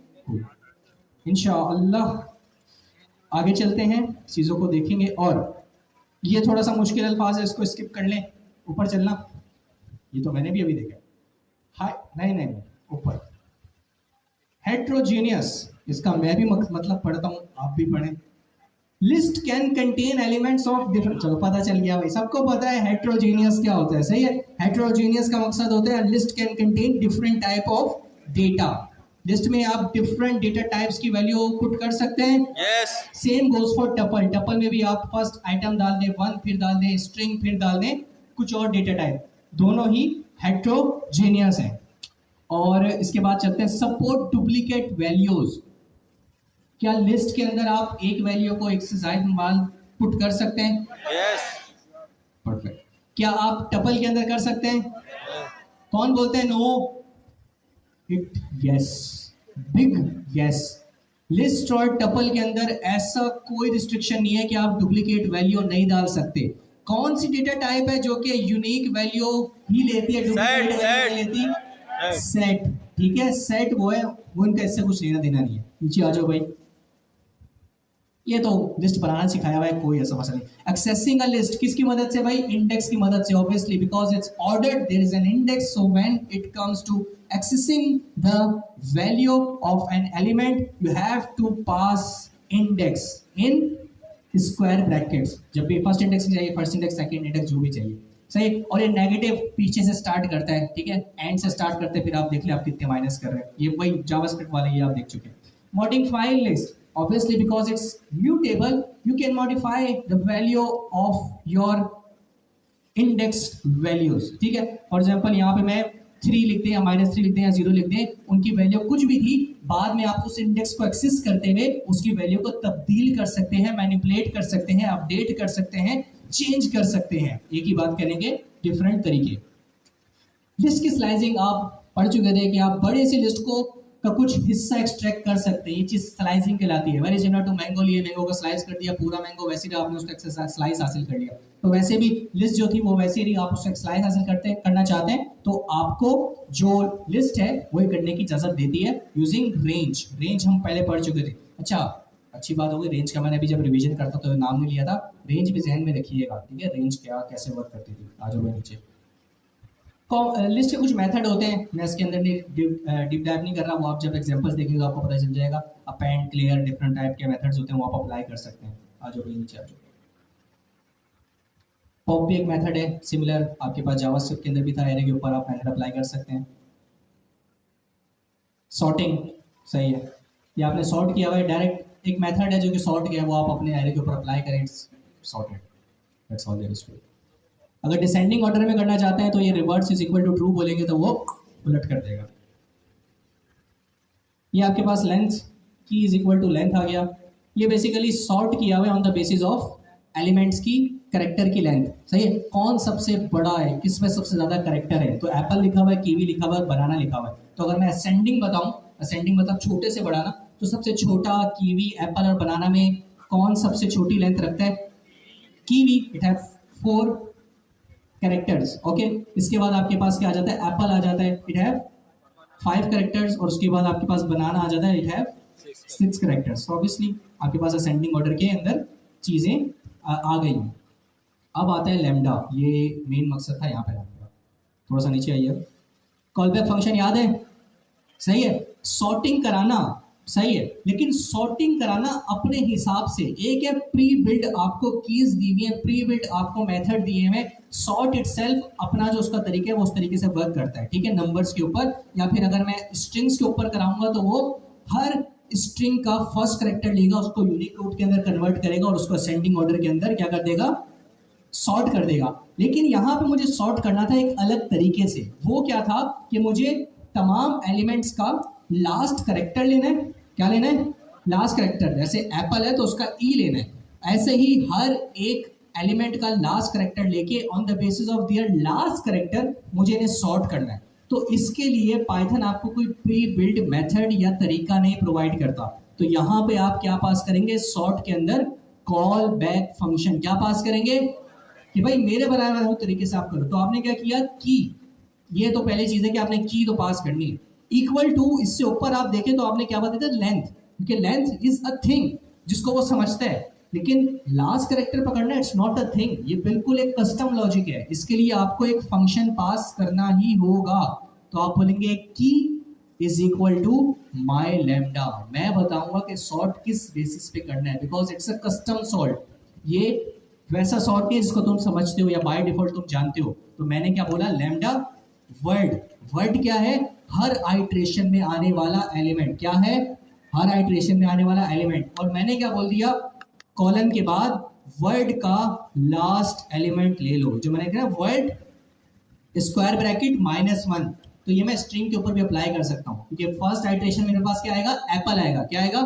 इंशाअल्लाह आगे चलते हैं, चीजों को देखेंगे। और ये थोड़ा सा मुश्किल अल्फाज है, इसको स्किप कर लें। ऊपर चलना, ये तो मैंने भी अभी देखा। हाय नहीं, ऊपर हेट्रोजीनियस, इसका मैं भी मतलब पढ़ता हूँ, आप भी पढ़ें। List can contain elements of different, चलो पता चल गया भाई, सबको पता है हेट्रोजीनियस क्या होता है, सही है। हेट्रोजीनियस का मकसद होता है list can contain different type of data. List में आप डिफरेंट डेटा टाइप्स की वैल्यू पुट कर सकते हैं। Yes. Same goes for tuple. Tuple में भी आप फर्स्ट आइटम डाल दें 1, फिर डाल दें स्ट्रिंग, फिर डाल दें कुछ और डेटा टाइप, दोनों ही हेट्रोजीनियस हैं। और इसके बाद चलते हैं सपोर्ट डुप्लीकेट वैल्यूज। क्या लिस्ट के अंदर आप एक वैल्यू को एक से ज्यादा बार पुट कर सकते हैं? यस। परफेक्ट। क्या आप टपल के अंदर कर सकते हैं? कौन बोलते हैं no? It yes, big yes. List और टपल के अंदर ऐसा कोई रिस्ट्रिक्शन नहीं है कि आप डुप्लीकेट वैल्यू नहीं डाल सकते। कौन सी डेटा टाइप है जो कि यूनिक वैल्यू ही लेती है, डुप्लीकेट वैल्यू लेती? सेट, ठीक है। सेट वो है, वो इनका इससे कुछ लेना देना नहीं है। नीचे आ जाओ भाई। ये तो लिस्ट बनाना सिखाया हुआ है, कोई ऐसा मसला नहीं। एक्सेसिंग अ लिस्ट किसकी मदद से भाई? इंडेक्स की मदद से, obviously, because it's ordered, there is an index. So when it comes to accessing the value of an element you have to pass index in square brackets। जब भी first index चाहिए, फर्स्ट इंडेक्स, सेकंड इंडेक्स, जो भी चाहिए, सही। और ये negative पीछे से स्टार्ट करता है, ठीक है, एंड से स्टार्ट करते हैं, फिर आप देख ले आप कितने माइनस कर रहे हैं। ये वही जावास्क्रिप्ट वाले, ये आप देख चुके हैं। Modify list, obviously because it's mutable you can modify the value of your index values, ठीक है। फॉर एग्जांपल यहाँ पे मैं 3 लिख दें या -3 लिख दें या 0 लिख दें, उनकी वैल्यू कुछ भी थी, बाद में आप उस इंडेक्स को एक्सेस करते हुए उसकी वैल्यू को तब्दील कर सकते हैं, मैनिपुलेट कर सकते हैं, अपडेट कर सकते हैं, चेंज कर सकते हैं। एक ही बात करेंगे, डिफरेंट तरीके। लिस्ट की स्लाइसिंग आप पढ़ चुके थे कि आप बड़े से लिस्ट को का कुछ हिस्सा एक्सट्रैक्ट कर सकते हैं, ये चीज स्लाइसिंग कहलाती है। वेरी सिमिलर टू मैंगो, लिए मैंगो को स्लाइस कर दिया, पूरा मैंगो वैसे ही आपने उसका स्लाइस हासिल कर लिया। तो वैसे भी लिस्ट जो थी वो वैसे ही आप उसका स्लाइस हासिल करना चाहते हैं तो आपको जो लिस्ट है वही करने की इजाजत देती है यूजिंग रेंज। रेंज हम पहले पढ़ चुके थे। अच्छा, अच्छी बात हो गई, रेंज का मैंने अभी जब रिवीजन करता तो नाम नहीं लिया था। रेंज भी जहन में रखिएगा, ठीक है, रेंज क्या कैसे वर्क करती थी। आ जाओ नीचे। लिस्ट के कुछ मेथड होते हैं, मैं इसके अंदर डीप डाइव नहीं कर रहा, वो आप जब एग्जांपल्स देखेंगे तो आपको पता चल जाएगा। अपेंड, क्लियर, डिफरेंट टाइप के मेथड्स होते हैं, वो आप अप्लाई कर सकते हैं। आ जाओ भाई नीचे आ जाओ। पॉप भी एक मेथड है सिमिलर, आपके पास जावास्क्रिप्ट के अंदर भी था, एरे के ऊपर आप मेथड अप्लाई कर सकते हैं। सॉर्टिंग सही है, ये आपने सॉर्ट किया हुआ है, डायरेक्ट एक मेथड है जो कि सॉर्ट किया है, वो आप अपने एरे के ऊपर अप्लाई करें, sorted, that's all there is to it. अगर डिसेंडिंग ऑर्डर में करना चाहते हैं तो ये reverse is equal to true बोलेंगे तो वो उलट कर देगा। ये आपके पास length key is equal to length आ गया। ये बेसिकली सॉर्ट किया हुआ है on the basis of elements की कैरेक्टर की लेंथ। सही है, कौन सबसे बड़ा है, किसमें सबसे ज्यादा कैरेक्टर है। तो एप्पल लिखा हुआ है, कीवी लिखा हुआ है, बनाना लिखा हुआ है। तो अगर मैं असेंडिंग बताऊं, असेंडिंग मतलब छोटे से बड़ा ना, तो सबसे छोटा कीवी, एप्पल और बनाना में कौन सबसे छोटी लेंथ रखता है? Kiwi, it have 4 characters. Okay, इसके बाद आपके पास क्या आ जाता है? एप्पल आ जाता है, इट हैव 5 कैरेक्टर्स। और उसके बाद आपके पास बनाना आ जाता है, इट हैव 6 कैरेक्टर्स। तो ऑब्वियसली आपके पास असेंडिंग ऑर्डर के अंदर चीजें आ गई हैं। अब आता है लैम्डा, ये मेन मकसद था यहाँ पे लैम्डा। थोड़ा सा नीचे आइए। कॉल बैक फंक्शन याद है? सही है, सॉर्टिंग कराना सही है, लेकिन सॉर्टिंग कराना अपने हिसाब से। एक है प्री बिल्ड, आपको कीज दी हुई है, प्री बिल्ड आपको मेथड दिए हुए। सॉर्ट इटसेल्फ अपना जो उसका तरीका है वो उस तरीके से वर्क करता है, ठीक है, नंबर्स के ऊपर, या फिर अगर मैं स्ट्रिंग्स के ऊपर कराऊंगा तो वो हर स्ट्रिंग का फर्स्ट कैरेक्टर लेगा, उसको यूनिकोड के अंदर कन्वर्ट करेगा और उसको असेंडिंग ऑर्डर के अंदर क्या कर देगा? सॉर्ट कर देगा। लेकिन यहाँ पे मुझे सॉर्ट करना था एक अलग तरीके से। वो क्या था कि मुझे तमाम एलिमेंट्स का लास्ट कैरेक्टर लेना है। क्या लेना है? Last character. जैसे एप्पल है तो उसका ई लेना है, ऐसे ही हर एक एलिमेंट का लास्ट कैरेक्टर लेके on the basis of their last character मुझे इन्हें सॉर्ट करना है। तो इसके लिए पाइथन आपको कोई प्री बिल्ड मेथड या तरीका नहीं प्रोवाइड करता। तो यहाँ पे आप क्या पास करेंगे? सॉर्ट के अंदर कॉल बैक फंक्शन। क्या पास करेंगे कि भाई मेरे बनाए हुए तरीके से आप करो। तो आपने क्या किया? की। ये तो पहली चीज है कि आपने की तो पास करनी है। इक्वल टू, इससे ऊपर आप देखें तो आपने क्या बताया था? लेंथ, क्योंकि लेंथ इज अ थिंग जिसको वो समझता है, लेकिन लास्ट कैरेक्टर पकड़ना इट्स नॉट अ थिंग। ये बिल्कुल एक कस्टम लॉजिक है, इसके लिए आपको एक फंक्शन पास करना ही होगा। तो आप बोलेंगे key is equal to my lambda. मैं बताऊंगा कि सॉर्ट किस बेसिस पे करना है, because it's a custom sort. ये वैसा सॉर्ट नहीं है जिसको तुम समझते हो या बाय डिफॉल्ट तुम जानते हो। तो मैंने क्या बोला? Lambda word. वर्ड क्या है? हर आइट्रेशन में आने वाला एलिमेंट। क्या है? हर आइट्रेशन में आने वाला एलिमेंट। और मैंने क्या बोल दिया? कॉलन के बाद वर्ड का लास्ट एलिमेंट ले लो। जो मैंने कहा वर्ड स्क्वायर ब्रैकेट -1, तो ये मैं स्ट्रिंग के ऊपर भी अप्लाई कर सकता हूँ, क्योंकि फर्स्ट आइट्रेशन मेरे पास क्या आएगा? एप्पल आएगा। क्या आएगा?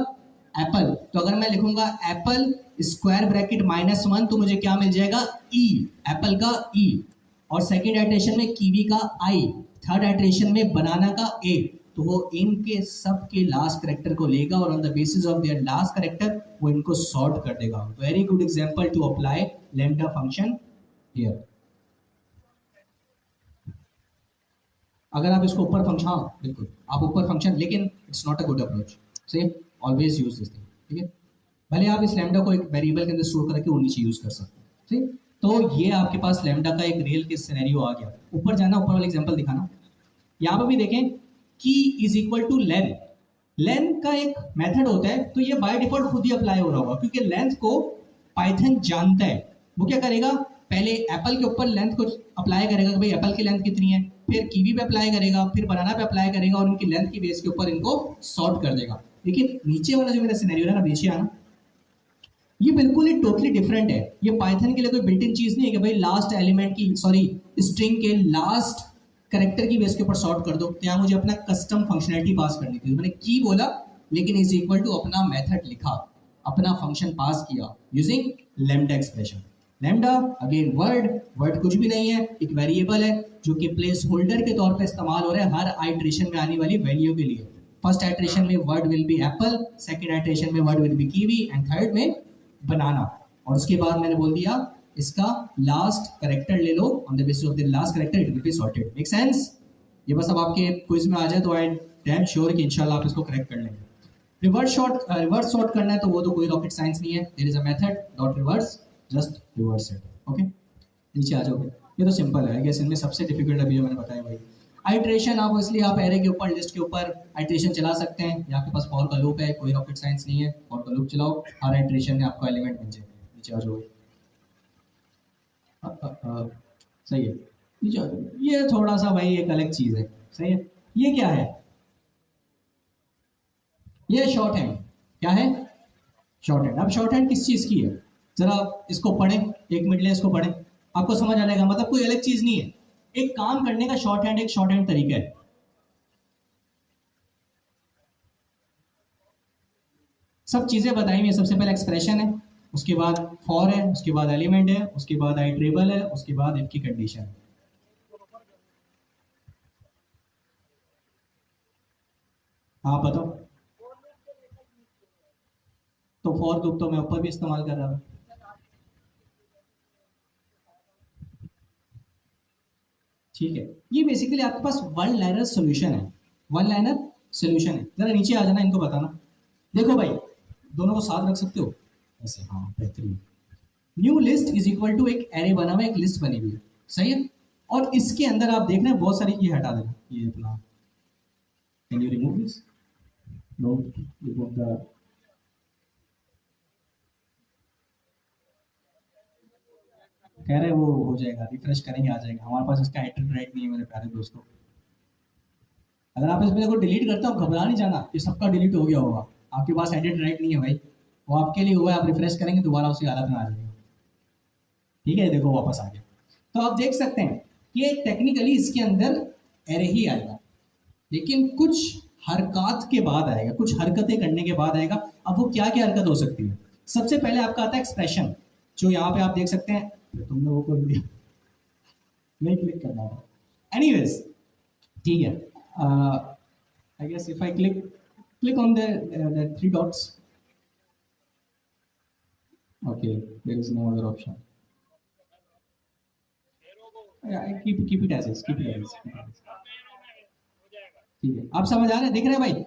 एप्पल। तो अगर मैं लिखूंगा एप्पल स्क्वायर ब्रैकेट -1 तो मुझे क्या मिल जाएगा? ई, एप्पल का ई। और सेकेंड आइट्रेशन में कीवी का आई, थर्ड आइट्रेशन में बनाना का ए। तो वो इनके सब के लास्ट कैरेक्टर को लेगा और on the basis of their last character वो इनको सॉर्ट कर देगा। Very good example to apply lambda function here. अगर आप इसको ऊपर फंक्शन, हाँ बिल्कुल आप ऊपर फंक्शन, लेकिन it's not a good approach. से ऑलवेज यूज दिस थिंग, ठीक है। भले आप इस लैम्डा को एक वेरिएबल के अंदर स्टोर करके वो नीचे यूज कर सकते हैं, ठीक। तो ये आपके पास लैम्डा का एक रियल केस सिनेरियो आ गया। ऊपर जाना, ऊपर वाला एग्जांपल दिखाना। यहाँ पर भी देखें key is equal to length. Length का एक मेथड होता है, तो ये बाय डिफॉल्ट खुद ही अप्लाई हो रहा होगा, क्योंकि लेंथ को पाइथन जानता है। वो क्या करेगा? पहले एप्पल के ऊपर लेंथ को अप्लाई करेगा कि भाई एप्पल की लेंथ कितनी है, फिर कीवी पे अप्लाई करेगा, फिर बनाना पे अप्लाई करेगा और उनकी लेंथ की बेस के ऊपर इनको सॉर्ट कर देगा। लेकिन नीचे वाला जो मेरा सिनेरियो है ना, नीचे आना, ये बिल्कुल ही टोटली डिफरेंट है। ये पाइथन के लिए कोई बिल्ट इन चीज नहीं है कि भाई लास्ट एलिमेंट की, सॉरी स्ट्रिंग के लास्ट कैरेक्टर की बेस के ऊपर सॉर्ट कर दो। तो यहाँ मुझे अपना कस्टम फंक्शनैलिटी पास करनी थी। तो मैंने की बोला, लेकिन इज इक्वल टू अपना मेथड लिखा, अपना फंक्शन पास किया using lambda expression. Lambda again word कुछ भी नहीं है, एक वेरिएबल है जो कि प्लेस होल्डर के तौर पे इस्तेमाल हो रहा है हर आइट्रेशन में आने वाली वैल्यू के लिए। फर्स्ट आइट्रेशन में word will be apple, second iteration में word will be kiwi and third में बनाना। और उसके बाद मैंने बोल दिया इसका लास्ट करेक्टर ले लो, on the basis of the last character it will be sorted. Make sense? ये बस अब आपके क्विज में आ जाए तो आई डैम श्योर कि इंशाल्लाह आप इसको करेक्ट कर लेंगे। रिवर्स सॉर्ट करना है तो वो तो कोई रॉकेट साइंस नहीं है, there is a method dot reverse, just reverse it. Okay, नीचे आ जाओगे, ये तो सिंपल है। आई गेस इनमें सबसे डिफिकल्ट अभी जो मैंने बताया भाई आइट्रेशन। आप इसलिए आप एरे के ऊपर लिस्ट के ऊपर आइट्रेशन चला सकते हैं, या आपके पास फॉर का लूप है, कोई रॉकेट साइंस नहीं है, फॉर का लूप चलाओ, हर आइट्रेशन में आपको एलिमेंट मिल जाएगा। नीचे आ जाओगे, सही है, नीचे आ जाओगे। ये थोड़ा सा भाई एक अलग चीज है, सही है। ये क्या है? ये शॉर्ट हैंड। क्या है? Short hand. अब शॉर्ट हैंड किस चीज की है? जरा इसको पढ़ें, एक मिनट ले इसको पढ़ें, आपको समझ आ जाएगा। मतलब कोई अलग चीज नहीं है, एक काम करने का शॉर्ट हैंड, एक शॉर्ट हैंड तरीका है। सब चीजें बताई हुई है। सबसे पहले एक्सप्रेशन है, उसके बाद फॉर है, उसके बाद एलिमेंट है, उसके बाद आइट्रेबल है, उसके बाद इफ की कंडीशन है। आप बताओ। तो फॉर लूप तो मैं ऊपर भी इस्तेमाल कर रहा हूं। ठीक है, ये बेसिकली आपके पास वन लाइनर सॉल्यूशन है, वन लाइनर सॉल्यूशन है। जरा नीचे आ जाना, इनको बताना। देखो भाई, दोनों को साथ रख सकते हो ऐसे, हाँ बेहतरीन। New list is equal to एक एरे बना हुआ है, एक लिस्ट बनी हुई है, सही है। और इसके अंदर आप देख रहे हैं बहुत सारी, ये हटा देना, ये अपना, can you remove this? No, remove the, कह रहे वो हो जाएगा, रिफ्रेश करेंगे आ जाएगा। हमारे पास इसका एडिट राइट नहीं है मेरे प्यारे दोस्तों। अगर आप इस वीडियो को डिलीट करते हो, घबरा नहीं जाना, ये सबका डिलीट हो गया होगा, आपके पास एडिट राइट नहीं है भाई, वो आपके लिए हुआ है। आप रिफ्रेश करेंगे दोबारा उसी हालत में आ जाएगा। ठीक है, देखो वापस आ गया। तो आप देख सकते हैं कि टेक्निकली इसके अंदर एरे ही आएगा, लेकिन कुछ हरकत के बाद आएगा, कुछ हरकतें करने के बाद आएगा। अब वो क्या क्या हरकत हो सकती है? सबसे पहले आपका आता है एक्सप्रेशन, जो यहाँ पे आप देख सकते हैं। तुमने वो कर दिया, नहीं क्लिक करना था। एनीवेज, ठीक है, I guess if I click on the three dots. Okay, there is no other option. Yeah, keep it as is, keep it as is. ठीक है, आप समझ आ रहे हैं, देख रहे हैं भाई?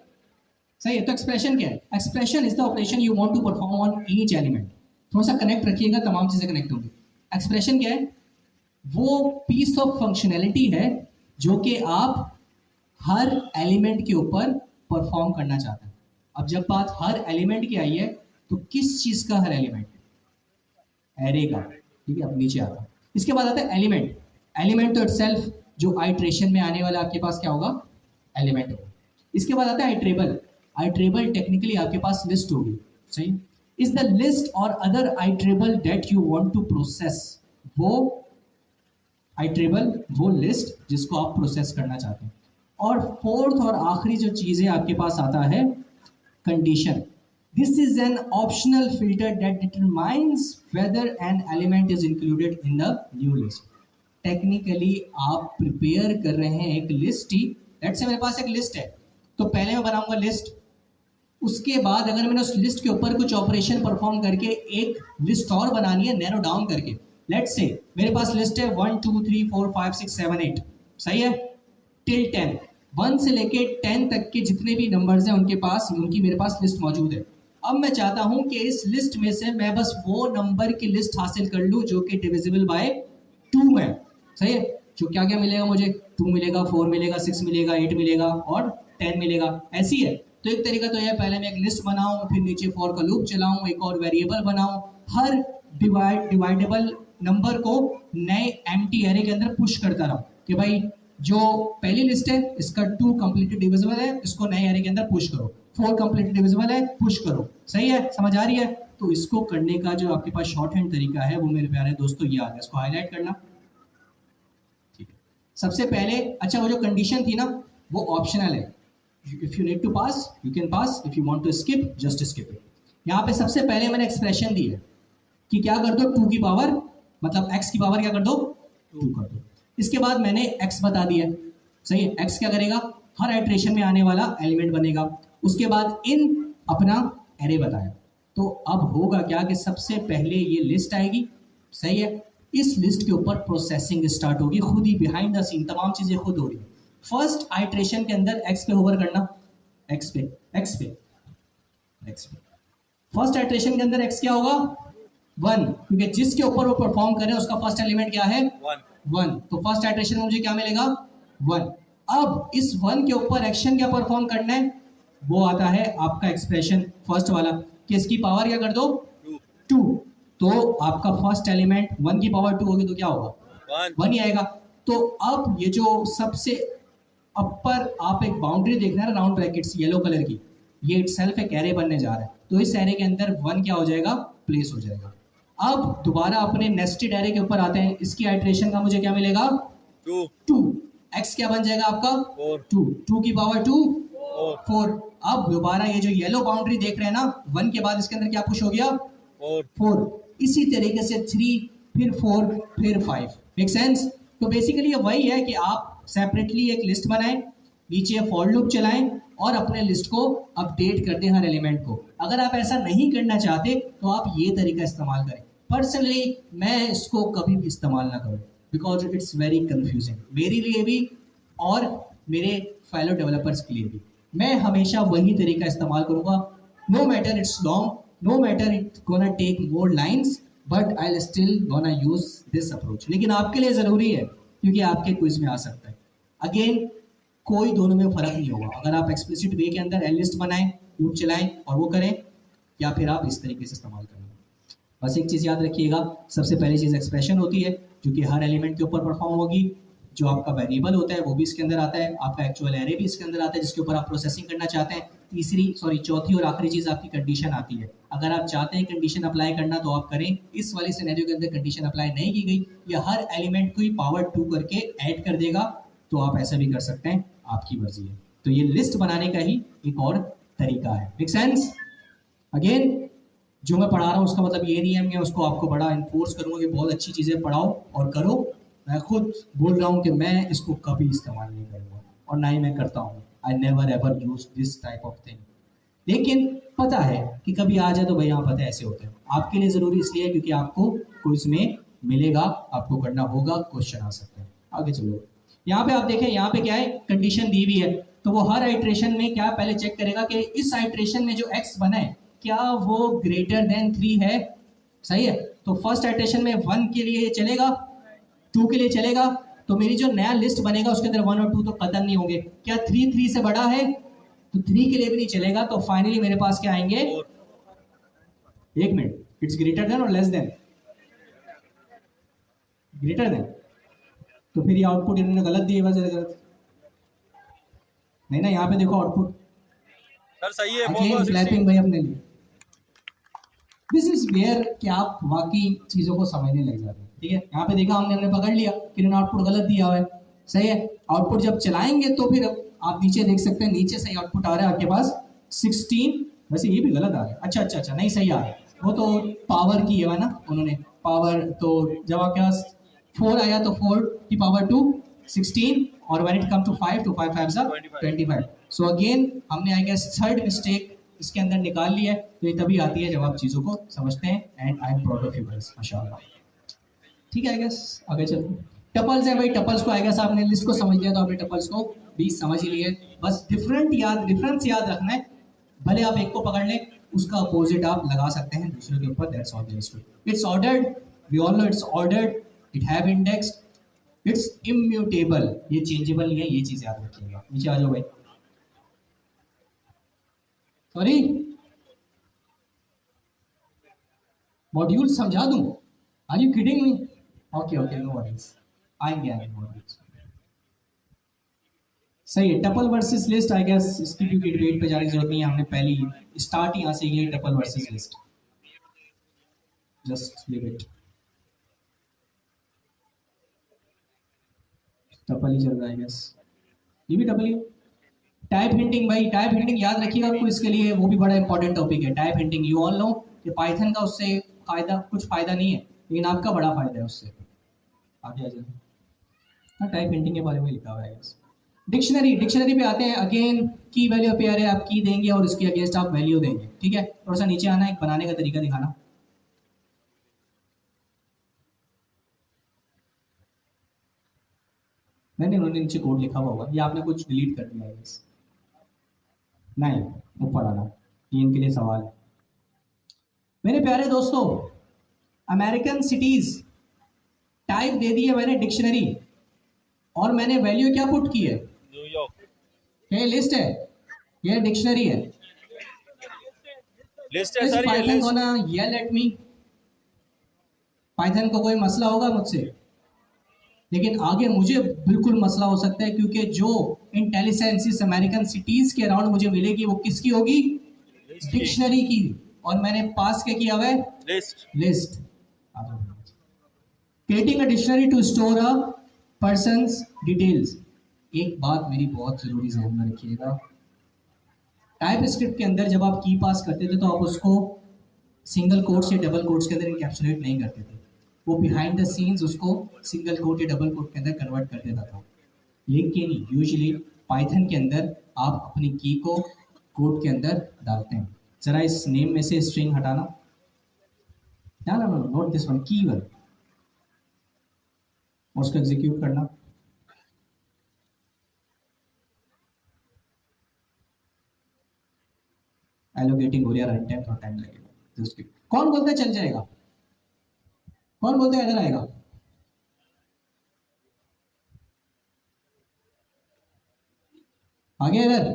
सही है। तो एक्सप्रेशन क्या है? Expression is the operation you want to perform on each element. थोड़ा सा कनेक्ट रखिएगा, तमाम चीजें कनेक्ट होंगी। एक्सप्रेशन क्या है? वो पीस ऑफ फंक्शनैलिटी है जो कि आप हर एलिमेंट के ऊपर परफॉर्म करना चाहते हैं। अब जब बात हर एलिमेंट की आई है, तो किस चीज का हर एलिमेंट? एरे का। ठीक है, अब नीचे आता है। इसके बाद आता है एलिमेंट। एलिमेंट तो इटसेल्फ जो आइट्रेशन में आने वाला आपके पास क्या होगा? एलिमेंट होगा। इसके बाद आता है आइट्रेबल। आइट्रेबल टेक्निकली आपके पास लिस्ट होगी, सही। इज द लिस्ट और other iterable that you want to process. वो आइट्रेबल, वो लिस्ट जिसको आप प्रोसेस करना चाहते हैं। और फोर्थ और आखिरी जो चीज है आपके पास आता है condition. This is an optional filter that determines weather an element is included in the new list. Technically आप प्रिपेयर कर रहे हैं एक लिस्ट ही। लेट्स से मेरे पास एक लिस्ट है, तो पहले मैं बनाऊंगा लिस्ट, उसके बाद अगर मैंने उस लिस्ट के ऊपर कुछ ऑपरेशन परफॉर्म करके एक लिस्ट और बनानी है, नैरो डाउन करके। लेट्स से मेरे पास लिस्ट है 1 2 3 4 5 6 7 8, सही है, टिल 10। 1 से लेके 10 तक के जितने भी नंबर्स हैं उनके पास, उनकी मेरे पास लिस्ट मौजूद है। अब मैं चाहता हूं कि इस लिस्ट में से मैं बस वो नंबर की लिस्ट हासिल कर लूं जो कि डिविजिबल बाय 2 है, सही है। जो क्या क्या मिलेगा मुझे? 2 मिलेगा, 4 मिलेगा, 6 मिलेगा, 8 मिलेगा और 10 मिलेगा। ऐसी है। तो एक तरीका तो यह, पहले मैं एक लिस्ट बनाऊं, फिर नीचे फॉर का लूप चलाऊं, एक और वेरिएबल बनाऊं, हर डिवाइडेबल नंबर को नए एम्प्टी एरे के अंदर पुश करता रहूं कि भाई जो पहली लिस्ट है इसका 2 कंप्लीटली डिविजिबल है, इसको नए एरे के अंदर पुश करो। 4 कंप्लीटली डिविजिबल है, पुश करो। सही है, समझ आ रही है? तो इसको करने का जो आपके पास शॉर्ट हैंड तरीका है वो मेरे प्यारे दोस्तों ये आ गया। इसको हाईलाइट करना। ठीक है, सबसे पहले, अच्छा वो जो कंडीशन थी ना वो ऑप्शनल है। If you need to pass you can pass, if you want to skip just skip it. यहाँ पे सबसे पहले मैंने एक्सप्रेशन दी है कि क्या कर दो, 2 की पावर मतलब x की पावर क्या कर दो 2 कर दो। इसके बाद मैंने x बता दिया, सही है। x क्या करेगा, हर आइट्रेशन में आने वाला एलिमेंट बनेगा। उसके बाद इन अपना एरे बताया। तो अब होगा क्या कि सबसे पहले ये लिस्ट आएगी, सही है। इस लिस्ट के ऊपर प्रोसेसिंग स्टार्ट होगी, खुद ही बिहाइंड द सीन तमाम चीजें खुद हो रही है। फर्स्ट आइट्रेशन के अंदर x पे होवर करना, x पे x पे x पे। फर्स्ट आइट्रेशन के अंदर x क्या होगा 1, क्योंकि जिसके ऊपर वो परफॉर्म कर रहे हैं उसका फर्स्ट एलिमेंट क्या है 1। तो फर्स्ट आइट्रेशन में मुझे क्या मिलेगा 1। अब इस 1 के ऊपर एक्शन क्या परफॉर्म करना है, वो आता है आपका एक्सप्रेशन फर्स्ट वाला कि इसकी पावर क्या कर दो 2। तो आपका फर्स्ट एलिमेंट 1 की पावर 2 होगी तो क्या होगा 1 ही आएगा। तो अब ये जो सबसे अपर आप एक बाउंड्री देख रहे हैं ना राउंड ब्रैकेट्स येलो कलर की, ये इटसेल्फ एक एरे बनने जा रहा है। तो इस एरे के अंदर 1 क्या हो जाएगा प्लेस हो जाएगा। अब दोबारा अपने नेस्टेड एरे के ऊपर आते हैं। इसकी आइट्रेशन का मुझे क्या मिलेगा 2। x क्या बन जाएगा आपका 2 की पावर 2 4। अब दोबारा ये जो येलो बाउंड्री देख रहे हैं ना 1 के बाद इसके अंदर क्या पुश हो गया 4। इसी तरीके से 3 फिर 4 फिर 5। Make sense. तो बेसिकली ये वही है कि आप सेपरेटली एक लिस्ट बनाएं, नीचे फॉर लूप चलाएं और अपने लिस्ट को अपडेट कर दें हर एलिमेंट को। अगर आप ऐसा नहीं करना चाहते तो आप ये तरीका इस्तेमाल करें। पर्सनली मैं इसको कभी भी इस्तेमाल ना करूं बिकॉज इट्स वेरी कंफ्यूजिंग मेरे लिए भी और मेरे फेलो डेवलपर्स के लिए भी। मैं हमेशा वही तरीका इस्तेमाल करूंगा, no matter it's long, no matter it's gonna take more lines, but I will still gonna use this approach. लेकिन आपके लिए जरूरी है क्योंकि आपके क्विज में आ सकता है। अगेन कोई दोनों में फर्क नहीं होगा। अगर आप एक्सप्लिसिट वे के अंदर लिस्ट बनाएं, लूप चलाएं और वो करें, या फिर आप इस तरीके से इस्तेमाल करें। बस एक चीज याद रखिएगा, सबसे पहली चीज एक्सप्रेशन होती है जो कि हर एलिमेंट के ऊपर परफॉर्म होगी। जो आपका वेरिएबल होता है वो भी इसके अंदर आता है, आपका एक्चुअल एरे भी इसके अंदर आता है जिसके ऊपर आप प्रोसेसिंग करना चाहते हैं। चौथी और आखिरी चीज आपकी कंडीशन आती है। अगर आप चाहते हैं कंडीशन अप्लाई करना तो आप करें। इस वाले सिनेरियो के अंदर कंडीशन अप्लाई नहीं की गई, या हर एलिमेंट को ही पावर 2 करके ऐड कर देगा, तो आप ऐसा भी कर सकते हैं, आपकी मर्जी है। तो ये लिस्ट बनाने का ही एक और तरीका है। Make sense. अगेन जो मैं पढ़ा रहा हूँ उसका मतलब ये नहीं है मैं उसको आपको बड़ा इन्फोर्स करूँगा कि बहुत अच्छी चीज़ें पढ़ाओ और करो। मैं खुद बोल रहा हूँ कि मैं इसको कभी इस्तेमाल नहीं करूँगा और ना ही मैं करता हूँ। I never ever use this type of thing. लेकिन पता है कि कभी आ जाए तो भाई यहाँ पता है ऐसे होते हैं। आपके लिए ज़रूरी इसलिए है क्योंकि आपको क्विज में मिलेगा, आपको करना होगा, क्वेश्चन आ सकते हैं। आगे चलो, यहाँ पे आप देखें, यहाँ पे क्या है कंडीशन दी हुई है। तो वो हर आइट्रेशन में क्या पहले चेक करेगा कि इस आइट्रेशन में जो x बना है क्या वो ग्रेटर देन 3 है, सही है। तो फर्स्ट आइट्रेशन में 1 के लिए चलेगा, 2 के लिए चलेगा, तो मेरी जो नया लिस्ट बनेगा उसके अंदर 1 और 2 तो कदम नहीं होंगे। क्या 3 3 से बड़ा है, तो 3 के लिए भी नहीं चलेगा। तो फाइनली मेरे पास क्या आएंगे, एक मिनट, इट्स ग्रेटर देन और लेस देन, ग्रेटर देन। तो फिर ये आउटपुट इन्होंने गलत दिए, वजह गलत नहीं ना। यहाँ पे देखो आउटपुट सर सही है, अगेन क्लैपिंग भाई अपने लिए। दिस इज वेयर कि आप वाकई चीजों को समझने लग जाते हैं, ठीक है। यहाँ पे देखा हमने पकड़ लिया कि इन्होंने आउटपुट गलत दिया हुआ है, सही है। आउटपुट जब चलाएंगे तो फिर आप नीचे देख सकते हैं, नीचे सही आउटपुट आ रहा है आपके पास 16। वैसे ये भी गलत आ रहा है, अच्छा नहीं सही आ रहा है, वो तो पावर की है ना उन्होंने पावर। तो जब आपके पास 4 आया तो 4 की पावर 2 16, और व्हेन इट कम टू 5 तो 5 5 25। सो अगेन हमने आई गेस थर्ड मिस्टेक इसके अंदर निकाल लिया है। तो ये तभी आती है जब आप चीज़ों को समझते हैं। And I am proud of you guys, माशाल्लाह। ठीक है, आई गेस आगे चलते हैं। टपल्स है भाई, टपल्स को आई गेस आपने लिस्ट को समझ लिया तो आपने टपल्स को भी समझ ही लिए। बस डिफरेंस याद रखना है। भले आप एक को पकड़ लें, उसका अपोजिट आप लगा सकते हैं दूसरे के ऊपर। That's all there is to it. It's ordered, we all know it's ordered, it have index, it's immutable, ये चेंजेबल नहीं है, ये चीज याद रखिएगा। नीचे आ जाओ भाई। सॉरी, मॉड्यूल समझा दूं? Are you kidding me? Okay no worries, आएंगे मॉड्यूल्स। सही है, tuple versus list. I guess इसकी क्योंकि डिबेट पे जाने की जरूरत नहीं है, हमने पहली स्टार्ट यहाँ से ये tuple versus list, just leave it. Tuple ही चल रहा है, आई गेस ये भी टपल ही। टाइप हिंटिंग भाई, टाइप हिंटिंग याद रखिएगा आपको, इसके लिए वो भी बड़ा इंपॉर्टेंट टॉपिक है। Type hinting you all know कि पाइथन का उससे कुछ फायदा नहीं है। लेकिन आपका बड़ा फायदा है उससे। आगे आ जाए। हाँ, टाइप प्रिंटिंग के बारे में लिखा हुआ है। डिक्शनरी, डिक्शनरी पे आते हैं। अगेन की वैल्यू पेयर है, आप की देंगे और उसके अगेंस्ट आप वैल्यू देंगे। ठीक है, थोड़ा सा नीचे आना, एक बनाने का तरीका दिखाना। मैंने उन्होंने नीचे कोड लिखा हुआ होगा, या आपने कुछ डिलीट कर दिया है बस। नहीं, ऊपर आना, ये इनके लिए सवाल है। मेरे प्यारे दोस्तों, अमेरिकन सिटीज टाइप दे दी है मैंने डिक्शनरी, और मैंने वैल्यू क्या पुट की है? न्यूयॉर्क। ये लिस्ट है, ये डिक्शनरी है। लिस्ट है इस सर, ये Python list. Gonna yell at me. Python को कोई मसला होगा मुझसे, लेकिन आगे मुझे बिल्कुल मसला हो सकता है, क्योंकि जो इंटेलिजेंस इस अमेरिकन सिटीज के अराउंड मुझे मिलेगी वो किसकी होगी? लिस्ट की। डिक्शनरी की। और मैंने पास क्या किया हुआ है? List. List. Creating a dictionary to store a person's details. एक बात मेरी बहुत जरूरी ध्यान में रखिएगा, टाइप स्क्रिप्ट के अंदर जब आप की पास करते थे तो आप उसको सिंगल कोट्स या डबल कोट्स के अंदर इनकैप्सुलेट नहीं करते थे, वो बिहाइंड द सीन्स उसको सिंगल कोट या डबल कोट के अंदर कन्वर्ट कर देता था। लेकिन यूजुअली पाइथन के अंदर आप अपनी की को कोड के अंदर डालते हैं। जरा इस नेम में से स्ट्रिंग हटाना, ना ना ना, नॉट दिस वन, की वन, और उसको एग्जीक्यूट करना। एलोकेटिंग हो रहा है, रन टाइम थोड़ा टाइम लगेगा। Just keep- कौन बोलता है चल जाएगा? कौन बोलता है एरर आएगा? आगे एरर,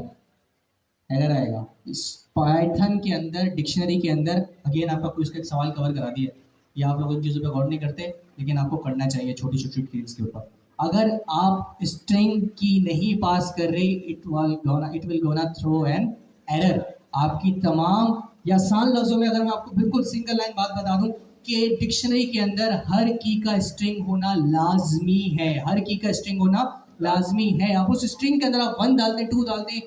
एरर आएगा इस पाइथन के अंदर, डिक्शनरी के अंदर। अगेन आपका कुछ का एक सवाल कवर करा दिया, ये आप लोग इन चीज़ों पे गौर नहीं करते, लेकिन आपको करना चाहिए छोटी छोटी ट्रिक्स के ऊपर। अगर आप स्ट्रिंग की नहीं पास कर रहे, it will gonna throw an error. आपकी तमाम, या आसान लफ्जों में अगर मैं आपको बिल्कुल सिंगल लाइन बात बता दूं कि डिक्शनरी के अंदर हर की का स्ट्रिंग होना लाजमी है, हर की का स्ट्रिंग होना लाजमी है। आप उस स्ट्रिंग के अंदर आप 1 डाल दें, 2 डाल दें,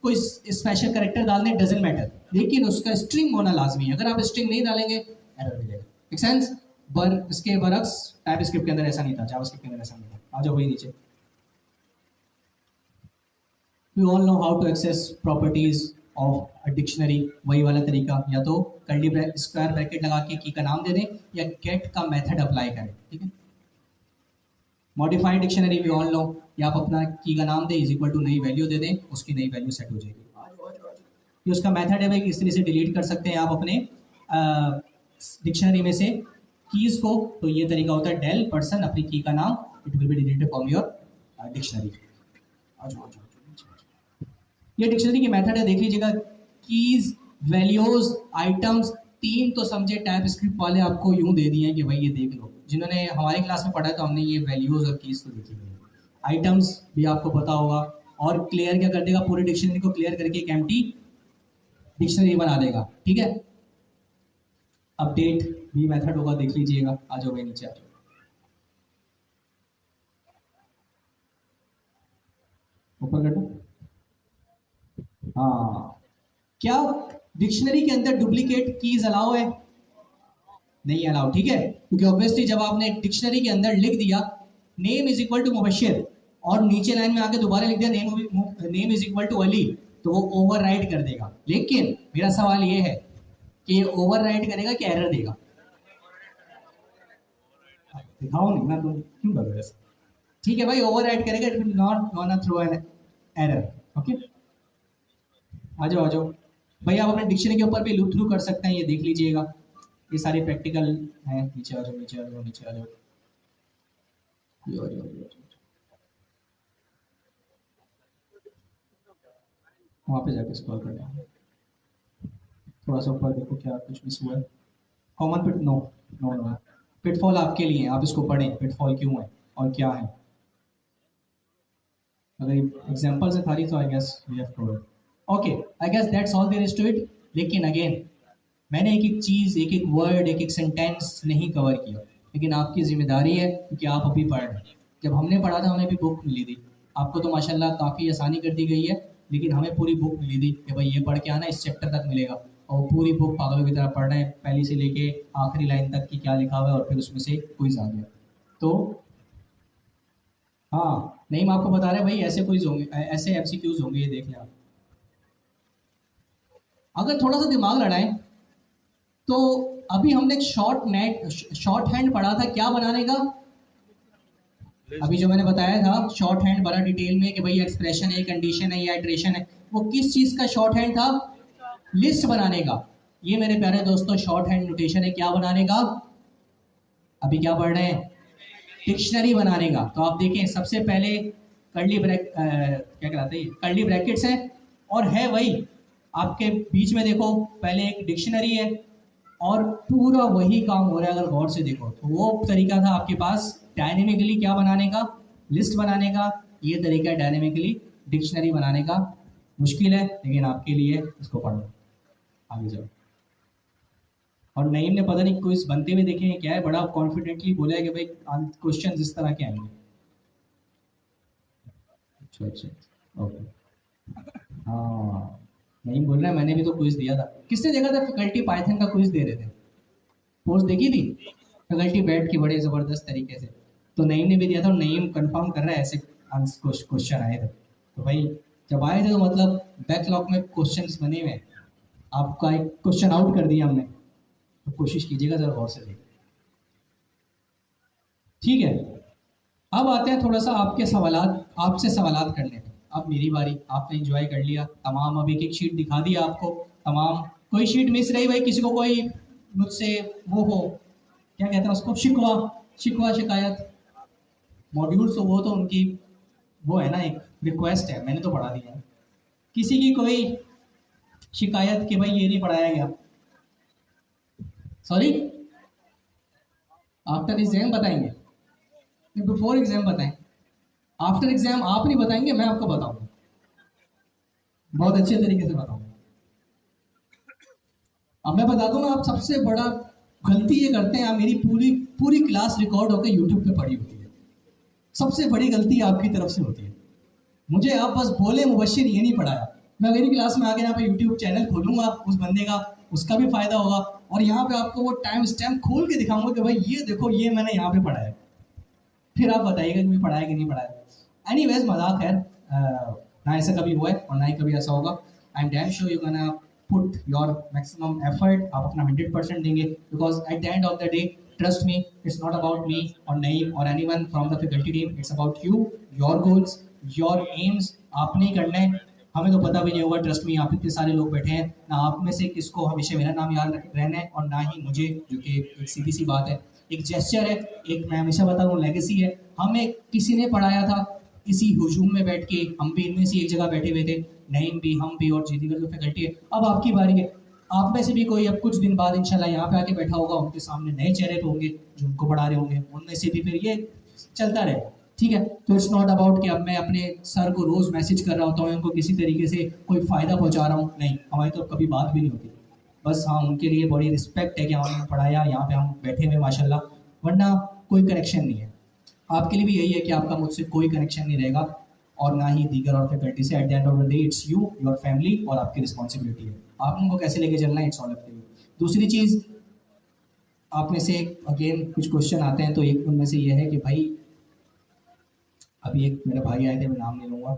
कोई स्पेशल करेक्टर डालने डजंट मैटर, लेकिन उसका स्ट्रिंग होना लाजमी है। अगर आप स्ट्रिंग नहीं डालेंगे एरर मिलेगा। Make sense? पर इसके बरक्स टाइप स्क्रिप्ट के अंदर ऐसा नहीं था, जावास्क्रिप्ट के अंदर ऐसा नहीं था। आ जाओ वही नीचे। We all know how to access properties of a dictionary. वही वाला तरीका, या तो कर्ली स्क्वायर ब्रैकेट लगा के की का नाम दे दें, या गेट का मेथड अप्लाई करें। ठीक है, modified dictionary we all know, या आप अपना की का नाम दें, इज इक्वल टू नई वैल्यू दे दें, उसकी नई वैल्यू सेट हो जाएगी। ये उसका मेथड है भाई, किस तरह से डिलीट कर सकते हैं आप अपने डिक्शनरी में से कीज को। तो ये तरीका होता है डेल पर्सन अपनी की का नाम, it will be deleted from your dictionary. ये डिक्शनरी की मेथड है, देख लीजिएगा। कीज, वैल्यूज, आइटम्स, 3 तो समझे टाइप स्क्रिप्ट वाले आपको यूं दे दिए हैं कि भाई ये देख लो। जिन्होंने हमारी क्लास में पढ़ा है तो हमने ये वैल्यूज और कीज तो देखी है। आइटम्स भी आपको पता होगा, और क्लियर क्या कर देगा, पूरी डिक्शनरी को क्लियर करके एक एम्प्टी डिक्शनरी बना देगा। ठीक है, अपडेट भी मेथड होगा, देख लीजिएगा। आ जाओ भाई नीचे, आ जाओ। ऊपर कर दो। हाँ, क्या डिक्शनरी के अंदर डुप्लीकेट कीज अलाउ है? नहीं अलाउ। ठीक है, क्योंकि ऑब्वियसली जब आपने डिक्शनरी के अंदर लिख दिया name is equal to Mubashir, और नीचे लाइन में आके दोबारा लिख दिया name is equal to Ali, तो वो ओवरराइड कर देगा। लेकिन मेरा सवाल ये है कि ये ओवरराइड करेगा कि एरर देगा? दिखाओ नहीं ना, तुम क्यों कर रहे हो ऐसा? ठीक है भाई, ओवरराइड करेगा, it will not gonna throw an error. Okay, आ जाओ आ जाओ भाई। आप अपने डिक्शनरी के ऊपर भी लुक थ्रू कर सकते हैं, ये देख लीजिएगा। ये सारे प्रैक्टिकल हैं। नीचे आ जाओ, नीचे आ जाओ, नीचे आ जाओ। वहाँ पे जाके स्क्रॉल करना है, थोड़ा सा ऊपर देखो क्या कुछ मिस हुआ है। कॉमन पिट, नो नो नो, पिटफॉल आपके लिए है, आप इसको पढ़ें पिटफॉल क्यों है और क्या है। अगर एग्जांपल से खाली तो I guess we have covered. Okay, I guess that's all there is to it. लेकिन अगेन मैंने एक एक चीज़, एक एक वर्ड, एक एक सेंटेंस नहीं कवर किया, लेकिन आपकी जिम्मेदारी है, क्योंकि आप अभी पढ़ रहे हैं। जब हमने पढ़ा था हमें भी बुक मिली थी, आपको तो माशाल्लाह काफ़ी आसानी कर दी गई है, लेकिन हमें पूरी बुक मिली थी कि भाई ये पढ़ के आना, इस चैप्टर तक मिलेगा। और पूरी बुक पागलों की तरह पढ़ रहे हैं, पहली से लेके आखिरी लाइन तक कि क्या लिखा हुआ है, और फिर उसमें से क्विज आ गया। तो हाँ, नहीं मैं आपको बता रहे हैं भाई, ऐसे क्विज होंगे, ऐसे एमसीक्यूज होंगे, ये देख लें आप। अगर थोड़ा सा दिमाग लड़ाएं तो अभी हमने एक शॉर्ट हैंड पढ़ा था क्या बनाने का। अभी जो मैंने बताया था शॉर्ट हैंड बड़ा डिटेल में कि भाई एक्सप्रेशन है, कंडीशन है या इटरेशन है, वो किस चीज का शॉर्ट हैंड था? लिस्ट बनाने का। ये मेरे प्यारे दोस्तों शॉर्ट हैंड नोटेशन है क्या बनाने का? अभी क्या पढ़ रहे हैं? डिक्शनरी बनाने का। तो आप देखें सबसे पहले क्या कहलाते हैं, कर्ली ब्रैकेट्स है, और है वही आपके बीच में देखो पहले एक डिक्शनरी है, और पूरा वही काम हो रहा है अगर गौर से देखो तो। वो तरीका था आपके पास डायनेमिकली क्या बनाने का? लिस्ट बनाने का। ये तरीका है डायनेमिकली डिक्शनरी बनाने का। मुश्किल है लेकिन आपके लिए इसको पढ़ो, आगे जाओ। और नईम ने पता नहीं क्विज बनते हुए देखे हैं क्या है, बड़ा कॉन्फिडेंटली बोला है कि भाई क्वेश्चन इस तरह के आएंगे। अच्छा अच्छा, ओके। हाँ, नहीं बोल रहा है, मैंने भी तो क्विज दिया था। किसने देखा था? फैकल्टी पाइथन का क्विज दे रहे थे, पोस्ट देखी थी? फैकल्टी बैठ के बड़े जबरदस्त तरीके से। तो नईम ने भी दिया था, और नईम कंफर्म कर रहा है ऐसे क्वेश्चन आए थे। तो भाई जब आए थे तो मतलब बैकलॉग में क्वेश्चंस बने हुए हैं, आपका एक क्वेश्चन आउट कर दिया हमने, तो कोशिश कीजिएगा जरा गौर से देखिए, ठीक है। अब आते हैं थोड़ा सा आपके सवालात, आपसे सवालात करने पे। अब मेरी बारी, आपने एंजॉय कर लिया तमाम, अब एक एक शीट दिखा दिया आपको तमाम। कोई शीट मिस रही भाई? किसी को कोई मुझसे वो हो, क्या कहते हैं उसको, शिकवा, शिकवा शिकायत? मॉड्यूल्स तो वो तो उनकी वो है ना, एक रिक्वेस्ट है, मैंने तो पढ़ा दिया है। किसी की कोई शिकायत कि भाई ये नहीं पढ़ाया गया? सॉरी, आफ्टर एग्जाम बताएंगे, बिफोर एग्जाम बताएं? आफ्टर एग्जाम आप नहीं बताएंगे, मैं आपको बताऊंगा, बहुत अच्छे तरीके से बताऊंगा। अब मैं बता दूंगा, आप सबसे बड़ा गलती ये करते हैं, आप मेरी पूरी पूरी क्लास रिकॉर्ड होकर यूट्यूब पे पड़ी होती है, सबसे बड़ी गलती आपकी तरफ से होती है। मुझे आप बस बोले मुबशिर ये नहीं पढ़ाया, मैं मेरी क्लास में आगे यहाँ पे यूट्यूब चैनल खोलूंगा उस बंदे का, उसका भी फायदा होगा, और यहाँ पे आपको वो टाइम स्टैम्प खोल के दिखाऊंगा कि भाई ये देखो ये मैंने यहाँ पे पढ़ाया, फिर आप बताइएगा कि मैं पढ़ाया कि नहीं पढ़ाया। एनीवेज मजाक है, ना ऐसा कभी हुआ है और ना ही कभी ऐसा होगा। I am damn sure you gonna put your maximum effort, आप अपना 100% देंगे, because at the end of the day trust me, it's not about me और नईम और anyone from the faculty team, it's about you, your goals, your AIIMS. आपने ही करना है, हमें तो पता भी नहीं होगा, ट्रस्ट में यहाँ पे इतने सारे लोग बैठे हैं, ना आप में से किसको हमेशा मेरा नाम याद रहना है और ना ही मुझे, जो कि एक सीधी सी बात है, एक जेस्चर है, एक मैं हमेशा बता रहा हूँ लेगेसी है। हमें किसी ने पढ़ाया था इसी हुजूम में बैठ के, हम भी इनमें से एक जगह बैठे हुए थे, नईम भी, हम भी और दीगर जो फैकल्टी है। अब आपकी बारी है, आप में से भी कोई अब कुछ दिन बाद इंशाल्लाह यहाँ पे आके बैठा होगा, उनके सामने नए चेहरे तो होंगे जो उनको पढ़ा रहे होंगे, उनमें से भी फिर ये चलता रहेगा, ठीक है। तो इट्स नॉट अबाउट कि अब मैं अपने सर को रोज मैसेज कर रहा होता हूँ, उनको किसी तरीके से कोई फायदा पहुंचा रहा हूँ, नहीं, हमारी तो कभी बात भी नहीं होती। बस हाँ, उनके लिए बड़ी रिस्पेक्ट है कि हमने पढ़ाया, यहाँ पे हम बैठे हुए माशाल्लाह, वरना कोई कनेक्शन नहीं है। आपके लिए भी यही है कि आपका मुझसे कोई कनेक्शन नहीं रहेगा, और ना ही दीगर और फैकल्टी से। At the end of the day it's you, your family, और आपकी रिस्पॉन्सिबिलिटी है, आप उनको कैसे लेके चलना है, it's all up to you. दूसरी चीज़, आप में से अगेन कुछ क्वेश्चन आते हैं, तो एक उनमें से ये है कि भाई, अभी एक मेरे भाई आए थे, मैं नाम नहीं लूँगा,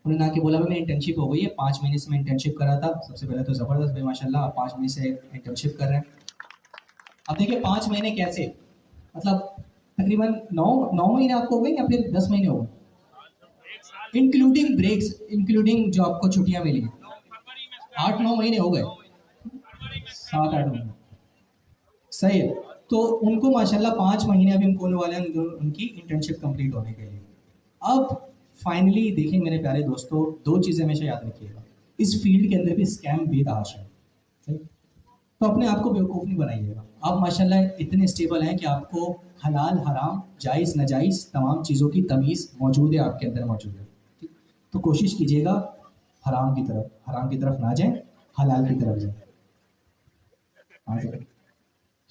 उन्होंने आके बोला भाई मेरी इंटर्नशिप हो गई है, 5 महीने से मैं इंटर्नशिप कर रहा था। सबसे पहले तो ज़बरदस्त भाई माशाल्लाह, आप 5 महीने से इंटर्नशिप कर रहे हैं। अब देखिए 5 महीने कैसे, मतलब तकरीबन 9 महीने आपको हो गए या फिर 10 महीने हो गए, इंक्लूडिंग ब्रेक्स, इंक्लूडिंग जो आपको छुट्टियां मिली, 8-9 महीने हो गए, 7-8 महीने, सही है। तो उनको माशाल्लाह 5 महीने अभी उनको होने वाले हैं उनकी इंटर्नशिप कंप्लीट होने के लिए। अब फाइनली देखिए मेरे प्यारे दोस्तों, 2 चीज़ें हमेशा याद रखिएगा, इस फील्ड के अंदर भी स्कैम बेतहाशा है, सही। तो अपने आप को बेवकूफ़ नहीं बनाइएगा। आप माशाल्लाह इतने स्टेबल हैं कि आपको हलाल हराम जायज़ नाजायज़ तमाम चीज़ों की तमीज़ मौजूद है, आपके अंदर मौजूद है, ठीक। तो कोशिश कीजिएगा हराम की तरफ ना जाएं, हलाल की तरफ जाएं। हाँ जी,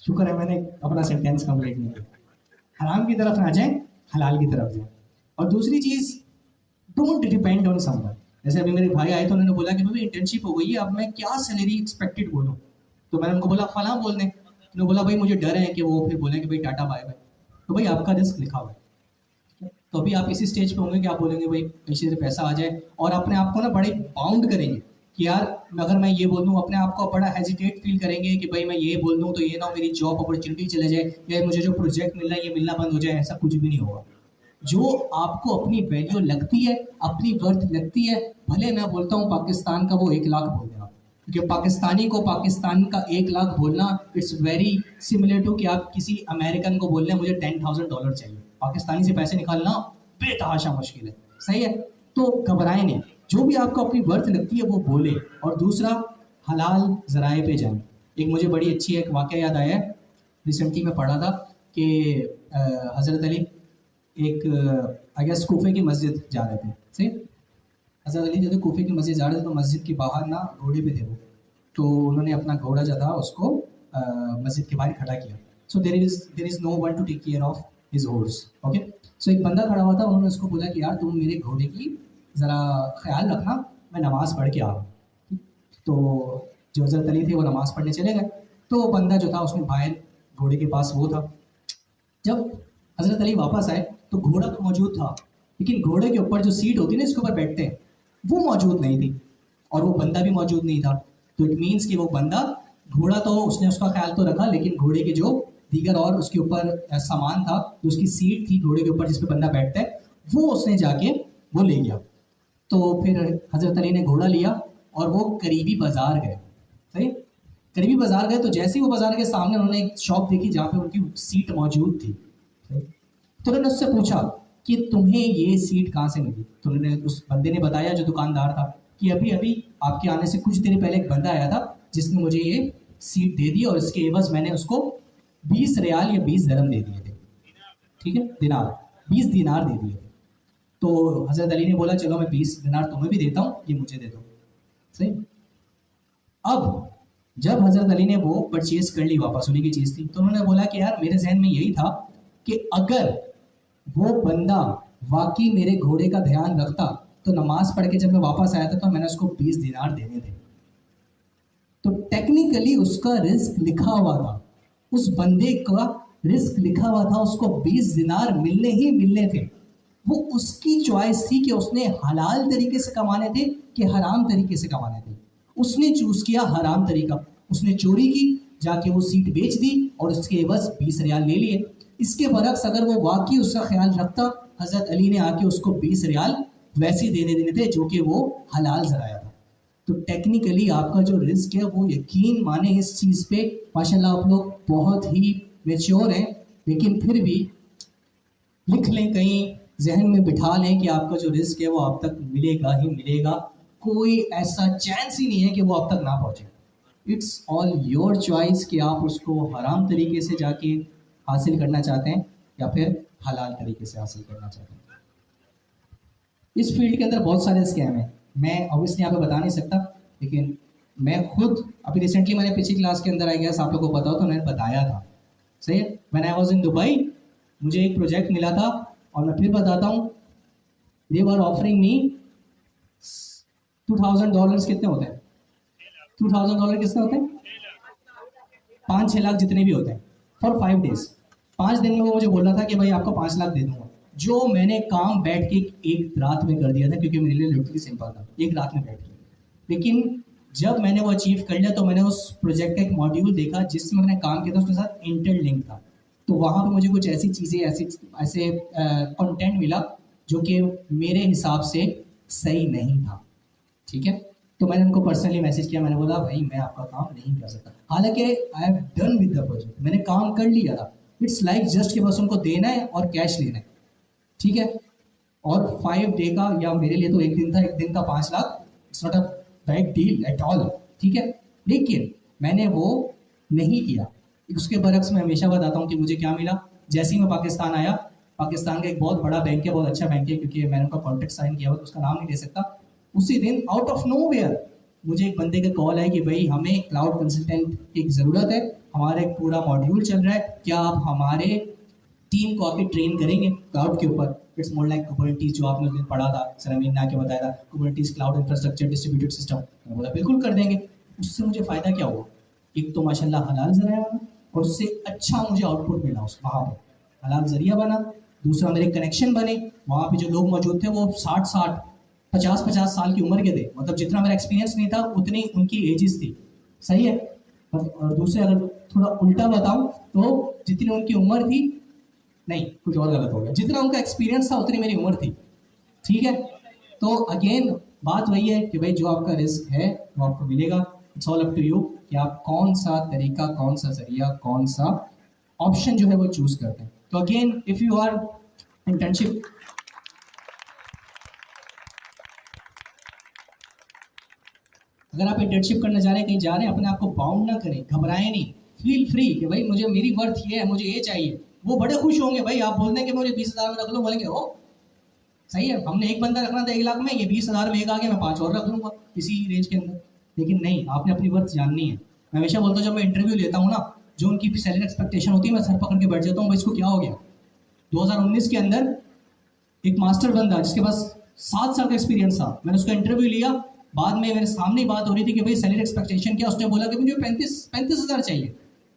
शुक्र है मैंने अपना सेंटेंस कंप्लीट नहीं किया। हराम की तरफ ना जाएं, हलाल की तरफ जाएं। और दूसरी चीज़, डोंट डिपेंड ऑन समवन। जैसे अभी मेरे भाई आए तो उन्होंने बोला कि भाई इंटर्नशिप हो गई है, अब मैं क्या सैलरी एक्सपेक्टेड बोलूँ। तो मैंने उनको बोला फलां बोल दें। उन्होंने बोला भाई मुझे डर है कि वो फिर बोलें कि भाई टाटा बाय बाय। तो भाई आपका रिस्क लिखा हुआ है। तो अभी आप इसी स्टेज पे होंगे कि आप बोलेंगे भाई कहीं से पैसा आ जाए, और अपने आप को ना बड़े बाउंड करेंगे कि यार अगर मैं ये बोल दूँ, अपने आप को बड़ा हेजिटेट फील करेंगे कि भाई मैं ये बोल दूँ तो ये ना हो मेरी जॉब अपॉर्चुनिटी चले जाए, या मुझे जो प्रोजेक्ट मिल रहा है ये मिलना बंद हो जाए। ऐसा कुछ भी नहीं होगा। जो आपको अपनी वैल्यू लगती है, अपनी वर्थ लगती है, भले मैं बोलता हूँ पाकिस्तान का वो 1 लाख बोल दें आप, क्योंकि पाकिस्तानी को पाकिस्तान का 1 लाख बोलना इट्स वेरी सिमिलर टू कि आप किसी अमेरिकन को बोल रहे हैं मुझे $10,000 चाहिए। पाकिस्तानी से पैसे निकालना बेतहाशा मुश्किल है। सही है। तो घबराए नहीं, जो भी आपको अपनी वर्थ लगती है वो बोले। और दूसरा, हलाल जराए पे जाएं। एक मुझे बड़ी अच्छी एक वाक़या याद आया है, रिसेंटली मैं पढ़ा था कि हज़रत अली एक आई गेस कूफे की मस्जिद जा रहे थे। सही। हज़रत अली जो थे कूफे की मस्जिद जा रहे थे, तो मस्जिद के बाहर ना घोड़े पे थे वो। तो उन्होंने अपना घोड़ा जो था उसको मस्जिद के बाहर खड़ा किया। So there is no one to take care of his horse. Okay. So एक बंदा खड़ा हुआ था, उन्होंने उसको बोला कि यार तुम मेरे घोड़े की ज़रा ख्याल रखना, मैं नमाज़ पढ़ के आ रहा हूँ। तो जो हज़रत अली थे वो नमाज़ पढ़ने चले गए। तो वो बंदा जो था उसने बाहर घोड़े के पास वो था। जब हज़रत अली वापस आए तो घोड़ा तो मौजूद था, लेकिन घोड़े के ऊपर जो सीट होती है ना, इसके ऊपर बैठते हैं, वो मौजूद नहीं थी, और वो बंदा भी मौजूद नहीं था। तो इट मीन्स कि वो बंदा, घोड़ा तो उसने उसका ख्याल तो रखा, लेकिन घोड़े के जो दीगर और उसके ऊपर सामान था, जो उसकी सीट थी घोड़े के ऊपर जिस पे बंदा बैठता है, वो उसने जाके वो ले गया। तो फिर हज़रत अली ने घोड़ा लिया और वो करीबी बाजार गए। सही। करीबी बाजार गए तो जैसे ही वो बाजार के सामने उन्होंने एक शॉप देखी जहाँ पे उनकी सीट मौजूद थी। सही? तो उन्होंने उससे पूछा कि तुम्हें ये सीट कहाँ से मिली। तो उन्होंने, उस बंदे ने बताया जो दुकानदार था, कि अभी अभी आपके आने से कुछ देर पहले एक बंदा आया था जिसने मुझे ये सीट दे दी, और इसके एवज मैंने उसको 20 रियाल या 20 दरम दे दिए थे। ठीक है, दिनार, 20 दिनार दे दिए थे। तो हज़रत अली ने बोला चलो मैं 20 दिनार तुम्हें भी देता हूँ, ये मुझे दे दो। सही। अब जब हज़रत अली ने वो परचेज कर ली, वापस उन्हीं की चीज़ थी, तो उन्होंने बोला कि यार मेरे जहन में यही था कि अगर वो बंदा वाकई मेरे घोड़े का ध्यान रखता तो नमाज पढ़ के जब मैं वापस आया था तो मैंने उसको 20 दिनार देने थे। तो टेक्निकली उसका रिस्क लिखा हुआ था, उस बंदे का रिस्क लिखा हुआ था, उसको 20 दिनार मिलने ही मिलने थे। वो उसकी चॉइस थी कि उसने हलाल तरीके से कमाने थे कि हराम तरीके से कमाने थे। उसने चूज किया हराम तरीका, उसने चोरी की, जाके वो सीट बेच दी और उसके एवज 20 रियाल ले लिए। इसके बरक्स अगर वो वाकई उसका ख्याल रखता, हज़रत अली ने आके उसको 20 रियाल वैसे ही देने देने थे जो कि वो हलाल जराया था। तो टेक्निकली आपका जो रिस्क है वो, यकीन माने इस चीज़ पे माशाल्लाह आप लोग बहुत ही मेच्योर हैं, लेकिन फिर भी लिख लें, कहीं जहन में बिठा लें कि आपका जो रिस्क है वो आप तक मिलेगा ही मिलेगा। कोई ऐसा चांस ही नहीं है कि वो आप तक ना पहुंचे। इट्स ऑल योर चॉइस कि आप उसको हराम तरीके से जाके हासिल करना चाहते हैं या फिर हलाल तरीके से हासिल करना चाहते हैं। इस फील्ड के अंदर बहुत सारे स्कैम हैं, मैं ऑब्वियसली यहाँ पे बता नहीं सकता, लेकिन मैं खुद अभी रिसेंटली, मैंने पिछली क्लास के अंदर आई गेस आप लोगों को पता हो तो मैंने बताया था। सही है। When I was in Dubai, मुझे एक प्रोजेक्ट मिला था, और मैं फिर बताता हूँ, दे वर ऑफरिंग मी $2,000 कितने होते हैं? $2,000 कितने होते हैं? 5-6 लाख जितने भी होते हैं, फॉर 5 डेज। 5 दिन में वो मुझे बोल रहा था कि भाई आपको 5 लाख दे दूंगा। जो मैंने काम बैठ के एक रात में कर दिया था, क्योंकि मेरे लिए लिटरली सिंपल था, एक रात में बैठ के। लेकिन जब मैंने वो अचीव कर लिया तो मैंने उस प्रोजेक्ट का एक मॉड्यूल देखा जिसमें मैंने काम किया था, उसके साथ इंटरलिंक था। तो वहाँ पे मुझे कुछ ऐसी चीज़ें, ऐसे कंटेंट मिला जो कि मेरे हिसाब से सही नहीं था। ठीक है। तो मैंने उनको पर्सनली मैसेज किया, मैंने बोला भाई मैं आपका काम नहीं कर सकता, हालांकि I have done with the project, मैंने काम कर लिया था। इट्स लाइक जस्ट कि बस उनको देना है और कैश लेना है। ठीक है। और 5 डे का, या मेरे लिए तो एक दिन था, एक दिन का 5 lakh, it's not a big deal at all. ठीक है। लेकिन मैंने वो नहीं किया। उसके बरक्स मैं हमेशा बताता हूँ कि मुझे क्या मिला। जैसे ही मैं पाकिस्तान आया, पाकिस्तान का एक बहुत बड़ा बैंक है, बहुत अच्छा बैंक है, क्योंकि मैंने उनका कॉन्ट्रैक्ट साइन किया हुआ तो उसका नाम नहीं ले सकता। उसी दिन आउट ऑफ नोवेयर मुझे एक बंदे का कॉल है कि भाई हमें क्लाउड कंसल्टेंट की ज़रूरत है, हमारा एक पूरा मॉड्यूल चल रहा है, क्या आप हमारे टीम को आके ट्रेन करेंगे क्लाउड के ऊपर। इट्स मोर लाइक कुबरनेटीज जो आपने उस दिन पढ़ा था, सर अमीन ने आके बताया था, कुबरनेटीज क्लाउड इंफ्रास्ट्रक्चर डिस्ट्रीब्यूटेड सिस्टम। मैं बोला बिल्कुल कर देंगे। उससे मुझे फ़ायदा क्या हुआ? एक तो माशाल्लाह हलाल ज़राया बना, और उससे अच्छा मुझे आउटपुट मिला उस वहाँ पर, हलाल ज़रिया बना। दूसरा मेरे कनेक्शन बने, वहाँ पे जो लोग मौजूद थे वो 60-60 50-50 साल की उम्र के थे, मतलब जितना मेरा एक्सपीरियंस नहीं था उतनी उनकी एजेस थी। सही है। और दूसरे अगर थोड़ा उल्टा बताऊं तो जितनी उनकी उम्र थी, नहीं कुछ और गलत हो गया, जितना उनका एक्सपीरियंस था उतनी मेरी उम्र थी। ठीक है। तो अगेन बात वही है कि भाई जो आपका रिस्क है वो आपको मिलेगा। It's all up to you कि आप कौन सा तरीका, कौन सा जरिया, कौन सा ऑप्शन जो है वो चूज करते हैं। तो again if you are internship, अगर आप इंटर्नशिप करने जा रहे हैं, कहीं जा रहे हैं, अपने आप को बाउंड ना करें, घबराएं नहीं, फील फ्री कि भाई मुझे मेरी वर्थ ये है, मुझे ये चाहिए। वो बड़े खुश होंगे भाई आप बोल दें कि मुझे 20,000 में रख लो, बोलेंगे ओ सही है, हमने एक बंदा रखना था 1 लाख में, ये 20,000 में एक आ गया, मैं 5 और रख लूंगा इसी रेंज के अंदर। लेकिन नहीं, आपने अपनी वर्थ जाननी है। मैं हमेशा बोलता हूँ जब मैं इंटरव्यू लेता हूँ ना, जो उनकी सैलरी एक्सपेक्टेशन होती है मैं सर पकड़ के बैठ जाता हूँ, भाई इसको क्या हो गया। 2019 के अंदर एक मास्टर बंदा जिसके पास 7 साल का एक्सपीरियंस था, मैंने उसका इंटरव्यू लिया, बाद में मेरे सामने ही बात हो रही थी कि भाई सैलरी एक्सपेक्टेशन क्या, उसने बोला कि मुझे 35,000 चाहिए।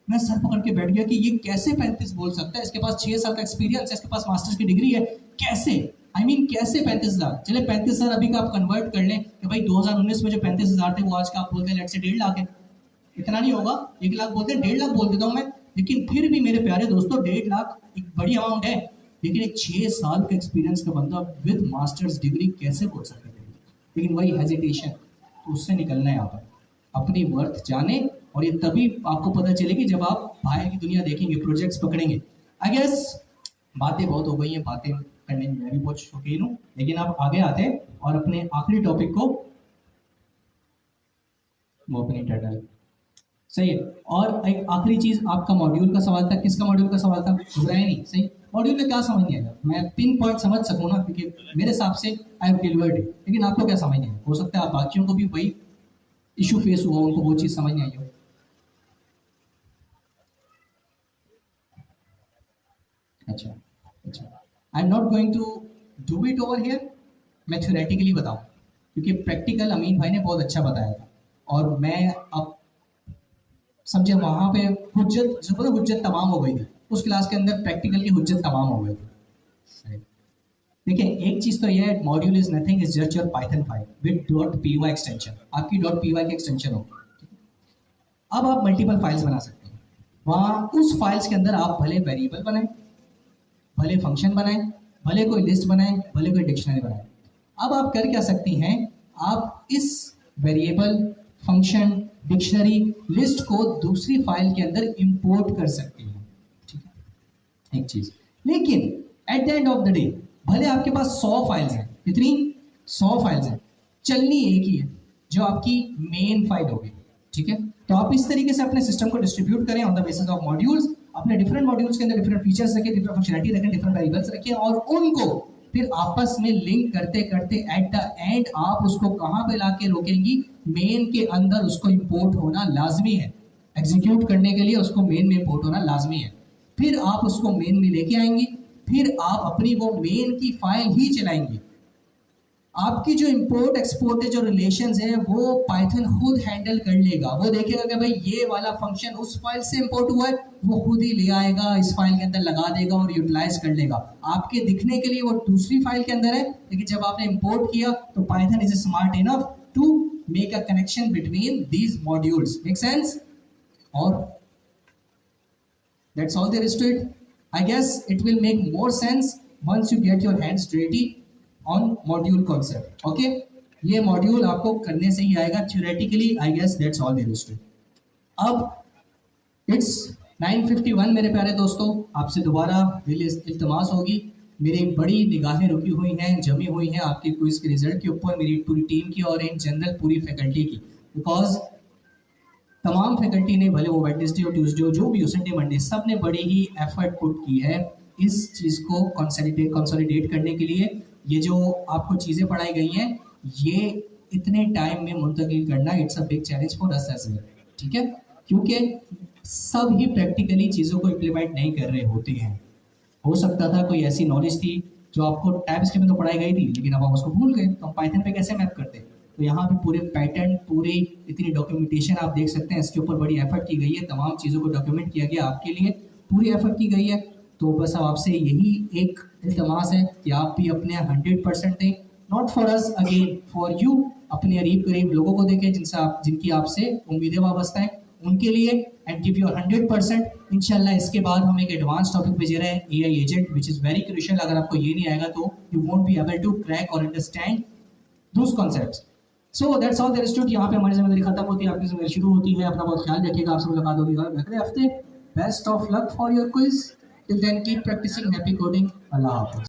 मैं सर पकड़ के बैठ गया कि ये कैसे 35 बोल सकता है, इसके पास 6 साल का एक्सपीरियंस है, इसके पास मास्टर्स की डिग्री है, कैसे, आई मीन कैसे 35,000। चले 35,000 अभी का आप कन्वर्ट कर लें कि भाई 2019 में जो 35,000 थे वो आज का आप बोलते हैं लेट से 1.5 लाख है। इतना नहीं होगा, 1 लाख बोलते हैं, 1.5 लाख बोल देता हूँ मैं। लेकिन फिर भी मेरे प्यारे दोस्तों 1.5 लाख एक बड़ी अमाउंट है, लेकिन एक 6 साल का एक्सपीरियंस का बंदा विद मास्टर्स डिग्री कैसे बोल सकता है। लेकिन वही हेजिटेशन, तो उससे निकलना है। यहाँ पर अपनी वर्थ जाने, और ये तभी आपको पता चलेगी जब आप बाहर की दुनिया देखेंगे, प्रोजेक्ट्स पकड़ेंगे। आई गेस बातें बहुत हो गई हैं, बातें करने में मैं भी बहुत शौकीन हूँ, लेकिन आप आगे आते हैं और अपने आखिरी टॉपिक को, वो अपनी इंटरनल, सही है। और एक आखिरी चीज, आपका मॉड्यूल का सवाल था, किसका मॉड्यूल का सवाल था, घबराए नहीं। सही, मॉड्यूल में क्या समझ नहीं आया, मैं पिन पॉइंट समझ सकूँ ना, क्योंकि मेरे हिसाब से आई हैव डिलीवर्ड इट, लेकिन आपको क्या समझ नहीं आया, हो सकता है आप बाकियों को भी वही इशू फेस हुआ, उनको वो चीज समझ नहीं आई हो। अच्छा अच्छा, I am not going to do it over here, मैं थ्योरेटिकली बताऊं, क्योंकि प्रैक्टिकल अमीन भाई ने बहुत अच्छा बताया था, और मैं अब समझे वहाँ पे हुज्जत, जो बोला हुज्जत तमाम हो गई थी उस क्लास के अंदर, प्रैक्टिकल की हुज्जत तमाम हो गई थी। देखिए एक चीज तो यह है, module is nothing, is just your Python file with .py extension, आपकी .py की एक्सटेंशन होगी। अब आप मल्टीपल फाइल्स बना सकते हैं, वहाँ उस फाइल्स के अंदर आप भले वेरिएबल बनाएं, भले फंक्शन बनाएं, भले कोई लिस्ट बनाएं, भले कोई डिक्शनरी बनाएं। अब आप कर क्या सकती हैं, आप इस वेरिएबल, फंक्शन, डिक्शनरी, लिस्ट को दूसरी फाइल के अंदर इंपोर्ट कर सकती हैं। ठीक है, एक चीज। लेकिन at the end of the day भले आपके पास 100 फाइल्स हैं, कितनी, 100 फाइल्स हैं, चलनी एक ही है जो आपकी मेन फाइल होगी। ठीक है, तो आप इस तरीके से अपने सिस्टम को डिस्ट्रीब्यूट करें on the basis of modules, अपने डिफरेंट मॉड्यूल्स के अंदर डिफरेंट फीचर्स रखें, डिफरेंट फंक्शनलिटी रखें, डिफरेंट वेरिएबल्स रखें, और उनको फिर आपस में लिंक करते करते एट द एंड आप उसको कहाँ पे लाके रोकेंगी, मेन के अंदर उसको इंपोर्ट होना लाजमी है। एग्जीक्यूट करने के लिए उसको मेन में इंपोर्ट होना लाजमी है। फिर आप उसको मेन में लेके आएंगी, फिर आप अपनी वो मेन की फाइल ही चलाएंगी। आपकी जो इंपोर्ट एक्सपोर्ट है, जो रिलेशंस है, वो पाइथन खुद हैंडल कर लेगा। वो देखेगा कि भाई ये वाला फंक्शन उस फाइल से इंपोर्ट हुआ है, वो खुद ही ले आएगा, इस फाइल के अंदर लगा देगा और यूटिलाइज कर लेगा। आपके दिखने के लिए वो दूसरी फाइल के अंदर है, लेकिन जब आपने इंपोर्ट किया तो Python is smart enough to make a connection between these modules. Make sense? और that's all there is to it. I guess it will make more sense once you get your hands dirty on module concept. Okay, ये module आपको करने से ही आएगा theoretically. I guess that's all there is to it. अब it's 9:51 मेरे प्यारे दोस्तों, आपसे दोबारा दिल इल्तमास होगी, मेरी बड़ी निगाहें रुकी हुई हैं, जमी हुई हैं आपके क्विज के रिजल्ट के ऊपर, मेरी पूरी टीम की और इन जनरल पूरी फैकल्टी की, बिकॉज तमाम फैकल्टी ने, भले वो वेडनेसडे और ट्यूसडे हो, जो भी हो, संडे मंडे, सब ने बड़ी ही एफर्ट पुट की है इस चीज़ को कंसोलिडेट करने के लिए। ये जो आपको चीज़ें पढ़ाई गई हैं, ये इतने टाइम में मुंतकिल करना, it's a big challenge for us as well. ठीक है, क्योंकि सब ही प्रैक्टिकली चीज़ों को इम्प्लीमेंट नहीं कर रहे होते हैं। हो सकता था कोई ऐसी नॉलेज थी जो आपको टाइप स्क्रिप्ट में तो पढ़ाई गई थी, लेकिन अब हम उसको भूल गए, तो हम पाइथन पे कैसे मैप करते हैं। तो यहाँ भी पूरे पैटर्न, पूरे इतनी डॉक्यूमेंटेशन आप देख सकते हैं, इसके ऊपर बड़ी एफर्ट की गई है, तमाम चीज़ों को डॉक्यूमेंट किया गया आपके लिए, पूरी एफर्ट की गई है। तो बस अब आपसे यही एक इल्तमास है कि आप भी अपने 100% दें, not for us, again for you, अपने करीब करीब लोगों को देखें जिनकी आपसे उम्मीदें वाबस्ता हैं, उनके लिए, एंड गिव योर 100%। इंशाल्लाह इसके बाद हम एक एडवांस टॉपिक पे जा रहे हैं, AI agent, which is very crucial. अगर आपको ये नहीं आएगा तो you won't be able to crack और understand those concepts. So that's all there is to. यहाँ पे हमारी जिम्मेदारी खत्म होती है, आपकी जिम्मेदारी शुरू होती है। अपना बहुत ख्याल रखिएगा, आपसे मुलाकात होगी अगले हफ्ते। Best of luck for your quiz, till then keep practising, happy coding, Allah हाफिज़।